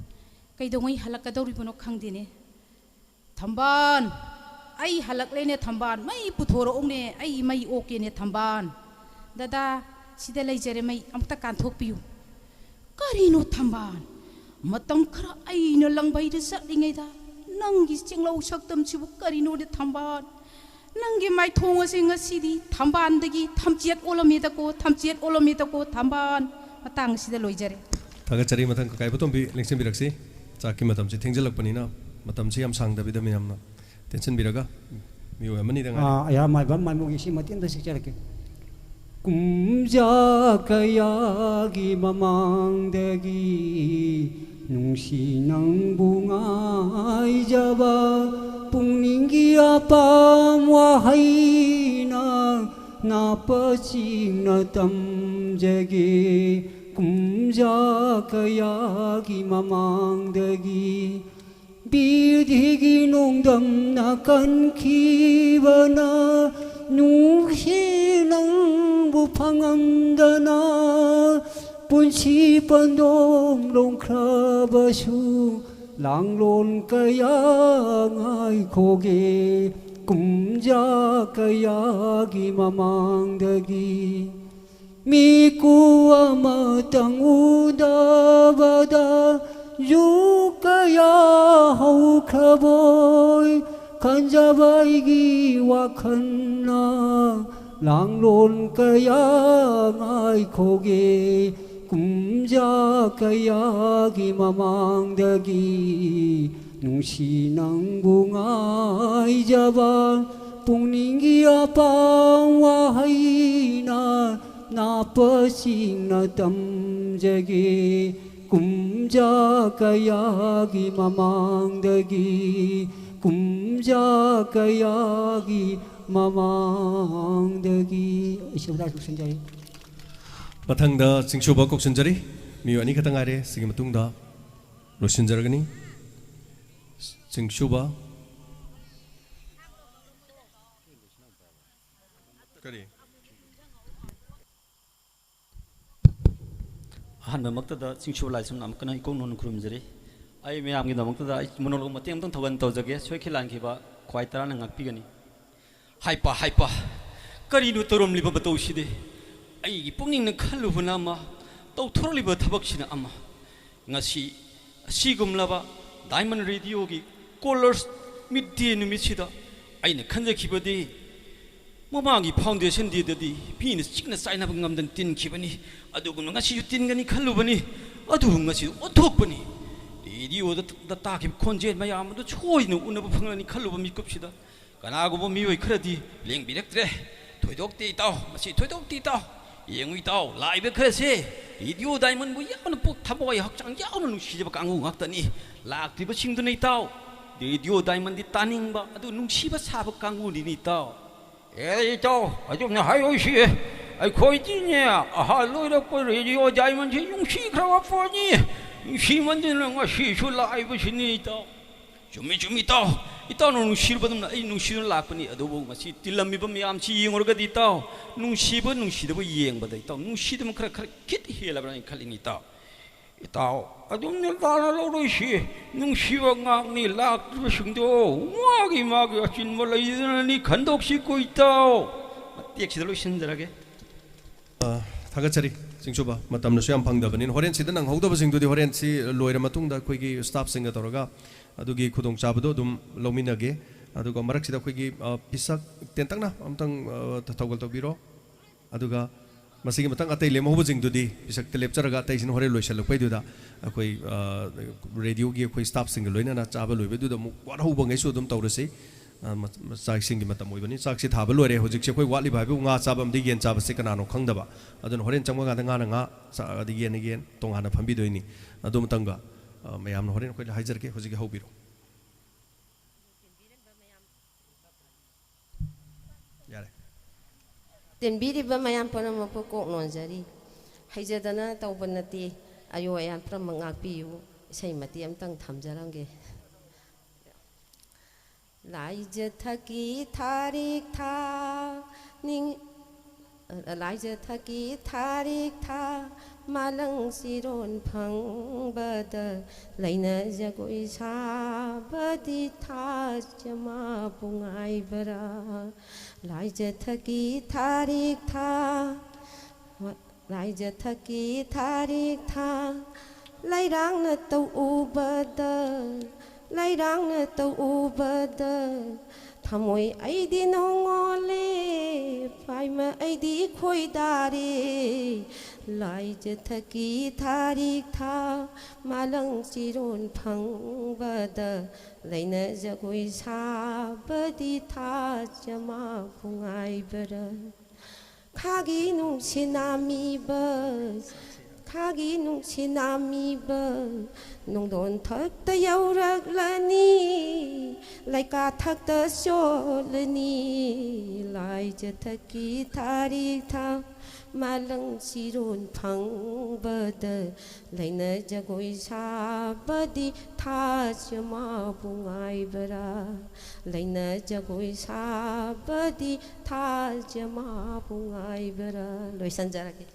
ꯀꯩꯗꯧꯉꯩ ꯍꯜꯂꯛꯀꯗꯧꯔꯤꯕꯅꯣ ꯈꯪꯗꯦꯅꯦ ꯊꯝꯕꯥꯜ ꯑꯩ ꯍꯜꯂꯛꯂꯦꯅꯦ ꯊꯝꯕꯥꯜ ꯃꯩ ꯄꯨꯊꯣꯔꯛꯎꯅꯦ ꯑꯩ ꯃꯩ ꯑꯣꯛꯀꯦꯅꯦ ꯊꯝꯕꯥꯜ ꯗꯗꯥ ꯁꯤꯗ ꯂꯩꯖꯔꯦ ꯃꯩ ꯑꯝꯇ ꯀꯥꯟꯊꯣꯛꯄꯤꯌꯨ ꯀꯔꯤꯅꯣ ꯊꯝꯕꯥꯜ ꯃꯇꯝ ꯈꯔ ꯑꯩꯅ ꯂꯪꯕꯩꯗ ꯆꯠꯂꯤꯉꯩꯗ ꯅꯪꯒꯤ ꯆꯦꯡꯂꯧ ꯁꯛꯇꯝꯁꯤꯕꯨ ꯀꯔꯤꯅꯣꯅꯦ ꯊꯝꯕꯥꯜ ꯅꯪꯒꯤ ꯃꯥꯏꯊꯣꯡ ꯑꯁꯤ ꯉꯁꯤꯗꯤ ꯊꯝꯕꯥꯜꯗꯒꯤ ꯊꯝꯆꯦꯠ ꯑꯣꯜꯂꯝꯃꯦꯗꯀꯣ ꯊꯝꯆꯦꯠ ꯑꯣꯜꯂꯝꯃꯦꯗꯀꯣ ꯊꯝꯕꯥꯜ ꯃꯇꯥꯡ ꯑꯁꯤꯗ ꯂꯣꯏꯖꯔꯦ ꯊꯥꯒꯠꯆꯔꯤ ꯃꯊꯪ ꯀꯀꯥꯏꯕꯇꯣꯝꯕꯤ ꯂꯦꯡꯁꯤꯟꯕꯤꯔꯛꯁꯤ ꯆꯥꯛꯀꯤ ꯃꯇꯝꯁꯤ ꯊꯦꯡꯖꯤꯜꯂꯛꯄꯅꯤꯅ ꯃꯇꯝꯁꯤ ꯌꯥꯝ ꯁꯥꯡꯗꯕꯤꯗ ꯃꯌꯥꯝꯅ ꯇꯦꯟꯁꯤꯟꯕꯤꯔꯒ ꯃꯤꯑꯣꯏ ꯑꯃꯅꯤꯗ ꯉꯥꯏꯔꯦ ꯑꯌꯥꯃꯥꯏꯕ ꯃꯥꯏꯃꯨꯒꯤ ꯁꯤ ꯃꯇꯦꯡꯗ ꯁꯤꯛꯆꯔꯛꯀꯦ ꯀꯨꯝꯖꯥ ꯀꯌꯥꯒꯤ ꯃꯃꯥꯡꯗꯒꯤ ꯅꯨꯡꯁꯤ ꯅꯪꯕꯨ ꯉꯥꯏꯖꯕ ꯄꯨꯛꯅꯤꯡꯒꯤ ꯑꯄꯥꯝ ꯋꯥꯍꯩꯅ ꯅꯥꯄꯁꯤꯡꯅ ꯇꯝꯖꯒꯦ ꯀꯨꯝꯖꯥ ꯀꯌꯥꯒꯤ ꯃꯃꯥꯡꯗꯒꯤ ꯕꯤꯔꯙꯤꯒꯤ ꯅꯣꯡꯗꯝꯅ ꯀꯟꯈꯤꯕꯅ ꯅꯨꯡꯁꯤ ꯅꯪꯕꯨ ꯐꯪꯉꯝꯗꯅ ꯄꯨꯟꯁꯤ ꯄꯟꯗꯣꯡ ꯂꯣꯡꯈ꯭ꯔꯕꯁꯨ ꯂꯥꯡꯂꯣꯟ ꯀꯌꯥ ꯉꯥꯏꯈꯣꯒꯦ ꯀꯨꯝꯖꯥ ꯀꯌꯥꯒꯤ ꯃꯃꯥꯡꯗꯒꯤ 미꾸 아마땅우다바다 유가야 하우카보이 간자바이기 와칸나 랑론 가야 아이코게 꿈자 가야기 마망다기 뭉시낭붕아이 잡아 뿡닝기 아빠와 하이나 나빠싱나 땀제기 꿈자 가야기 마망다기 꿈자 가야기 마망다기 이시보다 죽순자리 마탕다 징쇼바 곡순자리 미완이 가당아래 시기 마뚱다 로신자라가니 징쇼바 그리 ꯑꯍꯥꯟꯕꯃꯛꯇꯗ ꯆꯤꯡꯁꯨꯕ ꯂꯥꯏꯁꯝ ꯑꯃꯨꯛꯀꯅ ꯏꯀꯣꯡ ꯅꯣꯟ ꯈꯨꯔꯨꯝꯖꯔꯤ ꯑꯩ ꯃꯌꯥꯝꯒꯤꯗꯃꯛꯇꯗ ꯑꯩ ꯃꯣꯅꯣꯂꯣꯒ ꯃꯇꯦꯛ ꯑꯃꯇꯪ ꯊꯧꯒꯟ ꯇꯧꯖꯒꯦ ꯁꯣꯏꯈꯤ ꯂꯥꯟꯈꯤꯕ ꯈ꯭ꯋꯥꯏ ꯇꯔꯥꯅ ꯉꯥꯛꯄꯤꯒꯅꯤ ꯍꯥꯏꯄ ꯍꯥꯏꯄ ꯀꯔꯤꯅꯣ ꯇꯧꯔꯝꯂꯤꯕ ꯃꯇꯧꯁꯤꯗꯤ ꯑꯩꯒꯤ ꯄꯨꯛꯅꯤꯡꯅ ꯈꯜꯂꯨꯕꯅ ꯑꯃ ꯇꯧꯊꯣꯔꯛꯂꯤꯕ ꯊꯕꯛꯁꯤꯅ ꯑꯃ ꯉꯁꯤ ꯑꯁꯤꯒꯨꯝꯂꯕ ꯗꯥꯏꯃꯟ ꯔꯦꯗꯤꯑꯣꯒꯤ ꯀꯣꯂꯔꯁ ꯃꯤꯠ ꯗꯦ ꯅꯨꯃꯤꯠꯁꯤꯗ ꯑꯩꯅ ꯈꯟꯖꯈꯤꯕꯗꯤ ꯃꯃꯥꯡꯒꯤ ꯐꯥꯎꯟꯗꯦꯁꯟ ꯗꯦꯗꯗꯤ ꯃꯤꯅ ꯆꯤꯛꯅ ꯆꯥꯏꯅꯕ ꯉꯝꯗꯅ ꯇꯤꯟꯈꯤꯕꯅꯤ ꯑꯗꯨꯒꯨꯝꯅ ꯉꯁꯤꯁꯨ ꯇꯤꯟꯒꯅꯤ ꯈꯜꯂꯨꯕꯅꯤ ꯑꯗꯨꯕꯨ ꯉꯁꯤꯁꯨ ꯑꯣꯟꯊꯣꯛꯄꯅꯤ ꯔꯦꯗꯤꯑꯣꯗ ꯇꯥꯈꯤꯕ ꯈꯣꯟꯖꯦꯜ ꯃꯌꯥꯝ ꯑꯗꯨ ꯁꯣꯏꯗꯅ ꯎꯅꯕ ꯐꯪꯂꯅꯤ ꯈꯜꯂꯨꯕ ꯃꯤꯀꯨꯞꯁꯤꯗ ꯀꯅꯥꯒꯨꯝꯕ ꯃꯤꯑꯣꯏ ꯈꯔꯗꯤ ꯂꯦꯡꯕꯤꯔꯛꯇ꯭ꯔꯦ ꯊꯣꯏꯗꯣꯛꯇꯦ ꯏꯇꯥꯎ ꯃꯁꯤ ꯊꯣꯏꯗꯣꯛꯇꯦ ꯏꯇꯥꯎ ꯌꯦꯡꯉꯨ ꯏꯇꯥꯎ ꯂꯥꯛꯏꯕ ꯈꯔꯁꯦ ꯔꯦꯗꯤꯑꯣ ꯗꯥꯏꯃꯟꯕꯨ ꯌꯥꯝꯅ ꯊꯃꯣꯏ ꯍꯛꯆꯥꯡ ꯌꯥꯝꯅ ꯅꯨꯡꯁꯤꯖꯕ ꯀꯥꯡꯕꯨ ꯉꯥꯛꯇꯅꯤ ꯂꯥꯛꯇ꯭ꯔꯤꯕꯁꯤꯡꯗꯨꯅ ꯏꯇꯥꯎ ꯔꯦꯗꯤꯑꯣ ꯗꯥꯏꯃꯟꯗꯤ ꯇꯥꯅꯤꯡꯕ ꯑꯗꯨ ꯅꯨꯡꯁꯤꯕ ꯁꯥꯕ ꯀꯥꯡꯕꯨꯅꯤꯅꯤ ꯏꯇꯥꯎ ꯏꯇꯥꯎ ꯑꯗꯨꯝꯅ ꯍꯥꯏꯔꯣꯏꯁꯤ ꯑꯩꯈꯣꯏꯗꯤꯅꯦ ꯑꯍꯜ ꯑꯣꯏꯔꯛꯄ ꯔꯦꯗꯤꯑꯣ ꯗꯥꯏꯃꯟꯁꯤ ꯅꯨꯡꯁꯤꯈ꯭ꯔꯕ ꯄꯣꯠꯅꯤ ꯅꯨꯡꯁꯤꯃꯟꯗꯅ ꯉꯁꯤꯁꯨ ꯂꯥꯛꯏꯕꯁꯤꯅꯤ ꯏꯇꯥꯎ ꯆꯨꯝꯃꯤ ꯆꯨꯝꯃꯤ ꯏꯇꯥꯎ ꯏꯇꯥꯎꯅ ꯅꯨꯡꯁꯤꯔꯨꯕꯗꯨꯅ ꯑꯩ ꯅꯨꯡꯁꯤꯗꯨꯅ ꯂꯥꯛꯄꯅꯤ ꯑꯗꯨꯕꯨ ꯉꯁꯤ ꯇꯤꯜꯂꯝꯃꯤꯕ ꯃꯌꯥꯝꯁꯤ ꯌꯦꯡꯉꯨꯔꯒꯗꯤ ꯏꯇꯥꯎ ꯅꯨꯡꯁꯤꯕ ꯅꯨꯡꯁꯤꯗꯕ ꯌꯦꯡꯕꯗ ꯏꯇꯥꯎ ꯅꯨꯡꯁꯤꯗꯕ ꯈꯔ ꯈꯤꯠ ꯍꯦꯜꯂꯕ꯭ꯔꯥ ꯍꯥꯏꯅ ꯈꯜꯂꯤꯅꯤ ꯏꯇꯥꯎ ꯏꯇꯥꯎ ꯑꯗꯨꯝꯅ ꯂꯥꯟꯅ ꯂꯧꯔꯣꯏꯁꯤ ꯅꯨꯡꯁꯤꯕ ꯉꯥꯛꯅꯤ ꯂꯥꯛꯇ꯭ꯔꯤꯕꯁꯤꯡꯗꯣ 마기 아침마 레이드니 간독시고 있다. ꯃꯇꯦꯛꯁꯤꯗ ꯂꯣꯏꯁꯤꯟꯖꯔꯒꯦ. ꯊꯥꯒꯠꯆꯔꯤ ꯆꯤꯡꯁꯨꯕ ꯃꯇꯝꯅꯁꯨ ꯌꯥꯝ ꯐꯪꯗꯕꯅꯤꯅ ꯍꯣꯔꯦꯟ ꯁꯤꯗ ꯅꯪꯍꯧꯗꯕꯁꯤꯡꯗꯨꯗꯤ ꯍꯣꯔꯦꯟ ꯁꯤ ꯂꯣꯏꯔ ꯃꯇꯨꯡꯗ ꯑꯩꯈꯣꯏꯒꯤ ꯁ꯭ꯇꯥꯐꯁꯤꯡꯒ ꯇꯧꯔꯒ ꯑꯗꯨꯒꯤ ꯈꯨꯗꯣꯡꯆꯥꯕꯗꯣ ꯑꯗꯨꯝ ꯂꯧꯃꯤꯟꯅꯒꯦ ꯑꯗꯨꯒ ꯃꯔꯛꯁꯤꯗ ꯑꯩꯈꯣꯏꯒꯤ ꯄꯤꯁꯛ ꯇꯦꯟꯇꯛꯅ ꯑꯝꯇꯪ ꯊꯧꯒꯜ ꯇꯧꯕꯤꯔꯣ ꯑꯗꯨꯒ ꯃꯁꯤꯒꯤ ꯃꯇꯥꯡ ꯑꯇꯩ ꯂꯦꯝꯍꯧꯕꯁꯤꯡꯗꯨꯗꯤ ꯄꯤꯁꯛꯇ ꯂꯦꯞꯆꯔꯒ ꯑꯇꯩꯁꯤꯅ ꯍꯣꯔꯦꯟ ꯂꯣꯏꯁꯤꯜꯂꯛꯄꯩꯗꯨꯗ ꯑꯩꯈꯣꯏ ꯔꯦꯗꯤꯑꯣꯒꯤ ꯑꯩꯈꯣꯏ ꯁ꯭ꯇꯥꯐꯁꯤꯡꯒ ꯂꯣꯏꯅꯅ ꯆꯥꯕ ꯂꯣꯏꯕꯗꯨꯗ ꯑꯃꯨꯛ ꯋꯥꯠꯍꯧꯕꯉꯩꯁꯨ ꯑꯗꯨꯝ ꯇꯧꯔꯁꯤ ꯆꯥꯛ ꯏꯁꯤꯡꯒꯤ ꯃꯇꯝ ꯑꯣꯏꯕꯅꯤ ꯆꯥꯛꯁꯤ ꯊꯥꯕ ꯂꯣꯏꯔꯦ ꯍꯧꯖꯤꯛꯁꯦ ꯑꯩꯈꯣꯏ ꯋꯥꯠꯂꯤꯕ ꯍꯥꯏꯕꯕꯨ ꯉꯥ ꯆꯥꯕ ꯑꯃꯗꯤ ꯌꯦꯟ ꯆꯥꯕꯁꯦ ꯀꯅꯥꯅꯣ ꯈꯪꯗꯕ ꯑꯗꯨꯅ ꯍꯣꯔꯦꯟ ꯆꯪꯕ ꯀꯥꯟꯗ ꯉꯥꯅ ꯉꯥ ꯑꯗꯩ ꯌꯦꯟꯅ ꯌꯦꯟ ꯇꯣꯉꯥꯟꯅ ꯐꯝꯕꯤꯗꯣꯏꯅꯤ ꯑꯗꯨ ꯃꯇꯝꯒ ꯃꯌꯥꯝꯅ ꯍꯣꯔꯦꯟ ꯑꯩꯈꯣꯏꯅ ꯍꯥꯏꯖꯔꯛꯀꯦ ꯍꯧꯖꯤꯛꯀꯤ ꯍꯧꯕꯤꯔꯣ ꯌꯥꯔꯦ ꯇꯦꯟꯕꯤꯔꯤꯕ ꯃꯌꯥꯝ ꯄꯨꯝꯅꯃꯛꯄꯨ ꯀꯣꯛ ꯅꯣꯟꯖꯔꯤ ꯍꯩꯖꯗꯅ ꯇꯧꯕ ꯅꯠꯇꯦ ꯑꯌꯣ ꯑꯌꯥꯟ ꯄꯨꯝꯅꯃꯛ ꯉꯥꯛꯄꯤꯌꯨ ꯏꯁꯩ ꯃꯇꯦꯛ ꯑꯃꯇꯪ ꯊꯝꯖꯔꯝꯒꯦ ꯂꯥꯏꯖ ꯊꯛꯀꯤ ꯊꯥꯔꯤꯛ ꯊꯥ Elijah Thaki Tarik Tha Malang Siron Phang Bada Laina Jagoi Sa Badi Tha Jama Pungai Bara Elijah Thaki Tarik Tha Elijah Thaki Tarik Tha Lai Rang Na Tau Ubada Lai Rang Na Tau Ubada Thamoi Aidi Nongole Paima Aidi Khoidare Lai Thaki Tarik Tha Malang Siron Phang Bada Laina Jagoi Sa Badi Tha Jama Pungai Bara Khagi Nung Sinami Ba Khagi Nung Sinami Ba Nung Don Thak Ta Yaurak Lani Lai Ka Thak Ta Sho Lani Lai Thaki Tarik Tha Malang Siron Phang Bada Laina Jagoi Sa Badi Tha Jama Pungai Bara Laina Jagoi Sa Badi Tha Jama Pungai Bara Loi Sanjarake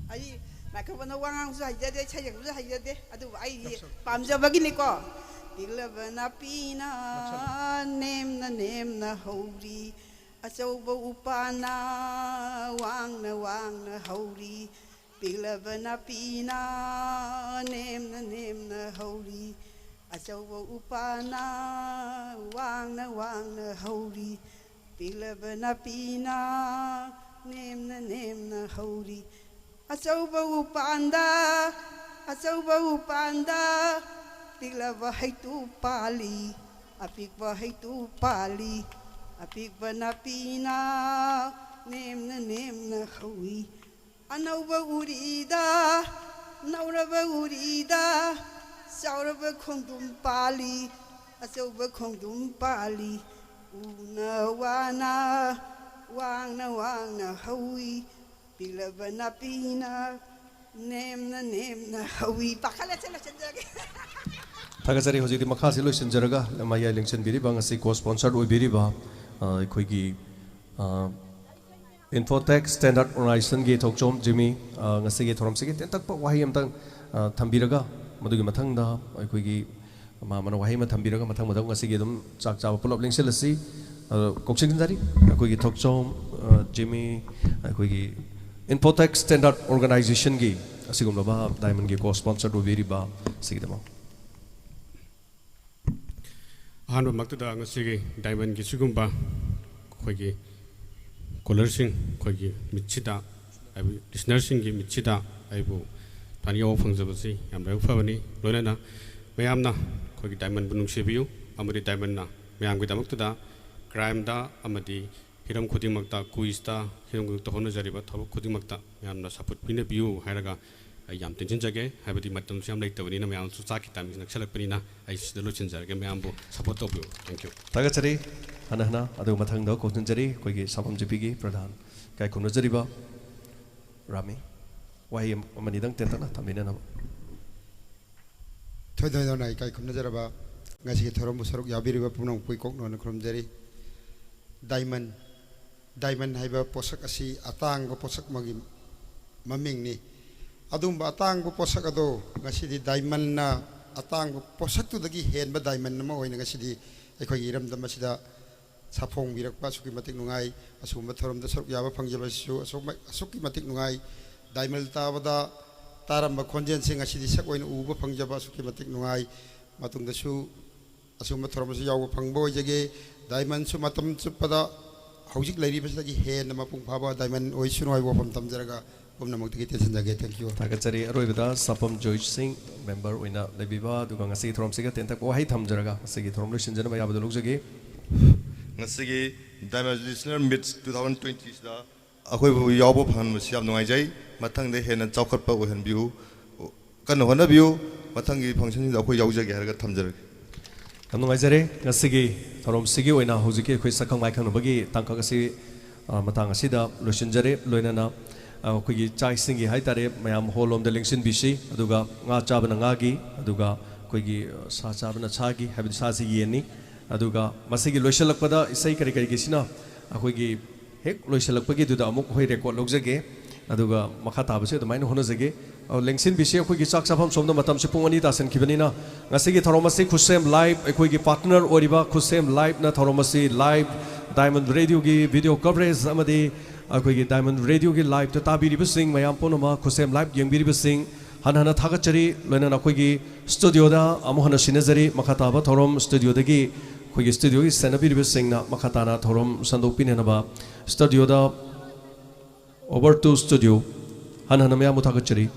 Ai microphone wangang su hayade chayek su hayade adu ai pamjabagi ko Pilabana pina nem na hori achauba upana wang na hori Pilabana pina nem na hori achauba upana wang na hori Pilabana pina nem na hori achauba upanda Pilava haitu pali, apikva haitu pali, apikva na pina, nem na hawi. Anauba urida, nauraba urida, sauraba khongdum pali, asauba khongdum pali, una wang na hawi, pilava na pina, nem na hawi. Pakala chala chala. Thagazari hojidi makhasi lo sinjaraga maya election biri bang asi co-sponsored oi biri ba khoi Infotech Standard Organization gi Khongjom Jimmy ngasi gi thoram sigi ten tak pa wahi am tang thambiraga madugi mathang da khoi gi mana wahi ma thambiraga mathang madang ngasi gi dum chak chaw pulop lengsel asi koksing jari khoi gi Khongjom Jimmy khoi gi Infotech Standard Organization gi asigum ba diamond gi co-sponsored oi biri ba sigi dama Hanba Maktada Ngasigi Diamond Gisugumba Kogi Colorsing Kogi Michida Listenersing Michida Ibu Tanio Fangzabasi Yamra Favani Lorena Mayamna Kogi Diamond Bunung Shibu Amadi Diamond Na Mayam Gidamaktada Crime Da Amadi Hiram Kudimakta Kuista Hiram Kutohona Jariba Tabu Kudimakta Yamna Saput Pina View Haraga Yam Tension Jage, Habiti Matum Sam like the Vanina Mayam Susaki time is Naxalapina, I see the Luchin Jage Mayambo, support of you. Thank you. Tagatari, Anahana, Adu Matanga, Kotunjari, Kogi, Sapam Jipigi, Pradhan, Kai Kunajariba, Rami. Why am Manidang Tentana, Tamina? Today, Kai Kunajaraba, Nasi Toromusaruk Yabiri Punong Puikok on the Krumjari, Diamond, Haiba Posakasi, Atang, Posak Magim, Mamingni. Adum batang bu posak ado ngasi di diamond na atang bu posak tu dagi hen ba diamond na mo ngasi di ekhoi iram da masida sapong birak pa suki matik nungai asum thorom da saruk yaba phangjaba su asuki matik nungai diamond ta bada taram ba khonjen sing ngasi di sak oin uba phangjaba suki matik nungai matung da su asum thorom su yaw phangbo jage diamond su matam chu pada hojik lairi ba dagi hen na mapung phaba diamond oi sunoi bo pham tamjaraga Thank you. Tagatari Aroivada Sapam George Singh, member Wina Lebiba, Dugangasi from Siga, Tenta Wahit Hamjaraga, Sigi from Lucian Geneva Yabadulugagi. Nasigi, Diamond Listener Mids 2020 is the Ahu Yabo Pan with Siam Noajay, Matang de Hen and Chaukerpa with Henbu, Kanahana view, Matangi function is Ahu Yajaga Tamjar. Kanuazare, Nasigi, from Sigi, Wina, Huziki, Quisakang Makanabagi, Tankagasi, Matangasida, Lucian Jere, Luinana. Kugi chai singi hai tare mayam holom de lingsin bisi aduga nga chabana nga gi aduga ꯑꯩꯈꯣꯏꯒꯤ ꯁꯥ ꯆꯥꯕꯅ ꯁꯥꯒꯤ ꯍꯥꯏꯕꯗꯤ ꯁꯥꯁꯤ ꯌꯦꯟꯅꯤ ꯑꯗꯨꯒ ꯃꯁꯤꯒꯤ ꯂꯣꯏꯁꯤꯜꯂꯛꯄꯗ ꯏꯁꯩ ꯀꯔꯤ ꯀꯔꯤꯒꯤꯁꯤꯅ ꯑꯩꯈꯣꯏꯒꯤ ꯍꯦꯛ ꯂꯣꯏꯁꯤꯜꯂꯛꯄꯒꯤꯗꯨꯗ ꯑꯃꯨꯛ ꯑꯩꯈꯣꯏ ꯔꯦꯀꯣꯔꯗ ꯂꯧꯖꯒꯦ ꯑꯗꯨꯒ ꯃꯈꯥ ꯇꯥꯕꯁꯦ ꯑꯗꯨꯃꯥꯏꯅ ꯍꯣꯠꯅꯖꯒꯦ ꯂꯦꯡꯁꯤꯟꯕꯤꯁꯤ ꯑꯩꯈꯣꯏꯒꯤ ꯆꯥꯛ ꯆꯥꯐꯝ ꯁꯣꯝꯗ ꯃꯇꯝꯁꯤ ꯄꯨꯡ 2 ꯇꯥꯁꯟꯈꯤꯕꯅꯤꯅ ꯉꯁꯤꯒꯤ ꯊꯧꯔꯝ ꯑꯁꯤ ꯈꯨꯠꯁꯦꯝ ꯂꯥꯏꯚ ꯑꯩꯈꯣꯏꯒꯤ ꯄꯥꯔꯠꯅꯔ ꯑꯣꯏꯔꯤꯕ ꯈꯨꯠꯁꯦꯝ ꯂꯥꯏꯚꯅ ꯊꯧꯔꯝ ꯑꯁꯤ ꯂꯥꯏꯚ ꯗꯥꯏꯃꯟ ꯔꯦꯗꯤꯑꯣꯒꯤ ꯚꯤꯗꯤꯑꯣ ꯀꯚꯔꯦꯖ ꯑꯃꯗꯤ ꯑꯩꯈꯣꯏꯒꯤ ꯗꯥꯏꯃꯟ ꯔꯦꯗꯤꯑꯣꯒꯤ ꯂꯥꯏꯚꯇ ꯇꯥꯕꯤꯔꯤꯕꯁꯤꯡ ꯃꯌꯥꯝ ꯄꯨꯝꯅꯃꯛ ꯈꯨꯠꯁꯦꯝ ꯂꯥꯏꯚ ꯌꯦꯡꯕꯤꯔꯤꯕꯁꯤꯡ ꯍꯟꯅ ꯍꯟꯅ ꯊꯥꯒꯠꯆꯔꯤ ꯂꯣꯏꯅꯅ ꯑꯩꯈꯣꯏꯒꯤ ꯁ꯭ꯇꯨꯗꯤꯑꯣꯗ ꯑꯃꯨꯛ ꯍꯟꯅ ꯁꯤꯟꯅꯖꯔꯤ ꯃꯈꯥ ꯇꯥꯕ ꯊꯧꯔꯝ ꯁ꯭ꯇꯨꯗꯤꯑꯣꯗꯒꯤ ꯑꯩꯈꯣꯏꯒꯤ ꯁ꯭ꯇꯨꯗꯤꯑꯣꯒꯤ ꯁꯦꯟꯅꯕꯤꯔꯤꯕꯁꯤꯡꯅ ꯃꯈꯥ ꯇꯥꯅ ꯊꯧꯔꯝ ꯁꯟꯗꯣꯛꯄꯤꯅꯅꯕ ꯁ꯭ꯇꯨꯗꯤꯑꯣꯗ over to studio. Hana Namaya Mutakachari.